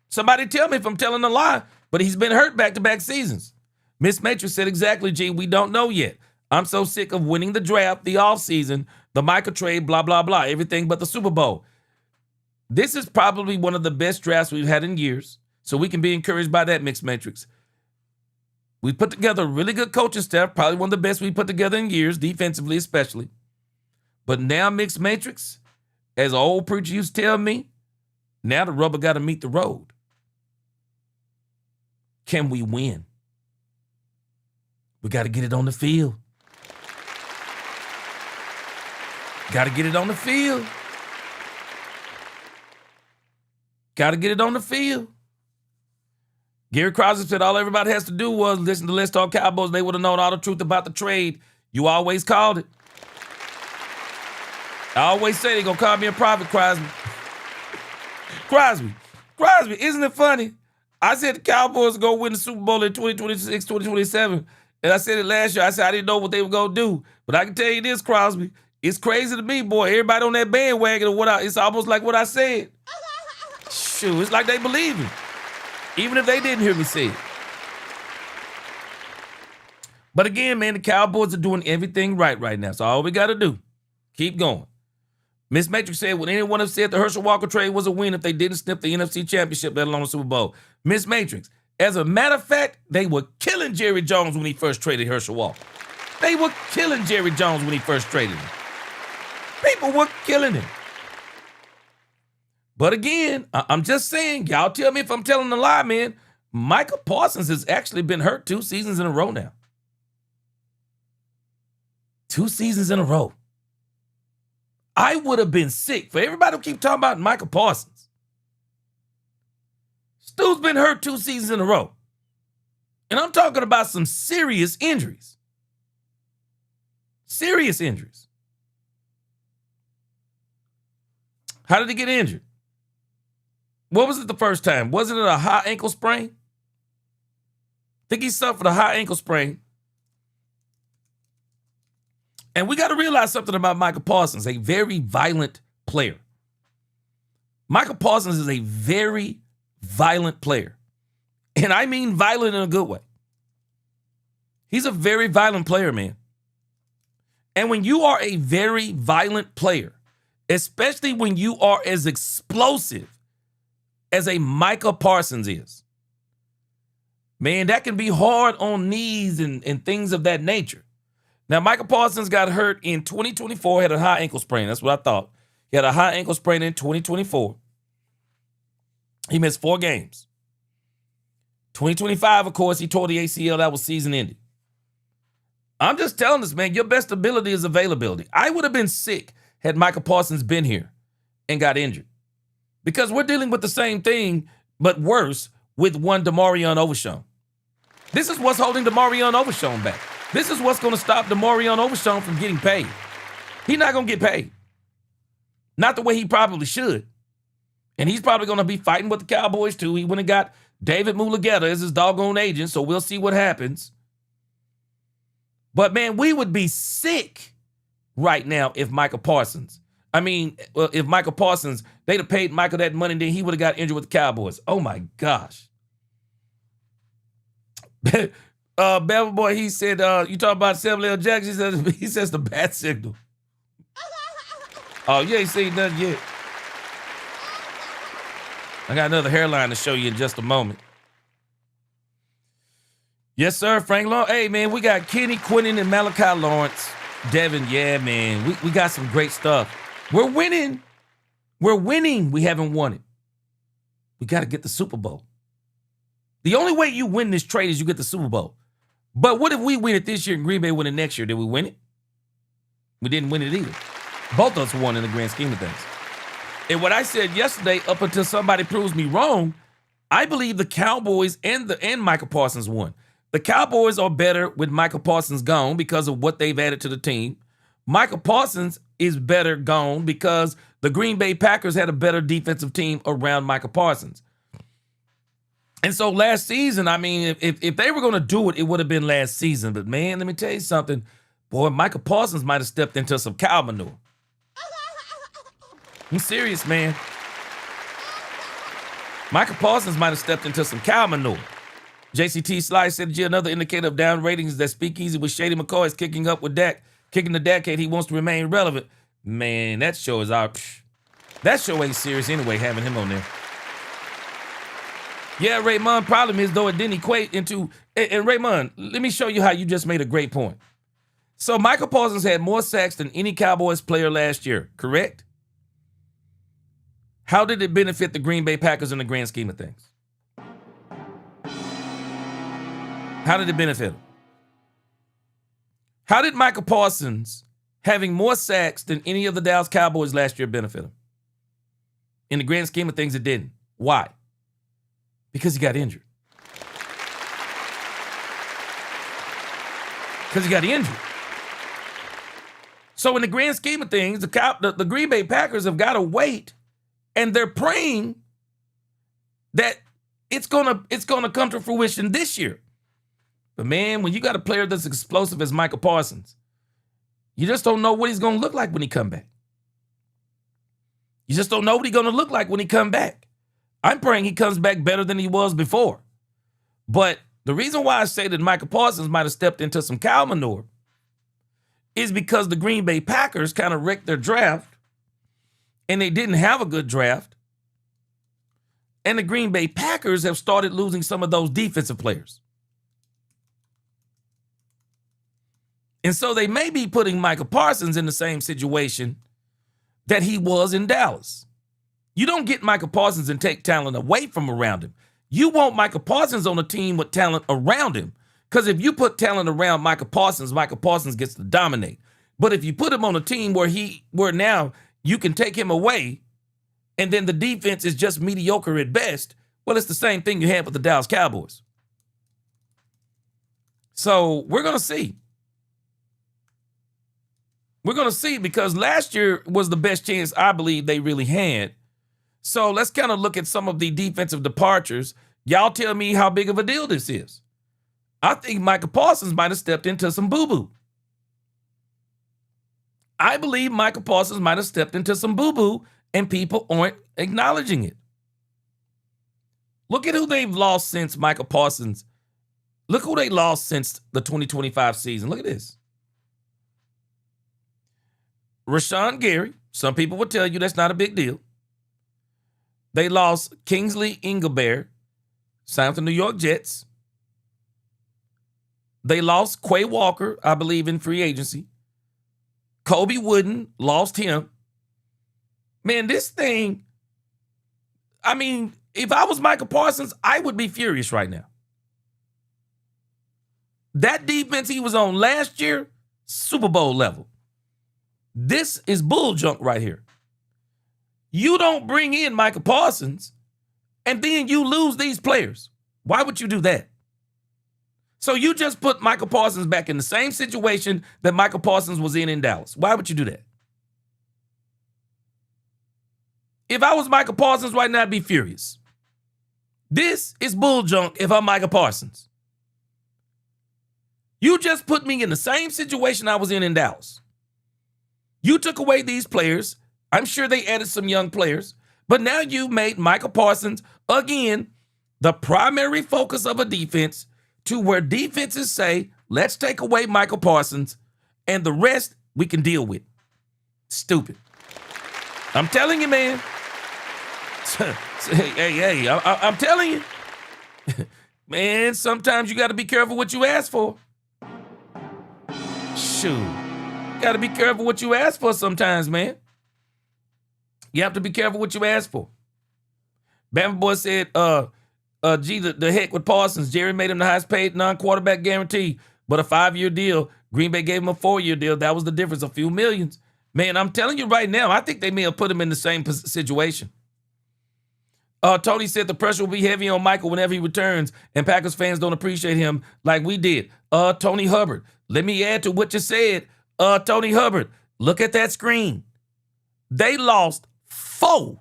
Somebody tell me if I'm telling a lie, but he's been hurt back-to-back seasons. Miss Matrix said exactly, G, we don't know yet. I'm so sick of winning the draft, the offseason, the Michael trade, blah, blah, blah, everything but the Super Bowl. This is probably one of the best drafts we've had in years, so we can be encouraged by that, Mixed Matrix. We put together a really good coaching staff, probably one of the best we put together in years, defensively especially. But now, Mixed Matrix, as an old preacher used to tell me, now the rubber got to meet the road. Can we win? We got to get it on the field. Got to get it on the field. Got to get it on the field. Gary Crosby said all everybody has to do was listen to Let's Talk Cowboys. They would have known all the truth about the trade. You always called it. I always say they're going to call me a prophet, Crosby. Crosby, isn't it funny? I said the Cowboys are going to win the Super Bowl in 2026, 2027. And I said it last year. I said I didn't know what they were going to do. But I can tell you this, Crosby. It's crazy to me, boy. Everybody on that bandwagon, it's almost like what I said. Shoot, it's like they believe me. Even if they didn't hear me say it. But again, man, the Cowboys are doing everything right now. So all we got to do, keep going. Miss Matrix said, would anyone have said the Herschel Walker trade was a win if they didn't snip the NFC Championship, let alone the Super Bowl? Miss Matrix, as a matter of fact, they were killing Jerry Jones when he first traded Herschel Walker. They were killing Jerry Jones when he first traded him. People were killing him. But again, I'm just saying, y'all tell me if I'm telling a lie, man. Michael Parsons has actually been hurt 2 seasons in a row now. 2 seasons in a row. I would have been sick. For everybody who keep talking about Michael Parsons. Stu's been hurt 2 seasons in a row. And I'm talking about some serious injuries. Serious injuries. How did he get injured? What was it the first time? Wasn't it a high ankle sprain? I think he suffered a high ankle sprain. And we got to realize something about Michael Parsons, a very violent player. Michael Parsons is a very violent player. And I mean violent in a good way. He's a very violent player, man. And when you are a very violent player, especially when you are as explosive as a Michael Parsons is, man, that can be hard on knees and things of that nature. Now, Michael Parsons got hurt in 2024, had a high ankle sprain. That's what I thought. He had a high ankle sprain in 2024. He missed 4 games. 2025, of course, he tore the ACL. That was season ending. I'm just telling this, man, your best ability is availability. I would have been sick had Michael Parsons been here and got injured. Because we're dealing with the same thing, but worse, with one DeMarion Overshown. This is what's holding DeMarion Overshown back. This is what's going to stop DeMarion Overshown from getting paid. He's not going to get paid. Not the way he probably should. And he's probably going to be fighting with the Cowboys too. He went and got David Mulugeta as his doggone agent, so we'll see what happens. But, man, we would be sick right now if Michael Parsons, if Michael Parsons, they'd have paid Michael that money, then he would have got injured with the Cowboys. Oh, my gosh. Bevel Boy, he said, you talk about Samuel L. Jackson, he says the bat signal. Oh, you ain't seen nothing yet. I got another hairline to show you in just a moment. Yes, sir, Frank Lawrence. Hey, man, we got Kenny Quinnen and Malachi Lawrence. Devin, yeah, man, we got some great stuff. We're winning. We're winning. We haven't won it. We got to get the Super Bowl. The only way you win this trade is you get the Super Bowl. But what if we win it this year and Green Bay win it next year? Did we win it? We didn't win it either. Both of us won in the grand scheme of things. And what I said yesterday, up until somebody proves me wrong, I believe the Cowboys and Michael Parsons won. The Cowboys are better with Michael Parsons gone because of what they've added to the team. Michael Parsons is better gone because the Green Bay Packers had a better defensive team around Michael Parsons. And so last season, I mean, if they were going to do it, it would have been last season. But, man, let me tell you something. Boy, Michael Parsons might have stepped into some cow manure. I'm serious, man. Michael Parsons might have stepped into some cow manure. JCT Slice said, another indicator of down ratings is that Speakeasy with Shady McCoy is kicking up with Dak, kicking the decade. He wants to remain relevant. Man, that show is out. That show ain't serious anyway, having him on there. Yeah, Raymond, problem is, though, it didn't equate into... And Raymond, let me show you how you just made a great point. So Michael Parsons had more sacks than any Cowboys player last year, correct? How did it benefit the Green Bay Packers in the grand scheme of things? How did it benefit them? How did Michael Parsons having more sacks than any of the Dallas Cowboys last year benefit him? In the grand scheme of things, it didn't. Why? Because he got injured. Because he got injured. So in the grand scheme of things, the Green Bay Packers have got to wait, and they're praying that it's gonna come to fruition this year. But man, when you got a player that's explosive as Michael Parsons, you just don't know what he's gonna look like when he come back. You just don't know what he's gonna look like when he come back. I'm praying he comes back better than he was before. But the reason why I say that Michael Parsons might have stepped into some cow manure is because the Green Bay Packers kind of wrecked their draft, and they didn't have a good draft. And the Green Bay Packers have started losing some of those defensive players. And so they may be putting Michael Parsons in the same situation that he was in Dallas. You don't get Michael Parsons and take talent away from around him. You want Michael Parsons on a team with talent around him. Because if you put talent around Michael Parsons gets to dominate. But if you put him on a team where now you can take him away, and then the defense is just mediocre at best, well, it's the same thing you had with the Dallas Cowboys. So we're going to see. We're going to see, because last year was the best chance I believe they really had. So let's kind of look at some of the defensive departures. Y'all tell me how big of a deal this is. I think Michael Parsons might have stepped into some boo-boo. I believe Michael Parsons might have stepped into some boo-boo, and people aren't acknowledging it. Look at who they've lost since Michael Parsons. Look who they lost since the 2025 season. Look at this. Rashawn Gary. Some people would tell you that's not a big deal. They lost Kingsley Engelbert, signed to the New York Jets. They lost Quay Walker, I believe, in free agency. Kobe Wooden, lost him. Man, this thing, I mean, if I was Michael Parsons, I would be furious right now. That defense he was on last year, Super Bowl level. This is bull junk right here. You don't bring in Michael Parsons, and then you lose these players. Why would you do that? So you just put Michael Parsons back in the same situation that Michael Parsons was in Dallas. Why would you do that? If I was Michael Parsons right now, I'd be furious. This is bull junk if I'm Michael Parsons. You just put me in the same situation I was in Dallas. You took away these players. I'm sure they added some young players, but now you made Michael Parsons, again, the primary focus of a defense, to where defenses say, let's take away Michael Parsons, and the rest we can deal with. Stupid. I'm telling you, man. Hey, I'm telling you. Man, sometimes you got to be careful what you ask for. Shoot. Got to be careful what you ask for sometimes, man. You have to be careful what you ask for. Bama Boy said, gee, the heck with Parsons. Jerry made him the highest paid non-quarterback guarantee, but a 5-year deal. Green Bay gave him a 4-year deal. That was the difference, a few millions. Man, I'm telling you right now, I think they may have put him in the same situation. Tony said the pressure will be heavy on Michael whenever he returns, and Packers fans don't appreciate him like we did. Tony Hubbard, let me add to what you said. Tony Hubbard, look at that screen. They lost four.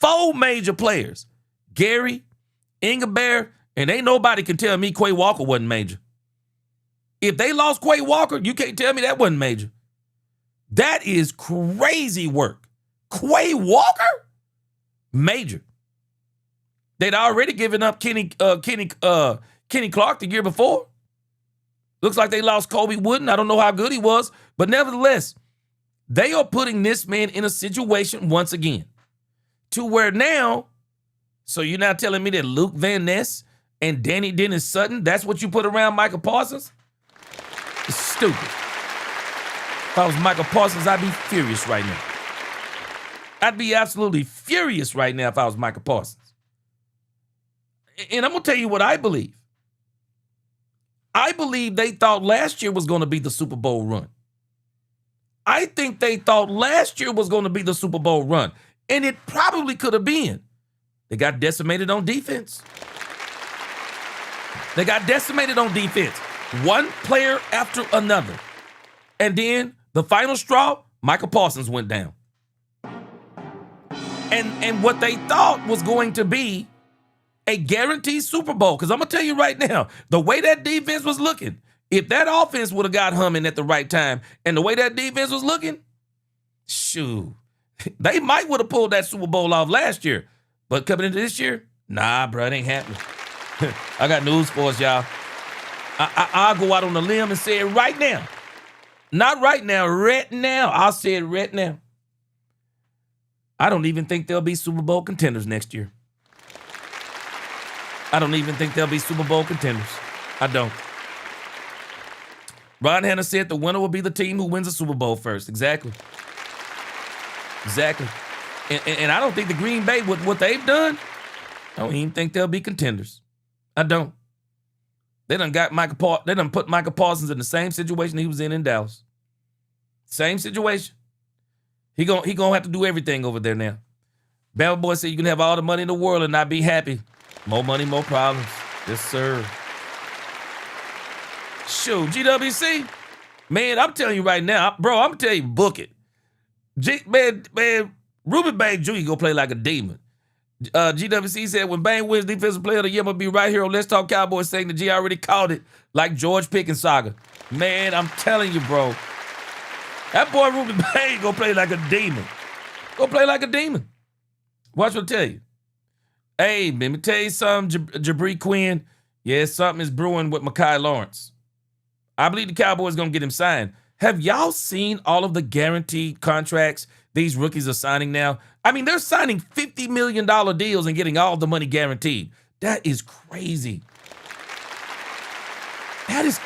Four major players. Gary, Ingeberg, and ain't nobody can tell me Quay Walker wasn't major. If they lost Quay Walker, you can't tell me that wasn't major. That is crazy work. Quay Walker? Major. They'd already given up Kenny Clark the year before. Looks like they lost Kobe Wooden. I don't know how good he was, but nevertheless, they are putting this man in a situation once again to where now, so you're now telling me that Luke Van Ness and Danny Dennis Sutton, that's what you put around Michael Parsons? It's stupid. If I was Michael Parsons, I'd be furious right now. I'd be absolutely furious right now if I was Michael Parsons. And I'm going to tell you what I believe. I believe they thought last year was going to be the Super Bowl run. I think they thought last year was going to be the Super Bowl run. And it probably could have been. They got decimated on defense. One player after another. And then the final straw, Michael Parsons went down. And what they thought was going to be a guaranteed Super Bowl. Because I'm going to tell you right now, the way that defense was looking, if that offense would have got humming at the right time, and the way that defense was looking, shoot, they might would have pulled that Super Bowl off last year. But coming into this year, nah, bro, it ain't happening. I got news for us, y'all. I'll go out on a limb and say it right now. Not right now, right now. I'll say it right now. I don't even think they'll be Super Bowl contenders next year. I don't. Ron Hanna said the winner will be the team who wins the Super Bowl first. Exactly. And I don't think the Green Bay, with what they've done, I don't even think they'll be contenders. I don't. They done put Michael Parsons in the same situation he was in Dallas. Same situation. He gonna have to do everything over there now. Bama Boy said you can have all the money in the world and not be happy. More money, more problems. Yes, sir. Shoot, GWC. Man, I'm telling you right now, bro, I'm telling you, book it. Man, Ruben Bang Jr. gonna play like a demon. GWC said when Bang wins Defensive Player of the Year, I'm gonna be right here on Let's Talk Cowboys saying the G already called it like George Pickens saga. Man, I'm telling you, bro. That boy Ruben Bang gonna play like a demon. Watch what I tell you. Hey, let me tell you something, Jabri Quinn. Yeah, something is brewing with Mekhi Lawrence. I believe the Cowboys gonna get him signed. Have y'all seen all of the guaranteed contracts these rookies are signing now? I mean, they're signing $50 million deals and getting all the money guaranteed. That is crazy. 70s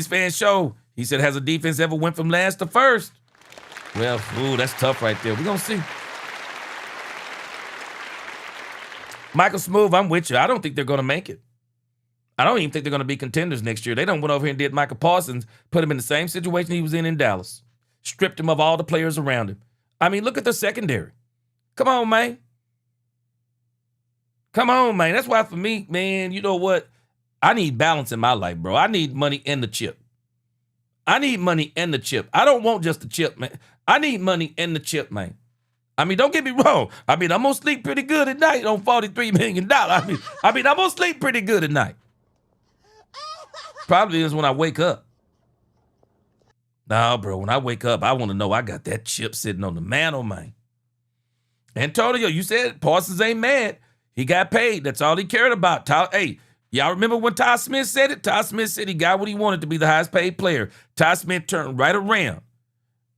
Fan Show, he said, has a defense ever went from last to first? Well, that's tough right there. We're going to see. Michael Smooth, I'm with you. I don't think they're going to make it. I don't even think they're going to be contenders next year. They done went over here and did Michael Parsons, put him in the same situation he was in Dallas. Stripped him of all the players around him. I mean, look at the secondary. Come on, man. That's why for me, man, you know what? I need balance in my life, bro. I need money and the chip. I don't want just the chip, man. I need money and the chip, man. I mean, don't get me wrong. I mean, I'm going to sleep pretty good at night on $43 million. I mean, I'm going to sleep pretty good at night. Probably is when I wake up. No, bro, when I wake up, I want to know I got that chip sitting on the mantle, man. Antonio, you said Parsons ain't mad. He got paid. That's all he cared about. Hey, y'all remember when Ty Smith said it? Ty Smith said he got what he wanted to be the highest paid player. Ty Smith turned right around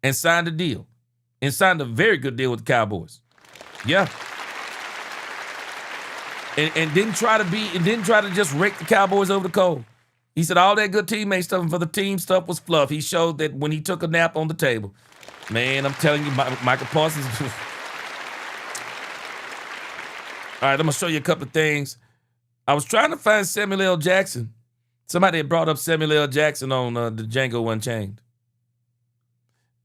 and signed a deal. And signed a very good deal with the Cowboys. Yeah. And didn't try to just rake the Cowboys over the coals. He said all that good teammate stuff and for the team stuff was fluff. He showed that when he took a nap on the table. Man, I'm telling you, Michael Parsons. All right, I'm going to show you a couple of things. I was trying to find Samuel L. Jackson. Somebody had brought up Samuel L. Jackson on the Django Unchained.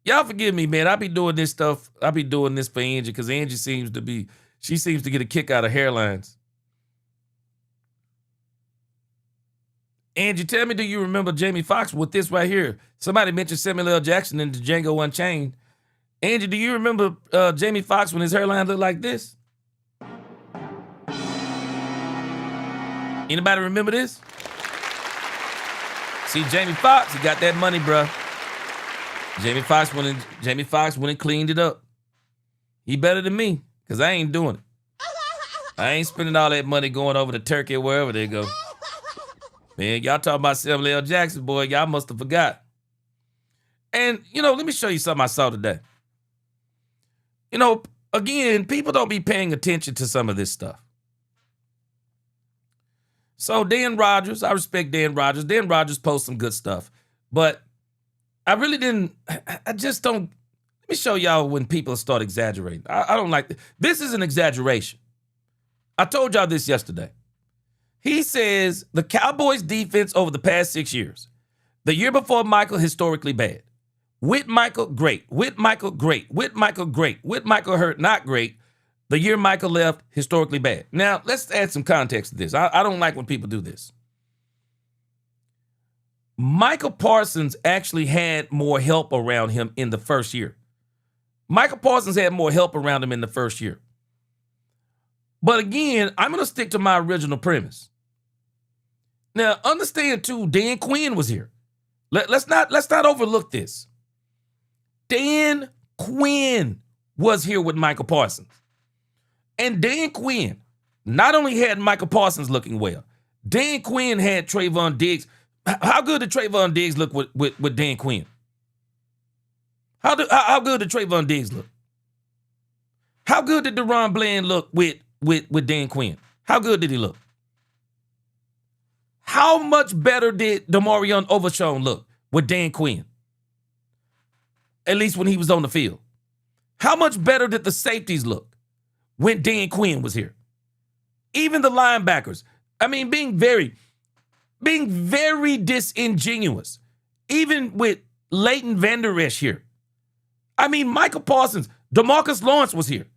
Y'all forgive me, man. I be doing this stuff. I be doing this for Angie because Angie seems to get a kick out of hairlines. Angie, tell me, do you remember Jamie Foxx with this right here? Somebody mentioned Samuel L. Jackson in the Django Unchained. Angie, do you remember Jamie Foxx when his hairline looked like this? Anybody remember this? See, Jamie Foxx, he got that money, bruh. Jamie Foxx went and cleaned it up. He better than me, because I ain't doing it. I ain't spending all that money going over to Turkey or wherever they go. Man, y'all talking about Samuel L. Jackson, boy, y'all must have forgot. And, let me show you something I saw today. Again, people don't be paying attention to some of this stuff. So Dan Rogers, I respect Dan Rogers. Dan Rogers posts some good stuff. But I just don't. Let me show y'all when people start exaggerating. I don't like this. This is an exaggeration. I told y'all this yesterday. He says the Cowboys defense over the past 6 years. The year before Michael, historically bad. With Michael, great. With Michael, great. With Michael, great. With Michael hurt, not great. The year Michael left, historically bad. Now, let's add some context to this. I don't like when people do this. Michael Parsons actually had more help around him in the first year. Michael Parsons had more help around him in the first year. But again, I'm going to stick to my original premise. Now, understand too, Dan Quinn was here. Let's not overlook this. Dan Quinn was here with Michael Parsons. And Dan Quinn not only had Michael Parsons looking well, Dan Quinn had Trayvon Diggs. How good did Trayvon Diggs look with Dan Quinn? How good did Trayvon Diggs look? How good did DeRon Bland look with Dan Quinn? How good did he look? How much better did Demarion Overshown look with Dan Quinn? At least when he was on the field. How much better did the safeties look when Dan Quinn was here? Even the linebackers. I mean, being very disingenuous. Even with Leighton Vander Esch here. I mean, Michael Parsons, DeMarcus Lawrence was here.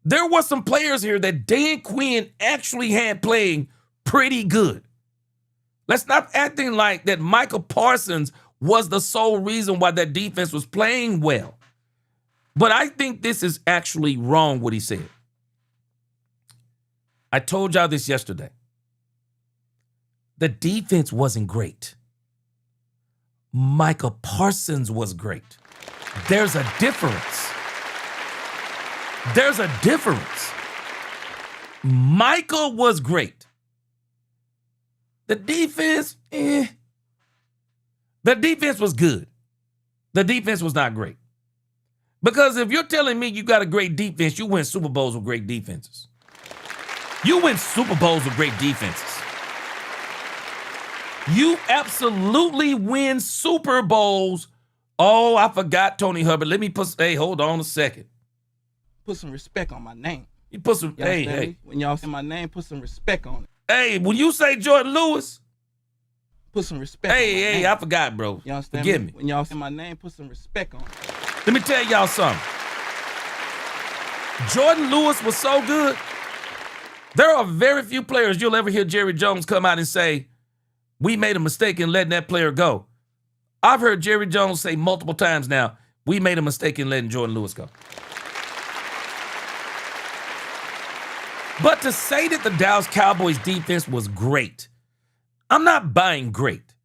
There were some players here that Dan Quinn actually had playing pretty good. Let's not acting like that Michael Parsons was the sole reason why that defense was playing well. But I think this is actually wrong what he said. I told y'all this yesterday. The defense wasn't great. Michael Parsons was great. There's a difference. There's a difference. Michael was great. The defense, The defense was good. The defense was not great. Because if you're telling me you got a great defense, you win Super Bowls with great defenses. You win Super Bowls with great defenses. You absolutely win Super Bowls. Oh, I forgot Tony Hubbard. Let me hold on a second. Put some respect on my name. You put some, hey. When y'all say my name, put some respect on it. Hey, when you say Jordan Lewis, put some respect on my name. I forgot, bro. You understand Forgive me. When y'all say my name, put some respect on it. Let me tell y'all something. Jordan Lewis was so good. There are very few players you'll ever hear Jerry Jones come out and say, we made a mistake in letting that player go. I've heard Jerry Jones say multiple times now, we made a mistake in letting Jordan Lewis go. But to say that the Dallas Cowboys defense was great, I'm not buying great.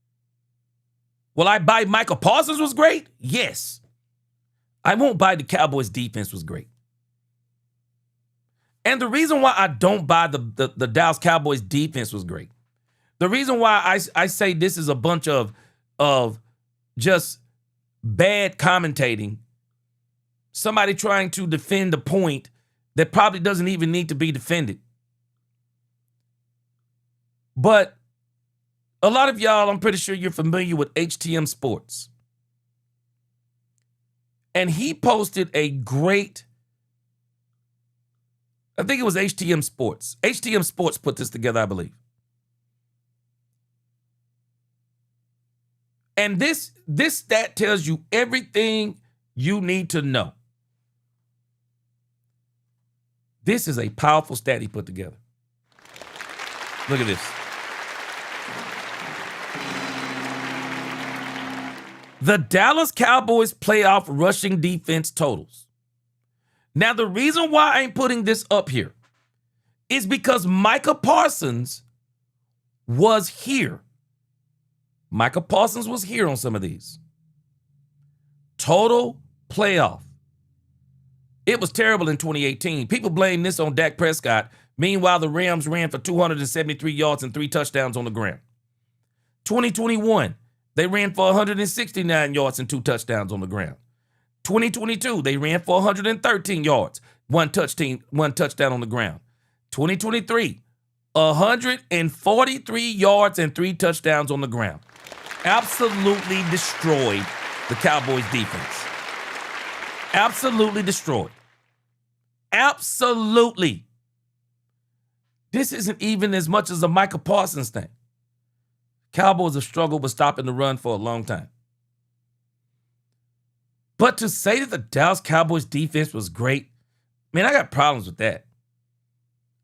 Will I buy Michael Parsons was great? Yes. I won't buy the Cowboys defense was great. And the reason why I don't buy the Dallas Cowboys defense was great, the reason why I say this is a bunch of just bad commentating, somebody trying to defend a point that probably doesn't even need to be defended. But A lot of y'all, I'm pretty sure you're familiar with HTM Sports. And he posted a great, I think it was HTM Sports. HTM Sports put this together, I believe. And this stat tells you everything you need to know. This is a powerful stat he put together. Look at this. The Dallas Cowboys playoff rushing defense totals. Now, the reason why I ain't putting this up here is because Micah Parsons was here. Micah Parsons was here on some of these. Total playoff. It was terrible in 2018. People blame this on Dak Prescott. Meanwhile, the Rams ran for 273 yards and 3 touchdowns on the ground. 2021, they ran for 169 yards and 2 touchdowns on the ground. 2022, they ran for 113 yards, 1 touchdown on the ground. 2023, 143 yards and 3 touchdowns on the ground. Absolutely destroyed the Cowboys defense. Absolutely destroyed. Absolutely. This isn't even as much as a Micah Parsons thing. Cowboys have struggled with stopping the run for a long time. But to say that the Dallas Cowboys defense was great, man, I got problems with that.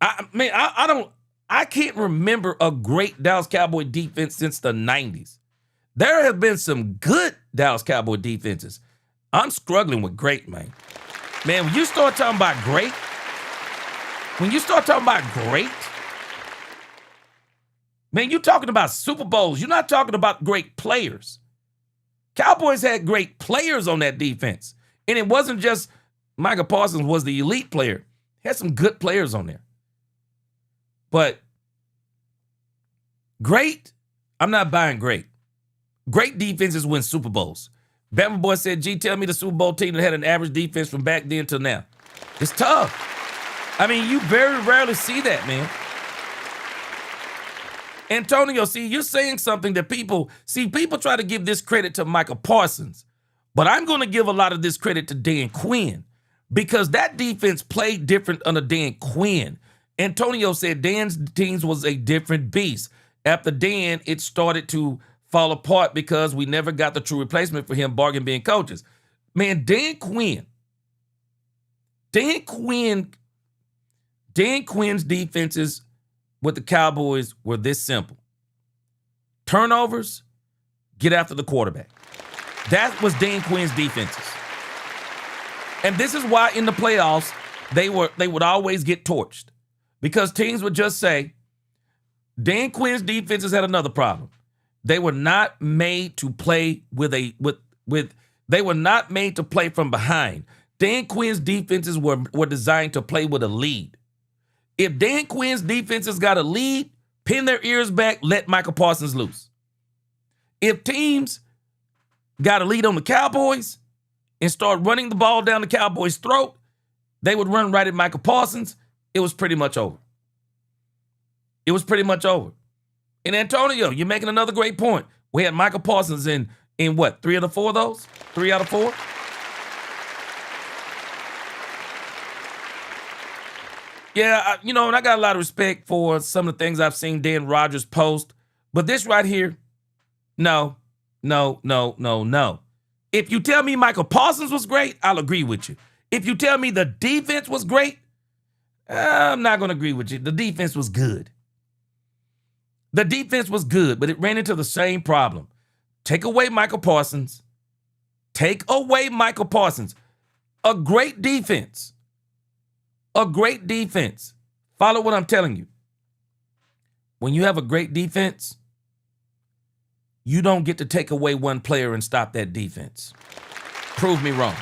I can't remember a great Dallas Cowboy defense since the 90s. There have been some good Dallas Cowboy defenses. I'm struggling with great, man. Man, when you start talking about great, man, you're talking about Super Bowls. You're not talking about great players. Cowboys had great players on that defense. And it wasn't just Micah Parsons was the elite player. He had some good players on there. But great, I'm not buying great. Great defenses win Super Bowls. Bama Boy said, G, tell me the Super Bowl team that had an average defense from back then till now. It's tough. I mean, you very rarely see that, man. Antonio, see, you're saying something that people try to give this credit to Micah Parsons, but I'm going to give a lot of this credit to Dan Quinn because that defense played different under Dan Quinn. Antonio said Dan's teams was a different beast. After Dan, it started to fall apart because we never got the true replacement for him, bargain being coaches. Man, Dan Quinn's defenses with the Cowboys were this simple. Turnovers, get after the quarterback. That was Dan Quinn's defenses. And this is why in the playoffs, they would always get torched. Because teams would just say, Dan Quinn's defenses had another problem. They were not made to play they were not made to play from behind. Dan Quinn's defenses were designed to play with a lead. If Dan Quinn's defenses got a lead, pin their ears back, let Micah Parsons loose. If teams got a lead on the Cowboys and start running the ball down the Cowboys' throat, they would run right at Micah Parsons. It was pretty much over. It was pretty much over. And Antonio, you're making another great point. We had Micah Parsons in what, 3 out of 4 of those? 3 out of 4? Yeah, and I got a lot of respect for some of the things I've seen Dan Rodgers post. But this right here, no. If you tell me Micah Parsons was great, I'll agree with you. If you tell me the defense was great, I'm not going to agree with you. The defense was good. The defense was good, but it ran into the same problem. Take away Micah Parsons. A great defense. Follow what I'm telling you. When you have a great defense, you don't get to take away one player and stop that defense. Prove me wrong.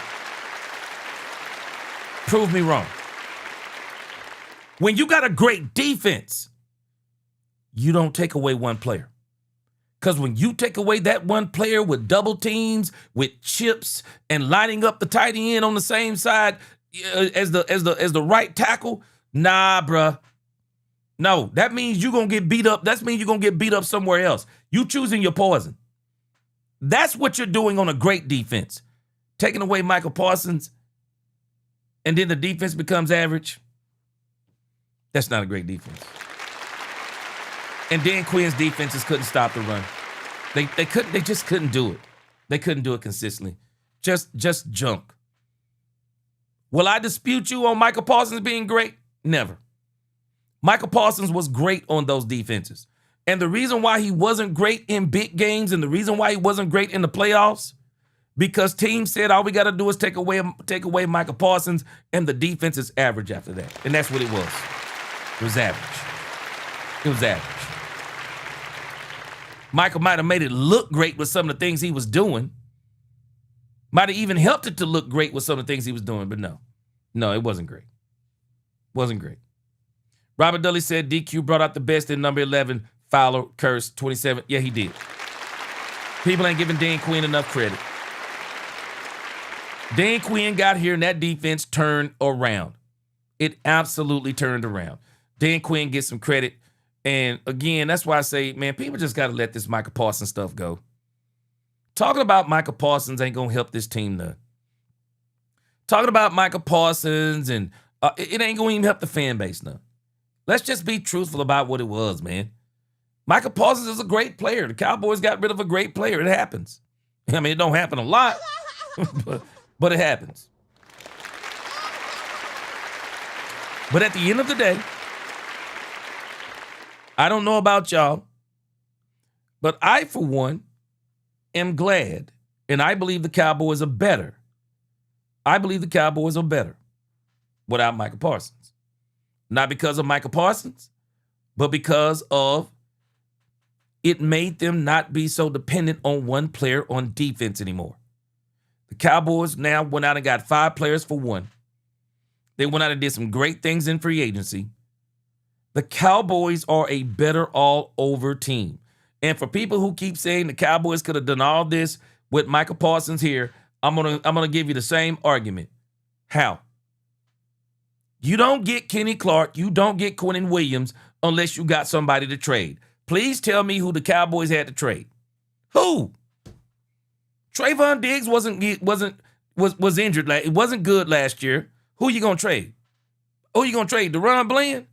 When you got a great defense, you don't take away one player. Because when you take away that one player with double teams, with chips, and lining up the tight end on the same side as the right tackle, nah, bruh. No, that means you're going to get beat up. That means you're going to get beat up somewhere else. You choosing your poison. That's what you're doing on a great defense. Taking away Michael Parsons, and then the defense becomes average. That's not a great defense. And Dan Quinn's defenses couldn't stop the run. They just couldn't do it. They couldn't do it consistently. Just junk. Will I dispute you on Michael Parsons being great? Never. Michael Parsons was great on those defenses. And the reason why he wasn't great in big games and the reason why he wasn't great in the playoffs, because teams said all we got to do is take away Michael Parsons, and the defense is average after that. And that's what it was. It was average. It was average. Michael might have made it look great with some of the things he was doing. Might have even helped it to look great with some of the things he was doing, but no. No, it wasn't great. Wasn't great. Robert Dudley said DQ brought out the best in number 11, Fowler, Curse, 27. Yeah, he did. People ain't giving Dan Quinn enough credit. Dan Quinn got here and that defense turned around. It absolutely turned around. Dan Quinn gets some credit. And again, that's why I say, man, people just got to let this Michael Parsons stuff go. Talking about Michael Parsons ain't going to help this team none. Talking about Michael Parsons and it ain't going to even help the fan base none. Let's just be truthful about what it was, man. Michael Parsons is a great player. The Cowboys got rid of a great player. It happens. I mean, it don't happen a lot, but it happens. But at the end of the day, I don't know about y'all, but I, for one, am glad, and I believe the Cowboys are better. I believe the Cowboys are better without Michael Parsons. Not because of Michael Parsons, but because of it made them not be so dependent on one player on defense anymore. The Cowboys now went out and got 5 players for one. They went out and did some great things in free agency. The Cowboys are a better all-over team. And for people who keep saying the Cowboys could have done all this with Michael Parsons here, I'm gonna give you the same argument. How? You don't get Kenny Clark, you don't get Quinnen Williams unless you got somebody to trade. Please tell me who the Cowboys had to trade. Who? Trayvon Diggs was injured. It wasn't good last year. Who you gonna trade? Who you gonna trade? DeRon Bland?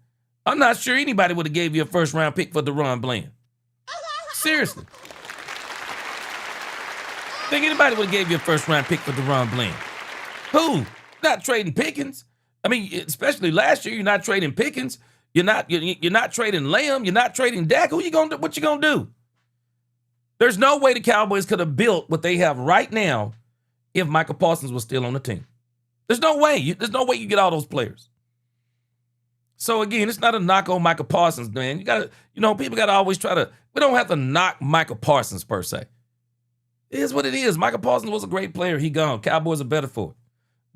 I'm not sure anybody would have gave you a first-round pick for DeRon Bland. Seriously. Think anybody would have gave you a first-round pick for DeRon Bland? Who? Not trading Pickens. I mean, especially last year, you're not trading Pickens. You're not trading Lamb. You're not trading Dak. Who you gonna do? What you gonna do? There's no way the Cowboys could have built what they have right now if Michael Parsons was still on the team. There's no way. There's no way you get all those players. So again, it's not a knock on Michael Parsons, man. People gotta always we don't have to knock Michael Parsons per se. It is what it is. Michael Parsons was a great player. He gone. Cowboys are better for it.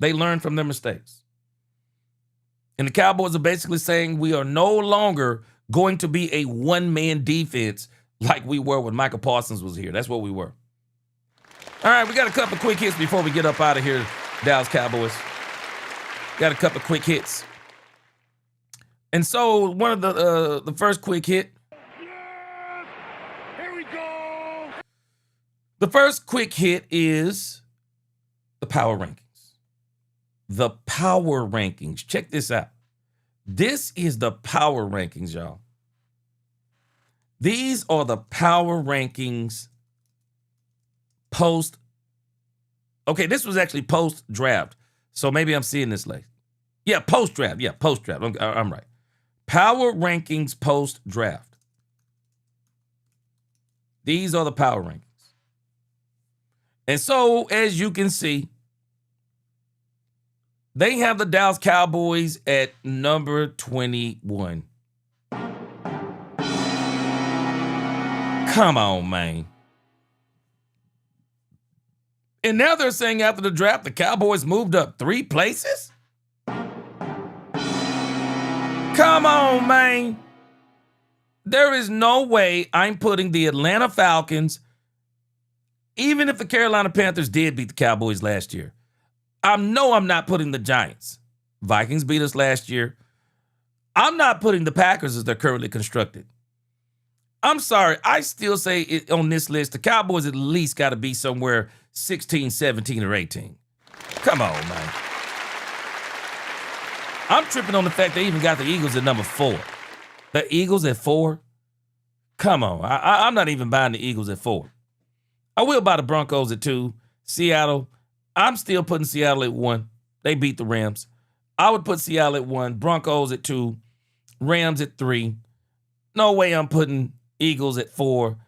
They learn from their mistakes. And the Cowboys are basically saying we are no longer going to be a one-man defense like we were when Michael Parsons was here. That's what we were. All right, we got a couple of quick hits before we get up out of here, Dallas Cowboys. Got a couple of quick hits. And so one of the first quick hit. Yes! Here we go! The first quick hit is the power rankings. The power rankings. Check this out. This is the power rankings, y'all. These are the power rankings post. Okay, this was actually post-draft. So maybe I'm seeing this late. Yeah, post-draft. Yeah, post-draft. I'm right. Power rankings post-draft. These are the power rankings. And so, as you can see, they have the Dallas Cowboys at number 21. Come on, man. And now they're saying after the draft, the Cowboys moved up 3 places? Come on, man. There is no way I'm putting the Atlanta Falcons, even if the Carolina Panthers did beat the Cowboys last year. I'm not putting the Giants. Vikings beat us last year. I'm not putting the Packers as they're currently constructed. I'm sorry. I still say it, on this list, the Cowboys at least got to be somewhere 16, 17, or 18. Come on, man. I'm tripping on the fact they even got the Eagles at number 4. The Eagles at 4? Come on. I'm not even buying the Eagles at 4. I will buy the Broncos at 2. Seattle, I'm still putting Seattle at 1. They beat the Rams. I would put Seattle at 1, Broncos at 2, Rams at 3. No way I'm putting Eagles at 4,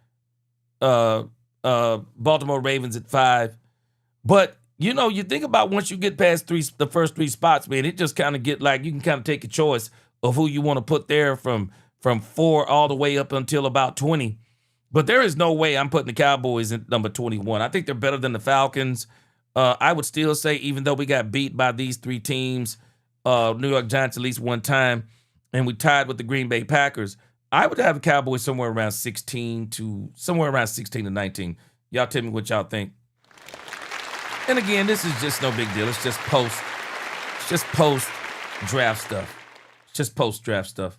Baltimore Ravens at 5. But, you know, you think about once you get past the first 3 spots, man, it just kind of get like you can kind of take a choice of who you want to put there from 4 all the way up until about 20. But there is no way I'm putting the Cowboys at number 21. I think they're better than the Falcons. I would still say, even though we got beat by these 3 teams, New York Giants at least one time, and we tied with the Green Bay Packers, I would have the Cowboys somewhere around 16 to 19. Y'all tell me what y'all think. And again, this is just no big deal. It's just post-draft stuff. It's just post-draft stuff.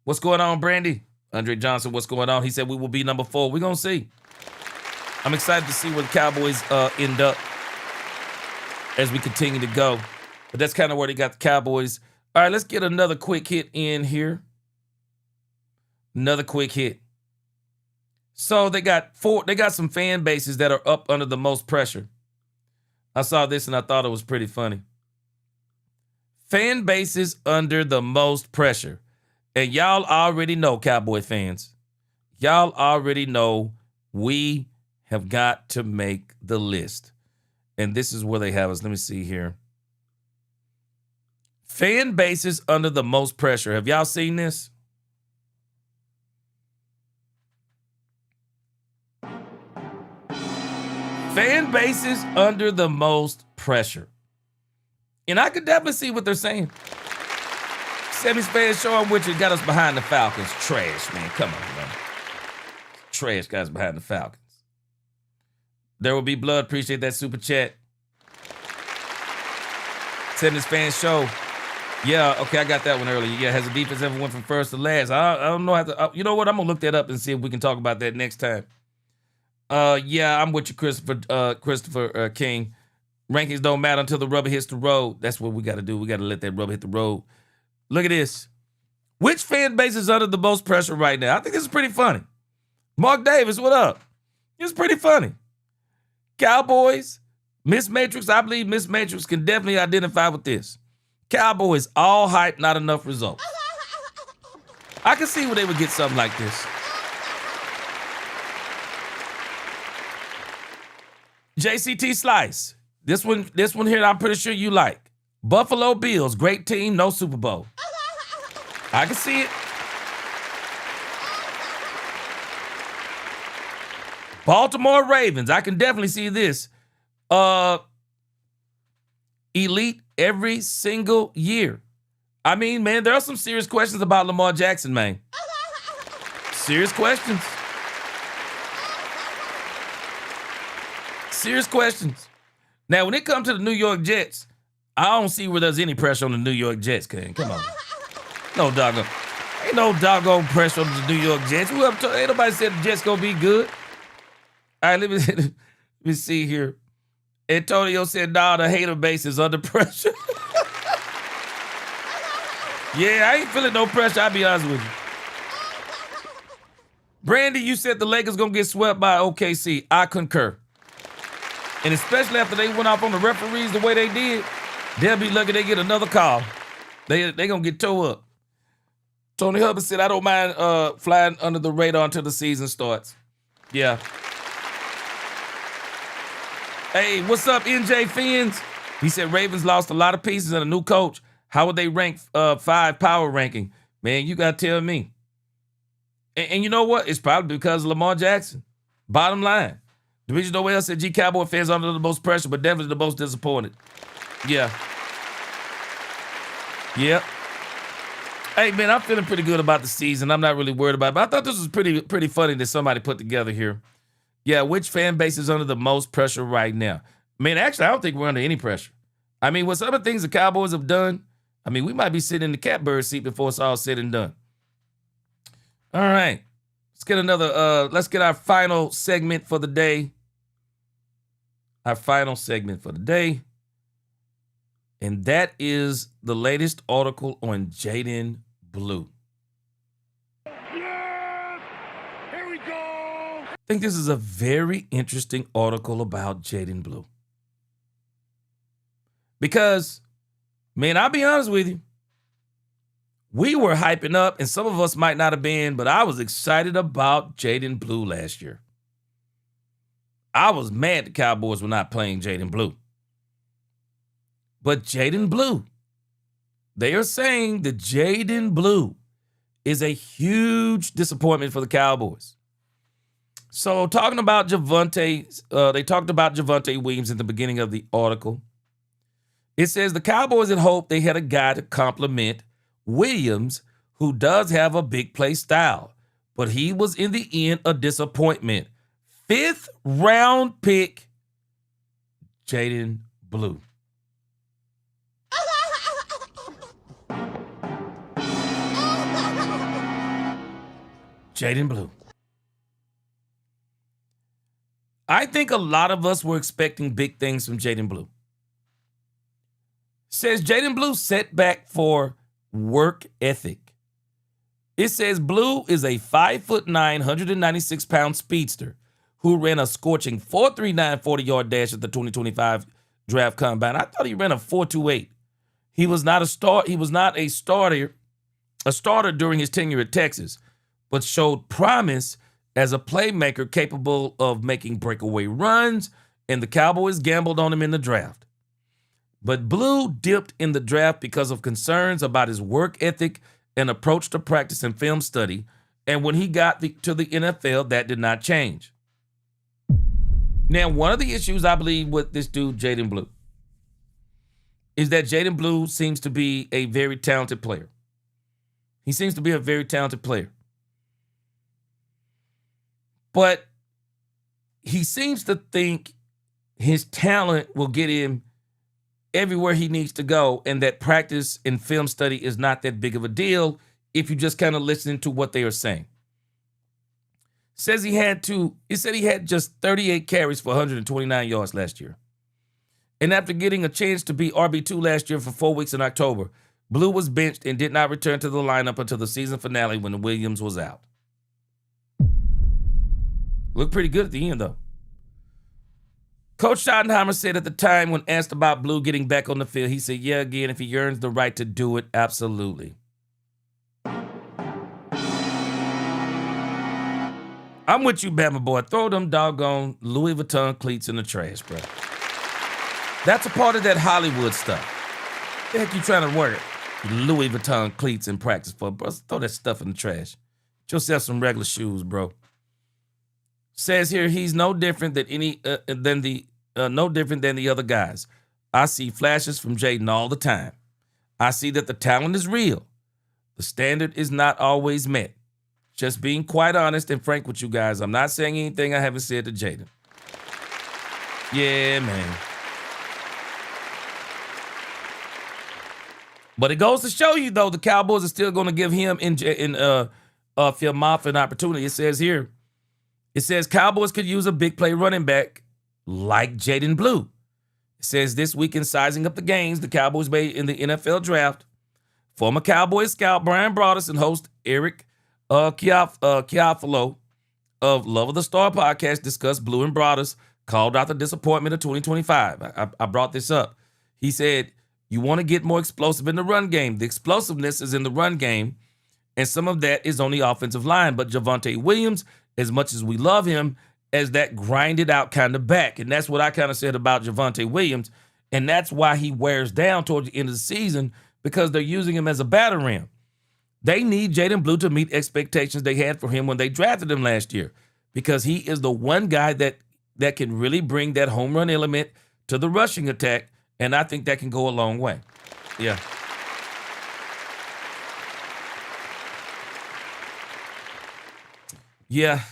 What's going on, Brandy? Andre Johnson, what's going on? He said we will be number 4. We're going to see. I'm excited to see where the Cowboys end up as we continue to go. But that's kind of where they got the Cowboys. All right, let's get another quick hit in here. Another quick hit. So they got some fan bases that are up under the most pressure. I saw this and I thought it was pretty funny. Fan bases under the most pressure. And y'all already know, Cowboy fans, y'all already know we have got to make the list. And this is where they have us. Let me see here. Fan bases under the most pressure. Have y'all seen this? Fan bases under the most pressure. And I could definitely see what they're saying. Sammy's fans showing which it got us behind the Falcons. Trash, man. Come on, man. Trash guys behind the Falcons. There will be blood. Appreciate that super chat. Sammy's fans show. Yeah, okay, I got that one earlier. Yeah, has the defense ever went from first to last? I don't know. You know what? I'm going to look that up and see if we can talk about that next time. Yeah, I'm with you, Christopher King. Rankings don't matter until the rubber hits the road. That's what we got to do. We got to let that rubber hit the road. Look at this. Which fan base is under the most pressure right now? I think this is pretty funny. Mark Davis, what up? It's pretty funny. Cowboys, Miss Matrix, I believe Miss Matrix can definitely identify with this. Cowboys, all hype, not enough results. I can see where they would get something like this. JCT Slice. This one here I'm pretty sure you like. Buffalo Bills, great team, no Super Bowl. I can see it. Baltimore Ravens, I can definitely see this. Elite every single year. I mean, man, there are some serious questions about Lamar Jackson, man. Serious questions. Serious questions. Now, when it comes to the New York Jets, I don't see where there's any pressure on the New York Jets, King. Come on. No doggone. Ain't no doggone pressure on the New York Jets. Ain't nobody said the Jets gonna be good. All right, let me see here. Antonio said, nah, the hater base is under pressure. Yeah, I ain't feeling no pressure, I'll be honest with you. Brandy, you said the Lakers gonna get swept by OKC. I concur. And especially after they went off on the referees the way they did, they'll be lucky they get another call. They gonna get towed up. Tony Hubbard said, I don't mind flying under the radar until the season starts. Yeah. Hey, what's up, NJ Fins? He said Ravens lost a lot of pieces and a new coach. How would they rank 5 power ranking? Man, you got to tell me. And you know what? It's probably because of Lamar Jackson. Bottom line. Division Noel said G Cowboy fans under the most pressure, but definitely the most disappointed. Yeah. Yep. Hey, man, I'm feeling pretty good about the season. I'm not really worried about it, but I thought this was pretty funny that somebody put together here. Yeah, which fan base is under the most pressure right now? I mean, actually, I don't think we're under any pressure. I mean, with some of the things the Cowboys have done, I mean, we might be sitting in the catbird seat before it's all said and done. All right. Let's get our final segment for the day. Our final segment for the day. And that is the latest article on Jaden Blue. Yes! Here we go! I think this is a very interesting article about Jaden Blue. Because, man, I'll be honest with you. We were hyping up, and some of us might not have been, but I was excited about Jaden Blue last year. I was mad the Cowboys were not playing Jaden Blue. But Jaden Blue, they are saying that Jaden Blue is a huge disappointment for the Cowboys. So talking about Javonte, they talked about Javonte Williams in the beginning of the article. It says the Cowboys had hoped they had a guy to complement Williams, who does have a big play style, but he was in the end a disappointment. 5th round pick, Jaden Blue. Jaden Blue. I think a lot of us were expecting big things from Jaden Blue. Says Jaden Blue setback for work ethic. It says Blue is a 5'9", 196-pound speedster who ran a scorching 4.39 40-yard dash at the 2025 draft combine. I thought he ran a 4.28. He was not a starter during his tenure at Texas, but showed promise as a playmaker capable of making breakaway runs, and the Cowboys gambled on him in the draft. But Blue dipped in the draft because of concerns about his work ethic and approach to practice and film study, and when he got to the NFL, that did not change. Now, one of the issues I believe with this dude, Jaden Blue, is that Jaden Blue seems to be a very talented player. He seems to be a very talented player. But he seems to think his talent will get him everywhere he needs to go, and that practice and film study is not that big of a deal if you just kind of listen to what they are saying. Said he had just 38 carries for 129 yards last year. And after getting a chance to be RB2 last year for 4 weeks in October, Blue was benched and did not return to the lineup until the season finale when Williams was out. Looked pretty good at the end, though. Coach Schottenheimer said at the time when asked about Blue getting back on the field, he said, yeah, again, if he earns the right to do it, absolutely. I'm with you, Bama boy. Throw them doggone Louis Vuitton cleats in the trash, bro. That's a part of that Hollywood stuff. The heck you trying to wear it? Louis Vuitton cleats in practice for, bro. Throw that stuff in the trash. Get yourself some regular shoes, bro. Says here he's no different than no different than the other guys. I see flashes from Jaden all the time. I see that the talent is real. The standard is not always met. Just being quite honest and frank with you guys. I'm not saying anything I haven't said to Jaden. Yeah, man. But it goes to show you, though, the Cowboys are still going to give him in Phil Moffitt an opportunity. It says here, Cowboys could use a big play running back like Jaden Blue. It says this week in sizing up the gains the Cowboys made in the NFL draft, former Cowboys scout Brian Broaddus and host Eric Chiafalo of Love of the Star podcast discussed Blue and Broaddus, called out the disappointment of 2025. I brought this up. He said, you want to get more explosive in the run game. The explosiveness is in the run game, and some of that is on the offensive line. But Javonte Williams, as much as we love him, as that grinded out kind of back. And that's what I kind of said about Javonte Williams. And that's why he wears down towards the end of the season, because they're using him as a battering ram. They need Jaden Blue to meet expectations they had for him when they drafted him last year, because he is the one guy that can really bring that home run element to the rushing attack. And I think that can go a long way. Yeah. Yeah.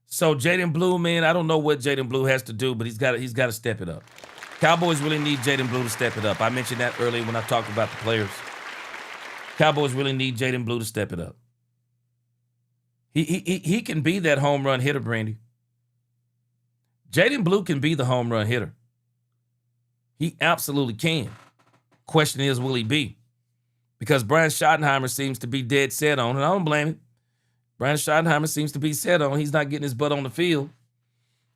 So Jaden Blue, man, I don't know what Jaden Blue has to do, but he's got to step it up. Cowboys really need Jaden Blue to step it up. I mentioned that earlier when I talked about the players. Cowboys really need Jaden Blue to step it up. He can be that home run hitter, Brandy. Jaden Blue can be the home run hitter. He absolutely can. Question is, will he be? Because Brian Schottenheimer seems to be dead set on, and I don't blame him. Brian Schottenheimer seems to be set on. He's not getting his butt on the field.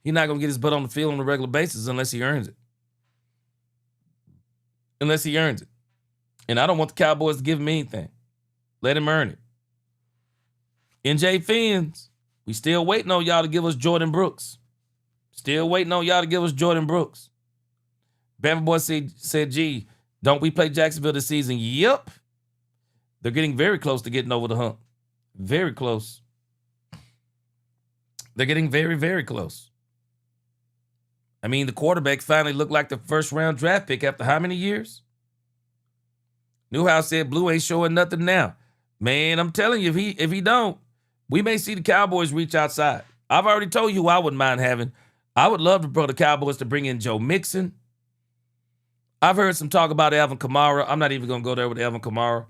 He's not going to get his butt on the field on a regular basis unless he earns it. Unless he earns it. And I don't want the Cowboys to give him anything. Let him earn it. NJ Fins, we still waiting on y'all to give us Jordan Brooks. Still waiting on y'all to give us Jordan Brooks. Bama Boy said, gee, don't we play Jacksonville this season? Yep. They're getting very close to getting over the hump. Very close. They're getting very, very close. I mean, the quarterback finally looked like the first-round draft pick after how many years? Newhouse said Blue ain't showing nothing now. Man, I'm telling you, if he don't, we may see the Cowboys reach outside. I've already told you who I wouldn't mind having. I would love for the Cowboys to bring in Joe Mixon. I've heard some talk about Alvin Kamara. I'm not even going to go there with Alvin Kamara.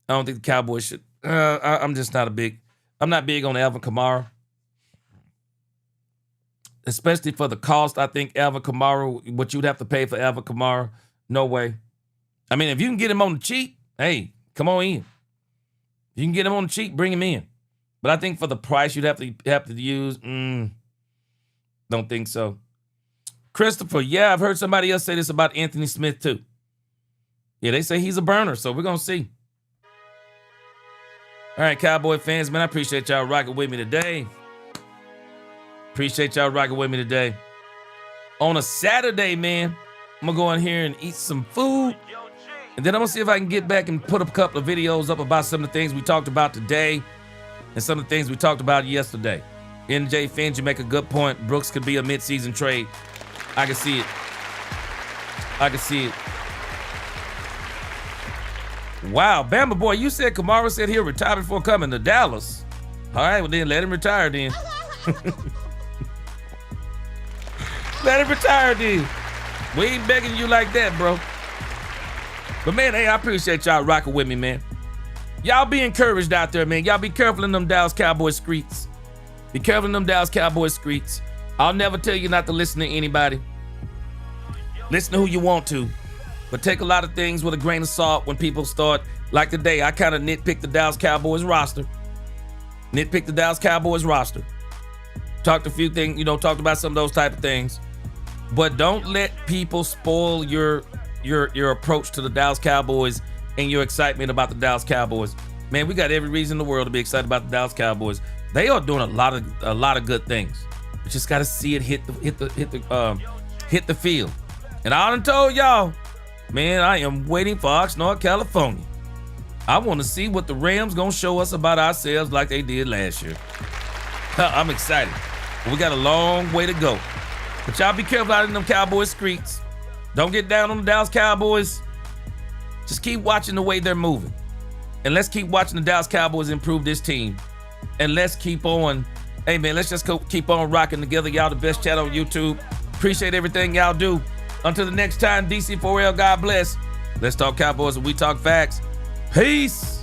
I don't think the Cowboys should. I'm not big on Alvin Kamara. Especially for the cost, I think Alvin Kamara, what you'd have to pay for Alvin Kamara, no way. I mean, if you can get him on the cheap, hey, come on in. If you can get him on the cheap, bring him in. But I think for the price you'd have to use, don't think so. Christopher, yeah, I've heard somebody else say this about Anthony Smith too. Yeah, they say he's a burner, so we're going to see. All right, Cowboy fans, man, I appreciate y'all rocking with me today. Appreciate y'all rocking with me today. On a Saturday, man, I'm going to go in here and eat some food. And then I'm going to see if I can get back and put a couple of videos up about some of the things we talked about today and some of the things we talked about yesterday. NJ Fins, you make a good point. Brooks could be a midseason trade. I can see it. I can see it. Wow, Bama Boy, you said Kamara said he'll retire before coming to Dallas. All right, well then let him retire then. Let him retire then. We ain't begging you like that, bro. But man, hey, I appreciate y'all rocking with me, man. Y'all be encouraged out there, man. Y'all be careful in them Dallas Cowboys streets. Be careful in them Dallas Cowboys streets. I'll never tell you not to listen to anybody. Listen to who you want to. But take a lot of things with a grain of salt when people start, like today, I kind of nitpicked the Dallas Cowboys roster. Talked a few things, talked about some of those type of things. But don't let people spoil your approach to the Dallas Cowboys and your excitement about the Dallas Cowboys. Man, we got every reason in the world to be excited about the Dallas Cowboys. They are doing a lot of good things. We just got to see it hit the field. And I done told y'all, man, I am waiting for Oxnard, California. I want to see what the Rams gonna show us about ourselves like they did last year. I'm excited. We got a long way to go. But y'all be careful out in them Cowboys streets. Don't get down on the Dallas Cowboys. Just keep watching the way they're moving. And let's keep watching the Dallas Cowboys improve this team. And let's keep on, hey man, let's just keep on rocking together. Y'all the best chat on YouTube. Appreciate everything y'all do. Until the next time, DC4L, God bless. Let's talk Cowboys and we talk facts. Peace.